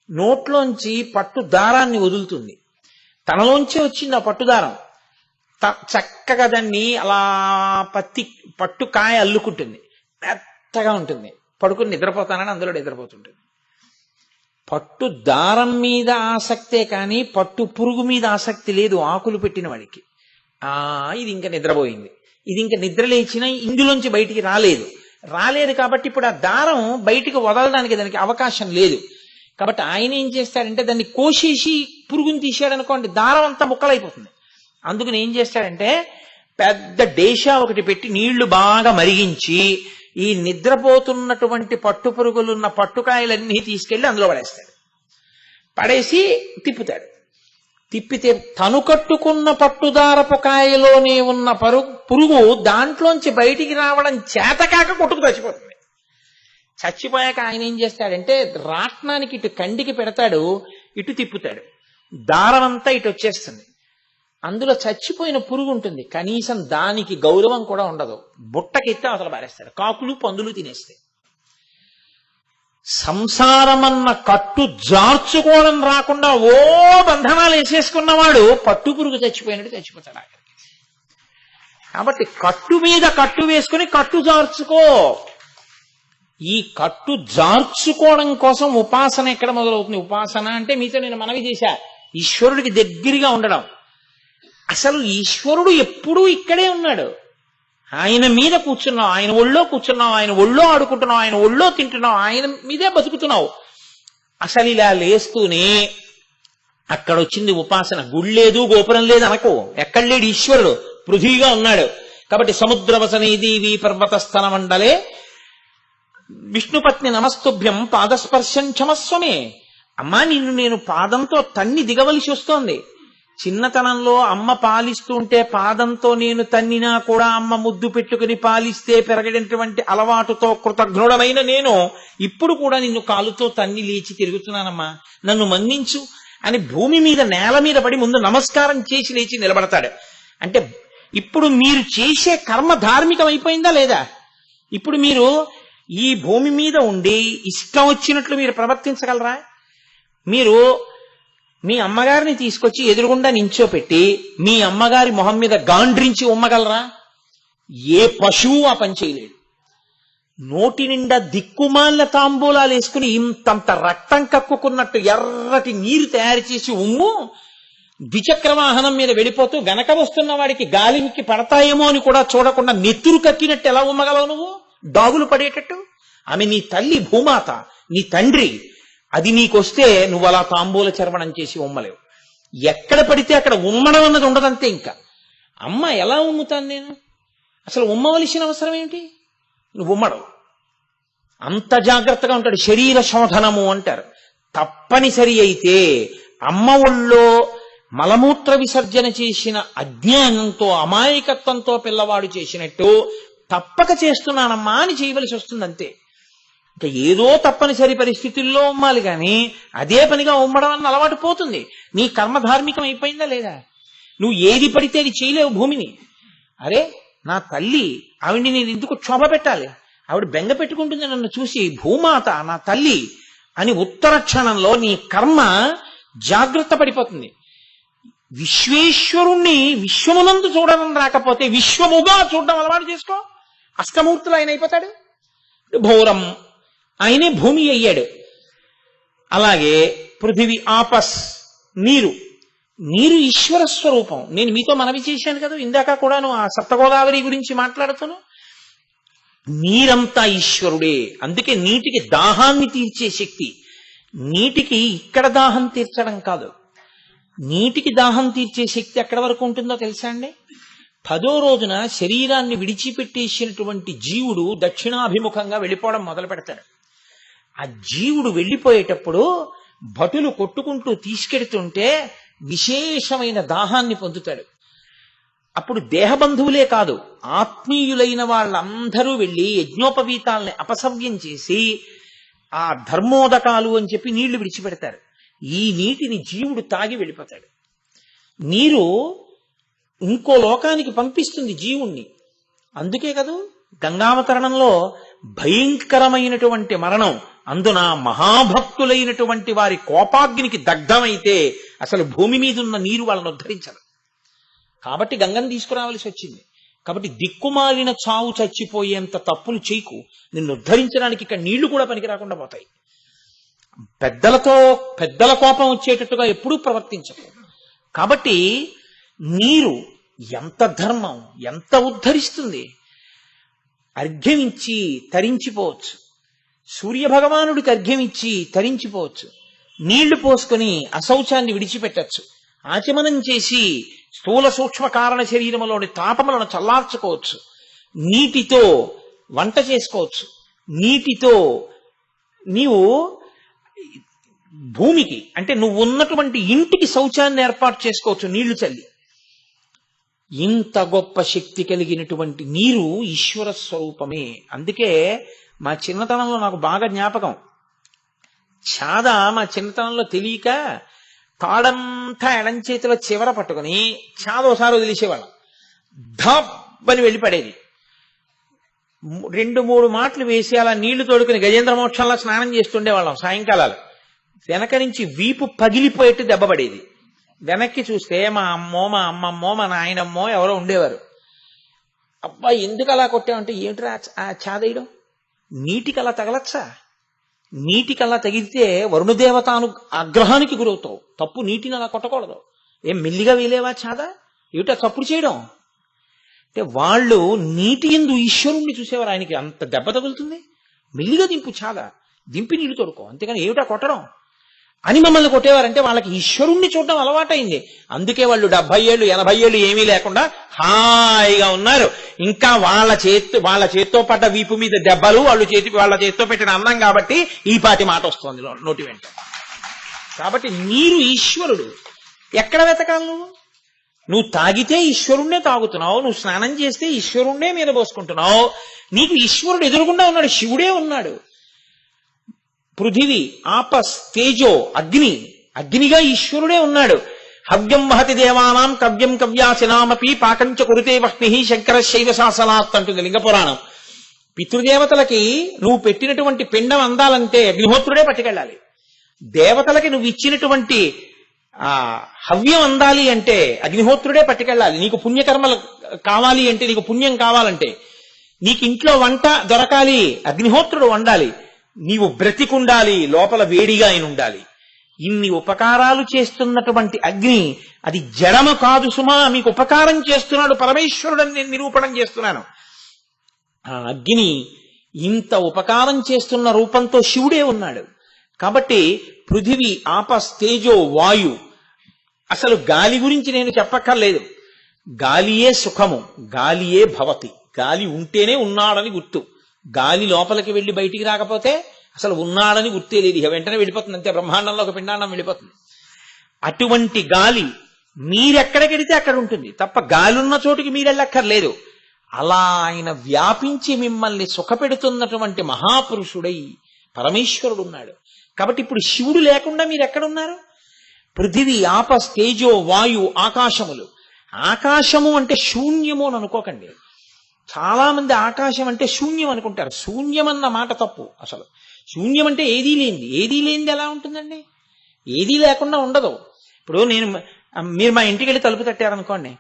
నోట్లోంచి పట్టు దారాన్ని వదులుతుంది. తనలోంచే వచ్చింది ఆ పట్టుదారం. చక్కగా దాన్ని అలా పట్టు కాయ అల్లుకుంటుంది, మెత్తగా ఉంటుంది. పడుకుని నిద్రపోతానని అందులో నిద్రపోతుంటుంది. పట్టు దారం మీద ఆసక్తే కానీ పట్టు పురుగు మీద ఆసక్తి లేదు ఆకులు పెట్టిన వాడికి. ఇది ఇంకా నిద్రపోయింది, ఇది ఇంకా నిద్ర లేచినా ఇందులోంచి బయటికి రాలేదు కాబట్టి ఇప్పుడు ఆ దారం బయటికి వదలడానికి దానికి అవకాశం లేదు. కాబట్టి ఆయన ఏం చేస్తాడంటే దాన్ని కోసేసి పురుగుని తీసాడనుకోండి, దారం అంతా ముక్కలైపోతుంది. అందుకని ఏం చేస్తాడంటే పెద్ద డేషా ఒకటి పెట్టి నీళ్లు బాగా మరిగించి ఈ నిద్రపోతున్నటువంటి పట్టు పురుగులున్న పట్టుకాయలన్నీ తీసుకెళ్లి అందులో పడేస్తాడు. పడేసి తిప్పుతాడు. తిప్పితే తను కట్టుకున్న పట్టుదారపు కాయలోనే ఉన్న పురుగు దాంట్లోంచి బయటికి రావడం చేతకాక కొట్టుకు చచ్చిపోతుంది. చచ్చిపోయాక ఆయన ఏం చేస్తాడంటే రాట్నానికి ఇటు కండికి పెడతాడు, ఇటు తిప్పుతాడు, దారం అంతా ఇటు వచ్చేస్తుంది. అందులో చచ్చిపోయిన పురుగు ఉంటుంది, కనీసం దానికి గౌరవం కూడా ఉండదు. బుట్టకెత్తే అసలు పారేస్తాడు, కాకులు పందులు తినేస్తాయి. సంసారమన్న కట్టు జార్చుకోవడం రాకుండా ఓ బంధనాలు వేసేసుకున్నవాడు పట్టు పురుగు చచ్చిపోయినట్టు చచ్చిపోతాడు ఆఖరికి. కాబట్టి కట్టు మీద కట్టు వేసుకుని కట్టు జార్చుకో. ఈ కట్టు జార్చుకోవడం కోసం ఉపాసన ఎక్కడ మొదలవుతుంది? ఉపాసన అంటే మీతో నేను మనవి చేశా, ఈశ్వరుడికి దగ్గరగా ఉండడం. అసలు ఈశ్వరుడు ఎప్పుడూ ఇక్కడే ఉన్నాడు. ఆయన మీద కూర్చున్నావు, ఆయన ఒళ్ళో కూర్చున్నావు, ఆయన ఒళ్ళో ఆడుకుంటున్నావు, ఆయన ఒళ్ళో తింటున్నావు, ఆయన మీదే బతుకుతున్నావు. అసలు ఇలా లేస్తూనే అక్కడ వచ్చింది ఉపాసన. గుళ్ళేదు గోపురం లేదు అనకు, ఎక్కడ లేడు ఈశ్వరుడు, పృథ్వీగా ఉన్నాడు. కాబట్టి సముద్రవసనే దేవి పర్వతస్థల మండలే విష్ణుపత్ని నమస్తుభ్యం పాదస్పర్శం క్షమస్వమే. అమ్మా, నిన్ను నేను పాదంతో తన్ని దిగవలసి వస్తోంది. చిన్నతనంలో అమ్మ పాలిస్తుంటే పాదంతో నేను తన్నినా కూడా అమ్మ ముద్దు పెట్టుకుని పాలిస్తే పెరగడినటువంటి అలవాటుతో కృతజ్ఞుడమైన నేను ఇప్పుడు కూడా నిన్ను కాలుతో తన్ని లేచి తిరుగుతున్నానమ్మా, నన్ను మన్నించు అని భూమి మీద నేల మీద పడి ముందు నమస్కారం చేసి లేచి నిలబడతాడు. అంటే ఇప్పుడు మీరు చేసే కర్మ ధార్మికం అయిపోయిందా లేదా? ఇప్పుడు మీరు ఈ భూమి మీద ఉండి ఇష్టం వచ్చినట్లు మీరు ప్రవర్తించగలరా? మీరు మీ అమ్మగారిని తీసుకొచ్చి ఎదురుగుండా నించోపెట్టి మీ అమ్మగారి మొహం మీద గాండ్రించి ఉమ్మగలరా? ఏ పశువు ఆ పని చేయలేడు. నోటి నిండా దిక్కుమాల తాంబూలాలు వేసుకుని ఇంతంత రక్తం కక్కుకున్నట్టు ఎర్రటి నీరు తయారు చేసి ఉమ్ము, ద్విచక్ర వాహనం మీద వెళ్ళిపోతూ వెనక వస్తున్న వాడికి గాలికి పడతాయేమో అని కూడా చూడకుండా నెత్తురు కక్కినట్టు ఎలా ఉమ్మగలవు నువ్వు, డాగులు పడేటట్టు? ఆమె నీ తల్లి భూమాత, నీ తండ్రి. అది నీకొస్తే నువ్వు అలా తాంబూల చర్వణం చేసి ఉమ్మలేవు. ఎక్కడ పడితే అక్కడ ఉమ్మడం అన్నది ఉండదంతే. ఇంకా అమ్మ ఎలా ఉమ్ముతాను నేను? అసలు ఉమ్మవలసిన అవసరం ఏంటి? నువ్వు ఉమ్మడవు. అంత జాగ్రత్తగా ఉంటాడు. శరీర శోధనము అంటారు. తప్పనిసరి అయితే అమ్మ ఒళ్ళో మలమూత్ర విసర్జన చేసిన అజ్ఞానంతో అమాయకత్వంతో పిల్లవాడు చేసినట్టు తప్పక చేస్తున్నానమ్మా అని చేయవలసి వస్తుంది అంతే. ఇంకా ఏదో తప్పనిసరి పరిస్థితుల్లో ఉమ్మాలి కానీ అదే పనిగా ఉమ్మడం అన్న అలవాటు పోతుంది. నీ కర్మ ధార్మికం అయిపోయిందా లేదా? నువ్వు ఏది పడితే అది చేయలేవు భూమిని. అరే నా తల్లి, ఆవిడ్ని నేను ఎందుకు క్షోభ పెట్టాలి? ఆవిడ బెంగ పెట్టుకుంటుంది నన్ను చూసి, భూమాత నా తల్లి అని. ఉత్తర క్షణంలో నీ కర్మ జాగ్రత్త పడిపోతుంది. విశ్వేశ్వరుణ్ణి విశ్వమునందు చూడడం రాకపోతే విశ్వముగా చూడడం అలవాటు చేసుకో. అష్టమూర్తులు ఆయన అయిపోతాడు. భౌరం ఆయనే భూమి అయ్యాడు. అలాగే పృథివీ ఆపస్ నీరు, నీరు ఈశ్వర స్వరూపం. నేను మీతో మనవి చేశాను కదా ఇందాక కూడాను, ఆ సప్తగోదావరి గురించి మాట్లాడుతాను. నీరంతా ఈశ్వరుడే. అందుకే నీటికి దాహాన్ని తీర్చే శక్తి. నీటికి ఇక్కడ దాహం తీర్చడం కాదు, నీటికి దాహం తీర్చే శక్తి ఎక్కడి వరకు ఉంటుందో తెలుసా అండి? 10వ రోజున శరీరాన్ని విడిచిపెట్టేసినటువంటి జీవుడు దక్షిణాభిముఖంగా వెళ్ళిపోవడం మొదలు పెడతాడు. ఆ జీవుడు వెళ్ళిపోయేటప్పుడు భటులు కొట్టుకుంటూ తీసుకెడుతుంటే విశేషమైన దాహాన్ని పొందుతాడు. అప్పుడు దేహబంధువులే కాదు, ఆత్మీయులైన వాళ్ళందరూ వెళ్ళి యజ్ఞోపవీతాలని అపసవ్యం చేసి ఆ ధర్మోదకాలు అని చెప్పి నీళ్లు విడిచిపెడతారు. ఈ నీటిని జీవుడు తాగి వెళ్ళిపోతాడు. నీరు ఇంకో లోకానికి పంపిస్తుంది జీవుణ్ణి. అందుకే కదూ గంగావతరణంలో భయంకరమైనటువంటి మరణం, అందున మహాభక్తులైనటువంటి వారి కోపాగ్నికి దగ్ధమైతే అసలు భూమి మీద ఉన్న నీరు వాళ్ళని ఉద్ధరించదు. కాబట్టి గంగను తీసుకురావలసి వచ్చింది. కాబట్టి దిక్కుమాలిన చావు చచ్చిపోయేంత తప్పులు చేయకు. నిన్ను ఉద్ధరించడానికి ఇక్కడ నీళ్లు కూడా పనికి రాకుండా పోతాయి. పెద్దల కోపం వచ్చేటట్టుగా ఎప్పుడూ ప్రవర్తించకు. కాబట్టి నీరు ఎంత ధర్మం, ఎంత ఉద్ధరిస్తుంది. అర్ఘ్యమిచ్చి తరించిపోవచ్చు, సూర్యభగవానుడికి అర్ఘ్యమిచ్చి తరించిపోవచ్చు, నీళ్లు పోసుకొని అశౌచాన్ని విడిచిపెట్టచ్చు, ఆచమనం చేసి స్థూల సూక్ష్మ కారణ శరీరములోని తాపములను చల్లార్చుకోవచ్చు, నీటితో వంట చేసుకోవచ్చు, నీటితో నీవు భూమికి అంటే నువ్వు ఉన్నటువంటి ఇంటికి శౌచాన్ని ఏర్పాటు చేసుకోవచ్చు నీళ్లు చల్లి. ఇంత గొప్ప శక్తి కలిగినటువంటి నీరు ఈశ్వర స్వరూపమే. అందుకే మా చిన్నతనంలో నాకు బాగా జ్ఞాపకం, చాద మా చిన్నతనంలో తెలియక తాడంతా ఎడం చేతిలో చివర పట్టుకుని చాదోసారి వదిలేసేవాళ్ళం. ధబ్బని వెళ్ళి పడేది. 2-3 మాటలు వేసి అలా నీళ్లు తోడుకుని గజేంద్ర మోక్షంలో స్నానం చేస్తుండేవాళ్ళం సాయంకాలాలు. వెనక నుంచి వీపు పగిలిపోయేట్టు దెబ్బ పడేది. వెనక్కి చూస్తే మా అమ్మో, మా అమ్మమ్మో, మా నాయనమ్మో ఎవరో ఉండేవారు. అబ్బా ఎందుకు అలా కొట్టామంటే, ఏమిట్రా ఆ చాదేయడం, నీటికి అలా తగలచ్చా? నీటికి అలా తగిలితే వరుణదేవతాను ఆగ్రహానికి గురవుతావు. తప్పు, నీటిని అలా కొట్టకూడదు. ఏం మెల్లిగా వేలేవా చాదా? ఏమిటా తప్పుడు చేయడం? అంటే వాళ్ళు నీటి యందు ఈశ్వరుణ్ణి చూసేవారు. ఆయనకి అంత దెబ్బ తగులుతుంది, మెల్లిగా దింపు, చాలా దింపి నీళ్లు తోడుకో, అంతేగాని ఏమిటా కొట్టడం అని మమ్మల్ని కొట్టేవారంటే వాళ్ళకి ఈశ్వరుణ్ణి చూడడం అలవాటైంది. అందుకే వాళ్ళు 70 ఏళ్ళు 80 ఏళ్ళు ఏమీ లేకుండా హాయిగా ఉన్నారు. ఇంకా వాళ్ళ చేత్తో పడ్డ వీపు మీద దెబ్బలు, వాళ్ళ చేత్తో పెట్టిన అన్నం కాబట్టి ఈ పాటి మాట వస్తుంది నోటి వెంట. కాబట్టి నీరు ఈశ్వరుడు. ఎక్కడ వెతకాలి? నువ్వు తాగితే ఈశ్వరుణ్ణే తాగుతున్నావు, నువ్వు స్నానం చేస్తే ఈశ్వరుణ్ణే మీద పోసుకుంటున్నావు. నీకు ఈశ్వరుడు ఎదురుగుండా ఉన్నాడు, శివుడే ఉన్నాడు. పృథివీ, ఆపస్, తేజో, అగ్నిగా ఈశ్వరుడే ఉన్నాడు. హవ్యం వహతి దేవానాం కవ్యం కవ్యాసినామపి పాకంచ కురుతే వహ్ని శంకర శైవ శాసనాత్ అంటుంది లింగపురాణం. పితృదేవతలకి నువ్వు పెట్టినటువంటి పిండం అందాలంటే అగ్నిహోత్రుడే పట్టుకెళ్ళాలి. దేవతలకి నువ్వు ఇచ్చినటువంటి హవ్యం అందాలి అంటే అగ్నిహోత్రుడే పట్టుకెళ్ళాలి. నీకు పుణ్యకర్మలు కావాలి అంటే, నీకు పుణ్యం కావాలంటే, నీకు ఇంట్లో వంట దొరకాలి, అగ్నిహోత్రుడు వండాలి. నీవు బ్రతికుండాలి, లోపల వేడిగా ఆయన ఉండాలి. ఇన్ని ఉపకారాలు చేస్తున్నటువంటి అగ్ని అది జడము కాదు సుమా, మీకు ఉపకారం చేస్తున్నాడు పరమేశ్వరుడని నేను నిరూపణం చేస్తున్నాను. ఆ అగ్ని ఇంత ఉపకారం చేస్తున్న రూపంతో శివుడే ఉన్నాడు. కాబట్టి పృథివీ, ఆపస్, తేజో, వాయు. అసలు గాలి గురించి నేను చెప్పక్కర్లేదు. గాలియే సుఖము, గాలియే భవతి. గాలి ఉంటేనే ఉన్నాడని గుర్తు. గాలి లోపలికి వెళ్ళి బయటికి రాకపోతే అసలు ఉన్నాడని గుర్తే లేదు, ఇక వెంటనే వెళ్ళిపోతుంది, అంతే. బ్రహ్మాండంలో ఒక పిండాండం వెళ్ళిపోతుంది. అటువంటి గాలి మీరెక్కడికెడితే అక్కడ ఉంటుంది తప్ప గాలి ఉన్న చోటుకి మీరెళ్ళక్కర్లేదు. అలా ఆయన వ్యాపించి మిమ్మల్ని సుఖపెడుతున్నటువంటి మహాపురుషుడై పరమేశ్వరుడు ఉన్నాడు. కాబట్టి ఇప్పుడు శివుడు లేకుండా మీరు ఎక్కడున్నారు? పృథివీ, ఆపస్, తేజో, వాయు, ఆకాశములు. ఆకాశము అంటే శూన్యము అని అనుకోకండి. చాలా మంది ఆకాశం అంటే శూన్యం అనుకుంటారు. శూన్యం అన్న మాట తప్పు. అసలు శూన్యం అంటే ఏదీ లేనిది ఎలా ఉంటుందండి? ఏదీ లేకుండా ఉండదు. ఇప్పుడు మీరు మా ఇంటికి వెళ్ళి తలుపు తట్టారనుకోండి,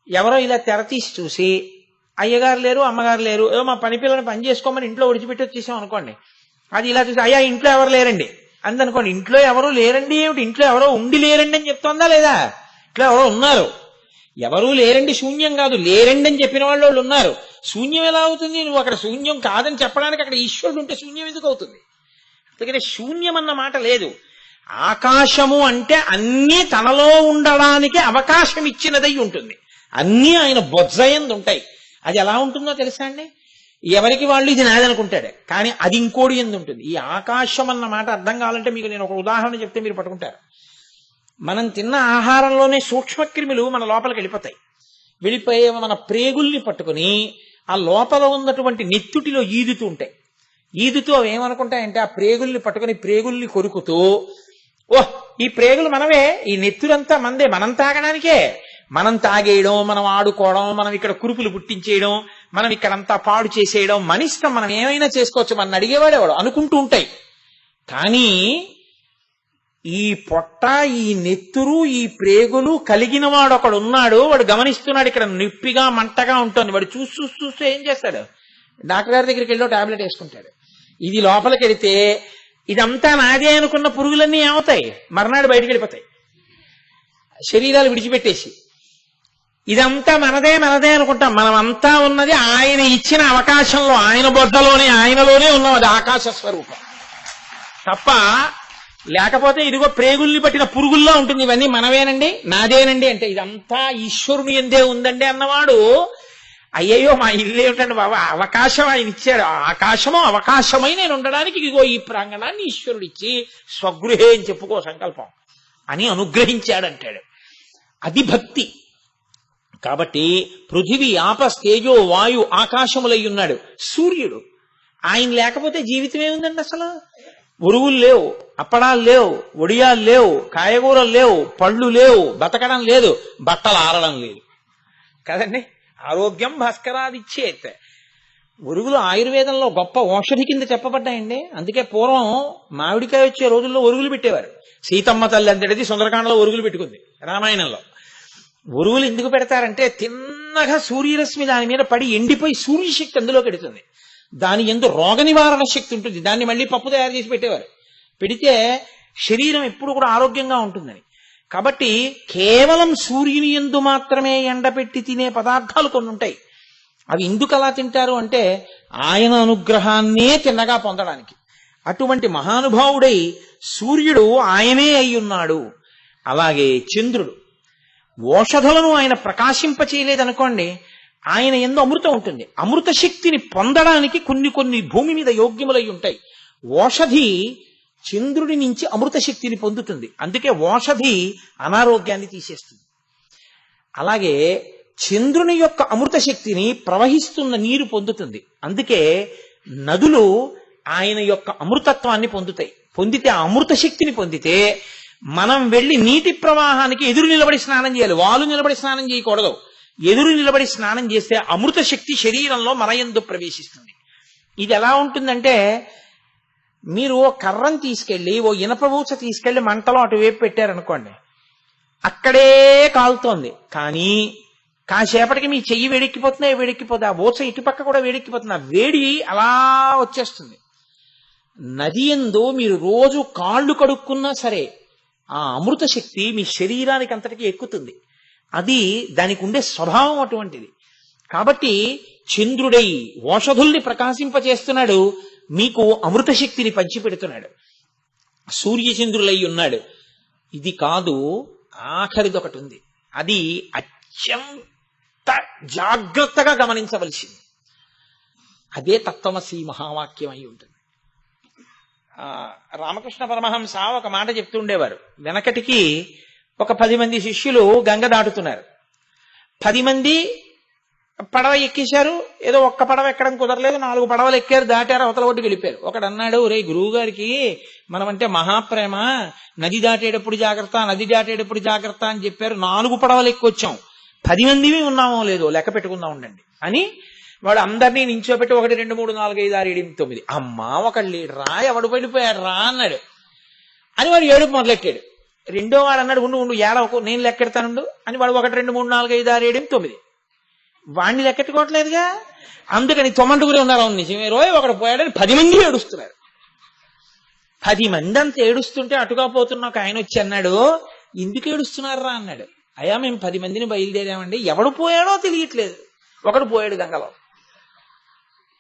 ఎవరో ఇలా తెర తీసి చూసి అయ్యగారు లేరు, అమ్మగారు లేరు, ఏదో మా పని పిల్లని పని చేసుకోమని ఇంట్లో విడిచిపెట్టి వచ్చేసాం అనుకోండి. అది ఇలా చూసి అయ్యా ఇంట్లో ఎవరు లేరండి అందనుకోండి. ఇంట్లో ఎవరు లేరండి ఏమిటి? ఇంట్లో ఎవరో ఉండి లేరండి అని చెప్తోందా లేదా? ఇంట్లో ఎవరో ఉన్నారు. ఎవరూ లేరండి శూన్యం కాదు, లేరండి అని చెప్పిన వాళ్ళు ఉన్నారు. శూన్యం ఎలా అవుతుంది? నువ్వు అక్కడ శూన్యం కాదని చెప్పడానికి అక్కడ ఈశ్వరుడు ఉంటే శూన్యం ఎందుకు అవుతుంది? అందుకని శూన్యం అన్న మాట లేదు. ఆకాశము అంటే అన్నీ తనలో ఉండడానికి అవకాశం ఇచ్చినదై ఉంటుంది. అన్నీ ఆయన బొజ్జయందు ఉంటాయి. అది ఎలా ఉంటుందో తెలుసా అండి? ఎవరికి వాళ్ళు ఇది నాదనుకుంటాడు, కానీ అది ఇంకోటి ఎందు ఉంటుంది. ఈ ఆకాశం అన్న మాట అర్థం కావాలంటే మీకు నేను ఒక ఉదాహరణ చెప్తే మీరు పట్టుకుంటారు. మనం తిన్న ఆహారంలోనే సూక్ష్మక్రిములు మన లోపలికి వెళ్ళిపోయి మన ప్రేగుల్ని పట్టుకుని ఆ లోపల ఉన్నటువంటి నెత్తుటిలో ఈదుతూ ఉంటాయి. ఈదుతూ అవి ఏమనుకుంటాయంటే ఆ ప్రేగుల్ని పట్టుకుని ప్రేగుల్ని కొరుకుతూ, ఓహ్ ఈ ప్రేగులు మనవే, ఈ నెత్తురంతా మందే, మనం తాగడానికే. మనం తాగేయడం, మనం ఆడుకోవడం, మనం ఇక్కడ కురుపులు పుట్టించేయడం, మనం ఇక్కడంతా పాడు చేసేయడం మన ఇష్టం, మనం ఏమైనా చేసుకోవచ్చు, మన అడిగేవాడేవాడు అనుకుంటూ ఉంటాయి. కానీ ఈ పొట్ట, ఈ నెత్తురు, ఈ ప్రేగులు కలిగిన వాడు ఒకడు ఉన్నాడు. వాడు గమనిస్తున్నాడు, ఇక్కడ నొప్పిగా మంటగా ఉంటుంది. వాడు చూస్తూ ఏం చేస్తాడు? డాక్టర్ గారి దగ్గరికి వెళ్ళి టాబ్లెట్ వేసుకుంటాడు. ఇది లోపలికి వెళితే ఇదంతా నాదే అనుకున్న పురుగులన్నీ ఏమవుతాయి? మర్నాడు బయటికి వెళ్ళిపోతాయి, శరీరాలు విడిచిపెట్టేసి. ఇదంతా మనదే అనుకుంటాం. మనమంతా ఉన్నది ఆయన ఇచ్చిన అవకాశంలో, ఆయన బొద్దలోనే, ఆయనలోనే ఉన్నాం. అది ఆకాశ స్వరూపం తప్ప లేకపోతే ఇదిగో ప్రేగుల్ని పట్టిన పురుగుల్లో ఉంటుంది. ఇవన్నీ మనవేనండి, నాదేనండి అంటే ఇదంతా ఈశ్వరుని ఎందే ఉందండి అన్నవాడు, అయ్యయ్యో మా ఇల్లు ఏమిటండి బాబా, అవకాశం ఆయన ఇచ్చాడు. ఆకాశమో అవకాశమై నేను ఉండడానికి ఇదిగో ఈ ప్రాంగణాన్ని ఈశ్వరుడు ఇచ్చి స్వగృహే అని చెప్పుకో సంకల్పం అని అనుగ్రహించాడంటాడు. అది భక్తి. కాబట్టి పృథివీ, ఆపస్, తేజో, వాయు, ఆకాశములై ఉన్నాడు సూర్యుడు. ఆయన లేకపోతే జీవితం ఏముందండి? అసలు ఉరువులు లేవు, అప్పడాలు లేవు, ఒడియాలు లేవు, కాయగూరలు లేవు, పళ్ళు లేవు, బతకడం లేదు, బట్టలు ఆరడం లేదు కదండి. ఆరోగ్యం భాస్కరాదిచ్చేత్. ఒరుగులు ఆయుర్వేదంలో గొప్ప ఔషధి కింద చెప్పబడ్డాయండి. అందుకే పూర్వం మామిడికాయ వచ్చే రోజుల్లో ఒరుగులు పెట్టేవారు. సీతమ్మ తల్లి అంతటిది సుందరకాండలో ఒరుగులు పెట్టుకుంది. రామాయణంలో ఒరుగులు ఎందుకు పెడతారంటే తిన్నగా సూర్యరశ్మి దాని మీద పడి ఎండిపోయి సూర్యశక్తి అందులో పెడుతుంది. దాని యందు రోగ నివారణ శక్తి ఉంటుంది. దాన్ని మళ్ళీ పప్పు తయారు చేసి పెట్టేవారు. పెడితే శరీరం ఎప్పుడు కూడా ఆరోగ్యంగా ఉంటుందని. కాబట్టి కేవలం సూర్యుని యందు మాత్రమే ఎండపెట్టి తినే పదార్థాలు కొన్ని ఉంటాయి. అవి ఎందుకు అలా తింటారు అంటే ఆయన అనుగ్రహాన్నే తిన్నగా పొందడానికి. అటువంటి మహానుభావుడై సూర్యుడు ఆయనే అయి ఉన్నాడు. అలాగే చంద్రుడు ఓషధులను ఆయన ప్రకాశింపచేయలేదనుకోండి, ఆయన యందు అమృతం ఉంటుంది. అమృత శక్తిని పొందడానికి కొన్ని భూమి మీద యోగ్యములై ఉంటాయి. ఓషధి చంద్రుడి నుంచి అమృత శక్తిని పొందుతుంది. అందుకే ఓషధి అనారోగ్యాన్ని తీసేస్తుంది. అలాగే చంద్రుని యొక్క అమృత శక్తిని ప్రవహిస్తున్న నీరు పొందుతుంది. అందుకే నదులు ఆయన యొక్క అమృతత్వాన్ని పొందుతాయి. పొందితే ఆ అమృత శక్తిని పొందితే మనం వెళ్ళి నీటి ప్రవాహానికి ఎదురు నిలబడి స్నానం చేయాలి. వాళ్ళు నిలబడి స్నానం చేయకూడదు. ఎదురు నిలబడి స్నానం చేస్తే అమృత శక్తి శరీరంలో మన యందు ప్రవేశిస్తుంది. ఇది ఎలా ఉంటుందంటే, మీరు ఓ కర్రను తీసుకెళ్లి ఓ ఇనప ఊచ తీసుకెళ్లి మంటలో అటువైపు పెట్టారనుకోండి, అక్కడే కాలుతోంది. కానీ కాసేపటికి మీ చెయ్యి వేడెక్కిపోతుందా? వేడెక్కిపోతుంది. ఆ ఊచ ఇటుపక్క కూడా వేడెక్కిపోతుంది. ఆ వేడి అలా వచ్చేస్తుంది. నది యందు మీరు రోజు కాళ్ళు కడుక్కున్నా సరే ఆ అమృత శక్తి మీ శరీరానికి అంతటికీ ఎక్కుతుంది. అది దానికి ఉండే స్వభావం అటువంటిది. కాబట్టి చంద్రుడై ఓషధుల్ని ప్రకాశింపచేస్తున్నాడు, మీకు అమృత శక్తిని పంచిపెడుతున్నాడు. సూర్యచంద్రులై ఉన్నాడు. ఇది కాదు, ఆఖరిది ఒకటి ఉంది. అది అత్యంత జాగ్రత్తగా గమనించవలసింది. అదే తత్వమసి మహావాక్యం అయి ఉంటుంది. రామకృష్ణ పరమహంస ఒక మాట చెప్తుండేవారు. వెనకటికి ఒక 10 మంది శిష్యులు గంగ దాటుతున్నారు. 10 మంది పడవ ఎక్కేశారు. ఏదో ఒక్క పడవ ఎక్కడం కుదరలేదు, 4 పడవలు ఎక్కారు, దాటారు, అవతల ఒడ్డుకి వెళ్ళిపోయారు. ఒకడు అన్నాడు, రే గురువు గారికి మనమంటే మహాప్రేమ, నది దాటేటప్పుడు జాగ్రత్త, నది దాటేటప్పుడు జాగ్రత్త అని చెప్పారు. 4 పడవలు ఎక్కొచ్చాం, 10 మందివి ఉన్నామో లేదో లెక్క పెట్టుకుందాం ఉండండి అని వాడు అందరినీ నించోబెట్టి 1 2 3 4 5 6 7 9 అమ్మా ఒకళ్ళు లేడురా, ఎవడు పడిపోయాడు రా అన్నాడు. అని వాడు ఏడుపు మొదలెట్టాడు. రెండో వాడు అన్నాడు, ఉండు ఏడవకు, నేను లెక్కెడతానుండు అని వాడు 1 2 3 4 5 6 7 9 వాడిని లెక్కెట్టుకోవట్లేదుగా. అందుకని 9 ఉన్నారు. అవును నిజమే రోయ్, ఒకడు పోయాడని 10 మంది ఏడుస్తున్నారు. 10 మంది అంత ఏడుస్తుంటే అటుగా పోతున్న ఒక ఆయన వచ్చి అన్నాడు, ఎందుకు ఏడుస్తున్నారా అన్నాడు. అయ్యా మేము 10 మందిని బయలుదేరామండి, ఎవడు పోయాడో తెలియట్లేదు, ఒకడు పోయాడు గంగలో.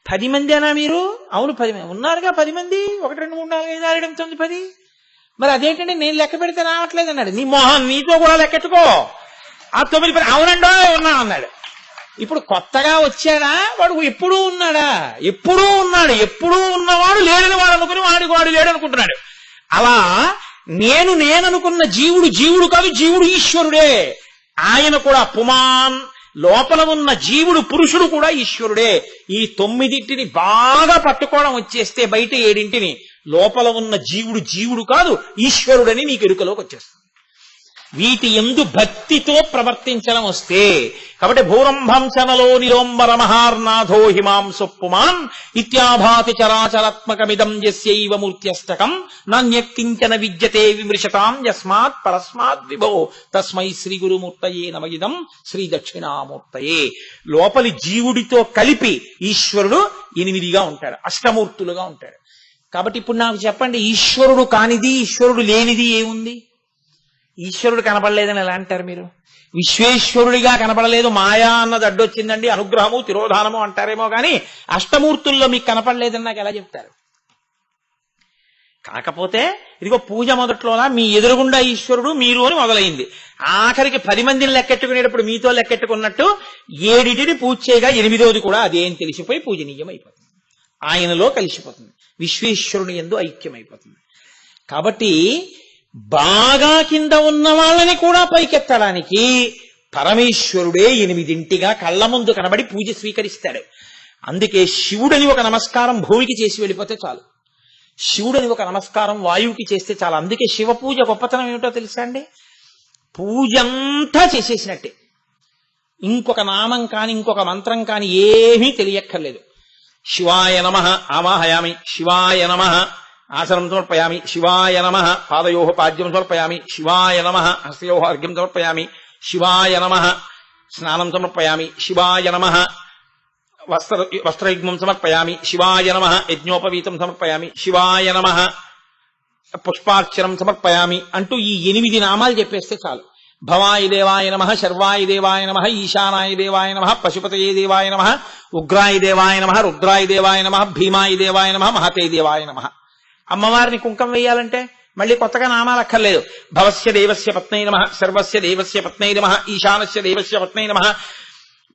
10 మందేనా మీరు? అవును 10 మంది ఉన్నారుగా. 10 మంది 1 2 3 4 5 6 7 8 9 10. మరి అదేంటంటే నేను లెక్క పెడితే రావట్లేదు అన్నాడు. నీ మొహం, నీతో కూడా లెక్కెట్టుకో. ఆ 9 10 అవునండో ఉన్నా అన్నాడు. ఇప్పుడు కొత్తగా వచ్చాడా? వాడు ఎప్పుడూ ఉన్నాడా? ఎప్పుడూ ఉన్నాడు. ఎప్పుడూ ఉన్నవాడు లేడని వాడు అనుకుని వాడు లేడు అనుకుంటున్నాడు. అలా నేననుకున్న జీవుడు కాదు, జీవుడు ఈశ్వరుడే. ఆయన కూడా పుమాన్, లోపల ఉన్న జీవుడు పురుషుడు కూడా ఈశ్వరుడే. ఈ 9 బాగా పట్టుకోవడం వచ్చేస్తే బయట 7 లోపల ఉన్న జీవుడు కాదు, ఈశ్వరుడని నీకు ఎరుకలోకి వచ్చేస్తుంది. వీటి యందు భక్తితో ప్రవర్తించడం వస్తే, కాబట్టి భూరంభంచనలో నిరోంబర మహార్నాథో హిమాంసు పుమాన్ ఇత్యాభాతి చరాచరాత్మకమిదం యస్యైవ మూర్త్యష్టకం నాన్యక్కించన విద్యతే విమృశతాం యస్మాత్ పరస్మాత్ విభో తస్మై శ్రీ గురుమూర్తయే నమయిదం శ్రీ దక్షిణామూర్తయే. లోపలి జీవుడితో కలిపి ఈశ్వరుడు 8గా ఉంటాడు, అష్టమూర్తులుగా ఉంటాడు. కాబట్టి ఇప్పుడు నాకు చెప్పండి, ఈశ్వరుడు కానిది, ఈశ్వరుడు లేనిది ఏముంది? ఈశ్వరుడు కనపడలేదని ఎలా అంటారు మీరు? విశ్వేశ్వరుడిగా కనపడలేదు, మాయా అన్నది అడ్డొచ్చిందండి, అనుగ్రహము తిరోధానము అంటారేమో కానీ అష్టమూర్తుల్లో మీకు కనపడలేదని నాకు ఎలా చెప్తారు? కాకపోతే ఇదిగో పూజ మొదట్లోలా మీ ఎదురుగుండా ఈశ్వరుడు మీరు అని మొదలైంది. ఆఖరికి 10 మందిని లెక్కెట్టుకునేటప్పుడు మీతో లెక్కెట్టుకున్నట్టు 7 పూజ చేయగా 8వది కూడా అదేం తెలిసిపోయి పూజనీయం అయిపోతుంది, ఆయనలో కలిసిపోతుంది, విశ్వేశ్వరుని యందు ఐక్యమైపోతుంది. కాబట్టి బాగా కింద ఉన్న వాళ్ళని కూడా పైకెత్తడానికి పరమేశ్వరుడే 8గా కళ్ళ ముందు కనబడి పూజ స్వీకరిస్తాడు. అందుకే శివుడని ఒక నమస్కారం భూమికి చేసి వెళ్ళిపోతే చాలు, శివుడని ఒక నమస్కారం వాయువుకి చేస్తే చాలు. అందుకే శివ పూజ గొప్పతనం ఏమిటో తెలుసా అండి? పూజంతా చేసేసినట్టే, ఇంకొక నామం కాని ఇంకొక మంత్రం కాని ఏమీ తెలియక్కర్లేదు. శివాయ నమః ఆవాహయామి, శివాయ నమః ఆసనం సమర్పయామి, శివాయ నమః పాదయోః పాద్యం సమర్పయామి, శివాయ నమః హస్తయోః అర్ఘ్యం సమర్పయామి, శివాయ నమః స్నానం సమర్పయామి, శివాయ నమః వస్త్రయుగ్మం సమర్పయామి, శివాయ నమః యజ్ఞోపవీతం సమర్పయామి, శివాయ నమః పుష్పార్చనం సమర్పయామి అంటూ ఈ 8 నామాలు చెప్పేస్తే చాలు. భవాయ దేవాయ నమః, శర్వాయ దేవాయ నమః, ఈశానాయ దేవాయ నమః, పశుపతయే దేవాయ నమః, ఉగ్రాయ దేవాయ నమః, రుద్రాయ దేవాయ నమః, భీమాయ దేవాయ నమః, మహతే దేవాయ నమః. అమ్మవారిని కుంకం వేయాలంటే మళ్ళీ కొత్తగా నామాలు అక్కర్లేదు. భవస్య దేవస్య పత్నై నమః, సర్వస్య దేవస్య పత్నై నమః, ఈశానస్య దేవస్య పత్నై నమః,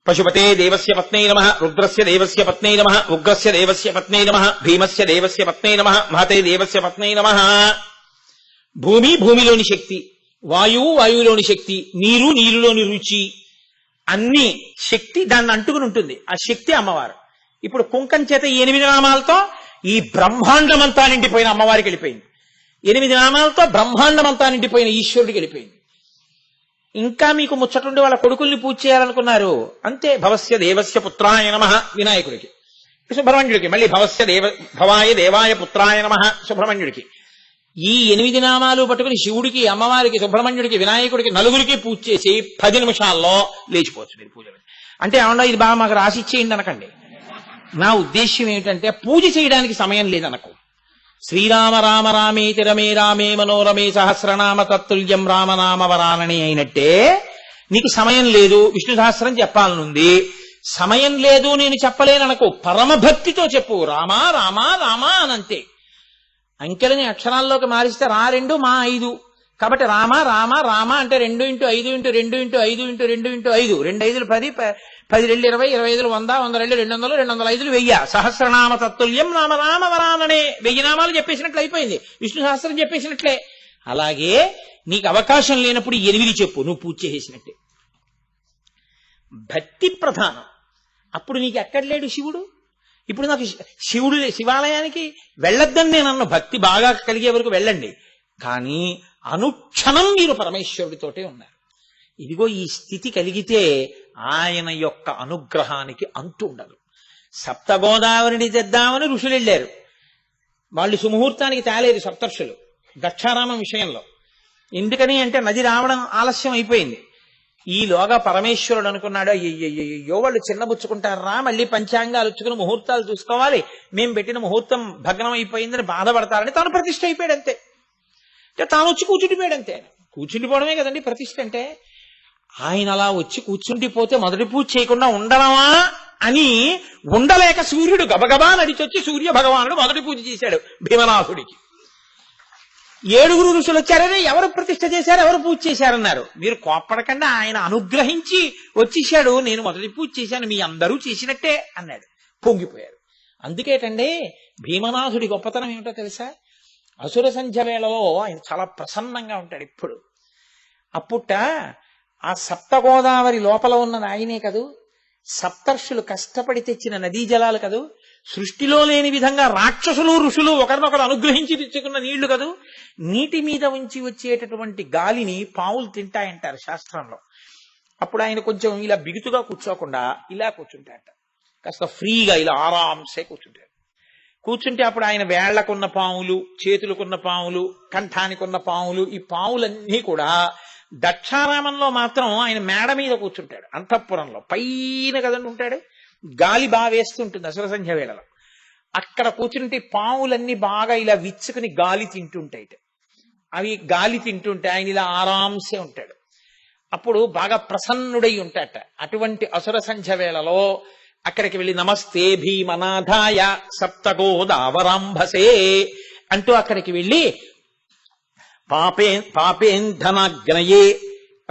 పశుపతే దేవస్య పత్నై నమః, రుద్రస్య దేవస్య పత్నై నమః, ఉగ్రస్య దేవస్య పత్నై నమః, భీమస్య దేవస్య పత్నై నమః, మహతే దేవస్య పత్నై నమః. భూమి, భూమిలోని శక్తి, వాయువు, వాయువులోని శక్తి, నీరు, నీరులోని రుచి, అన్ని శక్తి దాన్ని అంటుకుని ఉంటుంది. ఆ శక్తి అమ్మవారు. ఇప్పుడు కుంకం చేత 8 నామాలతో ఈ బ్రహ్మాండమంతా నిండిపోయిన అమ్మవారికి వెళ్ళిపోయింది. 8 నామాలతో బ్రహ్మాండమంతా నిండిపోయిన ఈశ్వరుడికి వెళ్ళిపోయింది. ఇంకా మీకు ముచ్చటుండి వాళ్ళ కొడుకుల్ని పూజ చేయాలనుకున్నారు అంతే. భవస్య దేవస్య పుత్రాయ నమః వినాయకుడికి, సుబ్రహ్మణ్యుడికి మళ్ళీ భవాయ దేవాయ పుత్రాయ నమః సుబ్రహ్మణ్యుడికి. ఈ 8 నామాలు పట్టుకుని శివుడికి, అమ్మవారికి, సుబ్రహ్మణ్యుడికి, వినాయకుడికి నలుగురికి పూజ చేసి 10 నిమిషాల్లో లేచిపోవచ్చు మీరు పూజలు. అంటే ఏమన్నా ఇది బాగా మాకు రాసి ఇచ్చేయండి అనకండి. నా ఉద్దేశ్యం ఏమిటంటే పూజ చేయడానికి సమయం లేదనకు. శ్రీరామ రామ రామేతి రమే రామే మనోరమే సహస్రనామ తత్తుల్యం రామనామ వరానని అయినట్టే నీకు సమయం లేదు, విష్ణు సహస్రం చెప్పాలనుంది, సమయం లేదు నేను చెప్పలేననుకో, పరమభక్తితో చెప్పు రామా రామా రామా అనంతే. అంకెలని అక్షరాల్లోకి మారిస్తే 2 మా 5 కాబట్టి రామ రామ రామ అంటే 2 × 5 × 2 × 5 × 2 × 5 2 5 10 10 2 20 20 5 100 100 2 200 205 1000 సహస్రనామ తత్తుల్యం రామ రామ వరాననే 1000 నామాలు చెప్పేసినట్లు అయిపోయింది. విష్ణు సహస్రం చెప్పేసినట్లే. అలాగే నీకు అవకాశం లేనప్పుడు 8 చెప్పు, నువ్వు పూజ చేసేసినట్టే. భక్తి ప్రధానం. అప్పుడు నీకు ఎక్కడ లేడు శివుడు. ఇప్పుడు నాకు శివుడు శివాలయానికి వెళ్ళొద్దని నేను అన్న, భక్తి బాగా కలిగే వరకు వెళ్ళండి, కానీ అనుక్షణం మీరు పరమేశ్వరుడితోటే ఉన్నారు. ఇదిగో ఈ స్థితి కలిగితే ఆయన యొక్క అనుగ్రహానికి అంతు ఉండదు. సప్తగోదావరిని తెద్దామని ఋషులు వెళ్ళారు. వాళ్ళు సుముహూర్తానికి తేలేదు సప్తర్షులు దక్షారామం విషయంలో. ఎందుకని అంటే నది రావడం ఆలస్యం అయిపోయింది. ఈలోగా పరమేశ్వరుడు అనుకున్నాడు, అయ్యో వాళ్ళు చిన్నబుచ్చుకుంటారా, మళ్ళీ పంచాంగాలు వచ్చుకుని ముహూర్తాలు చూసుకోవాలి, మేము పెట్టిన ముహూర్తం భగ్నం అయిపోయిందని బాధపడతారని తాను ప్రతిష్ఠ అయిపోయాడు అంతే. అంటే తాను వచ్చి కూర్చుండిపోయాడు అంతే. కూర్చుండిపోవడమే కదండి ప్రతిష్ఠ అంటే. ఆయన అలా వచ్చి కూర్చుండిపోతే మొదటి పూజ చేయకుండా ఉండడమా అని ఉండలేక సూర్యుడు గబగబా నడిచొచ్చి సూర్య భగవానుడు మొదటి పూజ చేశాడు భీమనాథుడికి. 7 ఋషులు వచ్చారని ఎవరు ప్రతిష్ఠ చేశారు, ఎవరు పూజ చేశారన్నారు. మీరు కోప్పడకుండా ఆయన అనుగ్రహించి వచ్చేసాడు, నేను మొదటి పూజ చేశాను, మీ అందరూ చేసినట్టే అన్నాడు. పొంగిపోయారు. అందుకేటండి భీమనాథుడి గొప్పతనం ఏమిటో తెలుసా? అసుర సంధ్య వేళలో ఆయన చాలా ప్రసన్నంగా ఉంటాడు ఇప్పుడు. అప్పుట ఆ సప్తగోదావరి లోపల ఉన్నది ఆయనే కదూ, సప్తర్షులు కష్టపడి తెచ్చిన నదీ జలాలు కదూ, సృష్టిలో లేని విధంగా రాక్షసులు ఋషులు ఒకరినొకరు అనుగ్రహించి తెచ్చుకున్న నీళ్లు కదూ. నీటి మీద ఉంచి వచ్చేటటువంటి గాలిని పావులు తింటాయంటారు శాస్త్రంలో. అప్పుడు ఆయన కొంచెం ఇలా బిగుతుగా కూర్చోకుండా ఇలా కూర్చుంటాట, కాస్త ఫ్రీగా ఇలా ఆరాంసే కూర్చుంటాడు. కూర్చుంటే అప్పుడు ఆయన వేళ్లకున్న పాములు, చేతులకున్న పాములు, కంఠానికున్న పాములు, ఈ పాములన్నీ కూడా దక్షారామంలో మాత్రం ఆయన మేడ మీద కూర్చుంటాడు. అంతఃపురంలో పైన కదండి ఉంటాడు, గాలి బాగా వేస్తుంటుంది అసుర సంధ్య వేళలో. అక్కడ కూర్చుంటే పాములన్నీ బాగా ఇలా విచ్చుకుని గాలి తింటుంటాయి. అవి గాలి తింటుంటే ఆయన ఇలా ఆరాంసే ఉంటాడు. అప్పుడు బాగా ప్రసన్నుడై ఉంటాట. అటువంటి అసుర సంధ్య వేళలో అక్కడికి వెళ్ళి నమస్తే భీమనాథాయ సప్తగోదావరాంభసే అంటూ అక్కడికి వెళ్ళి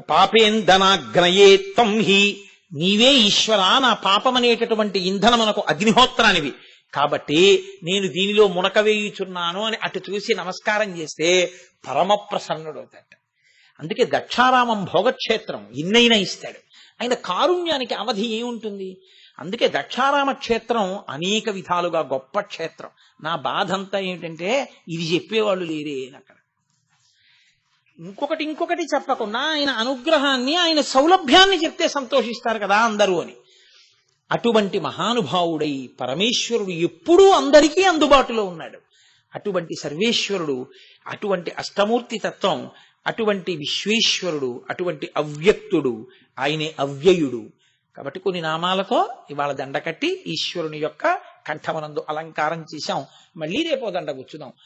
పాపేంధనాగ్నయే తం హి, నీవే ఈశ్వర, నా పాపమనేటటువంటి ఇంధనమునకు అగ్నిహోత్రానివి కాబట్టి నేను దీనిలో మునకవేయుచున్నాను అని అటు చూసి నమస్కారం చేస్తే పరమ ప్రసన్నుడవుతాడు. అందుకే దక్షారామం భోగక్షేత్రం, ఇన్నైనా ఇస్తాడు. ఆయన కారుణ్యానికి అవధి ఏముంటుంది. అందుకే దక్షారామ క్షేత్రం అనేక విధాలుగా గొప్ప క్షేత్రం. నా బాధ అంతా ఏమిటంటే ఇది చెప్పేవాళ్ళు లేరే అక్కడ. ఇంకొకటి చెప్పకుండా ఆయన అనుగ్రహాన్ని, ఆయన సౌలభ్యాన్ని చెప్తే సంతోషిస్తారు కదా అందరూ అని. అటువంటి మహానుభావుడై పరమేశ్వరుడు ఎప్పుడూ అందరికీ అందుబాటులో ఉన్నాడు. అటువంటి సర్వేశ్వరుడు, అటువంటి అష్టమూర్తి తత్వం, అటువంటి విశ్వేశ్వరుడు, అటువంటి అవ్యక్తుడు, ఆయనే అవ్యయుడు. కాబట్టి కొన్ని నామాలతో ఇవాళ దండ కట్టి ఈశ్వరుని యొక్క కంఠమనందు అలంకారం చేశాం. మళ్ళీ రేపో దండ కూర్చుదాం.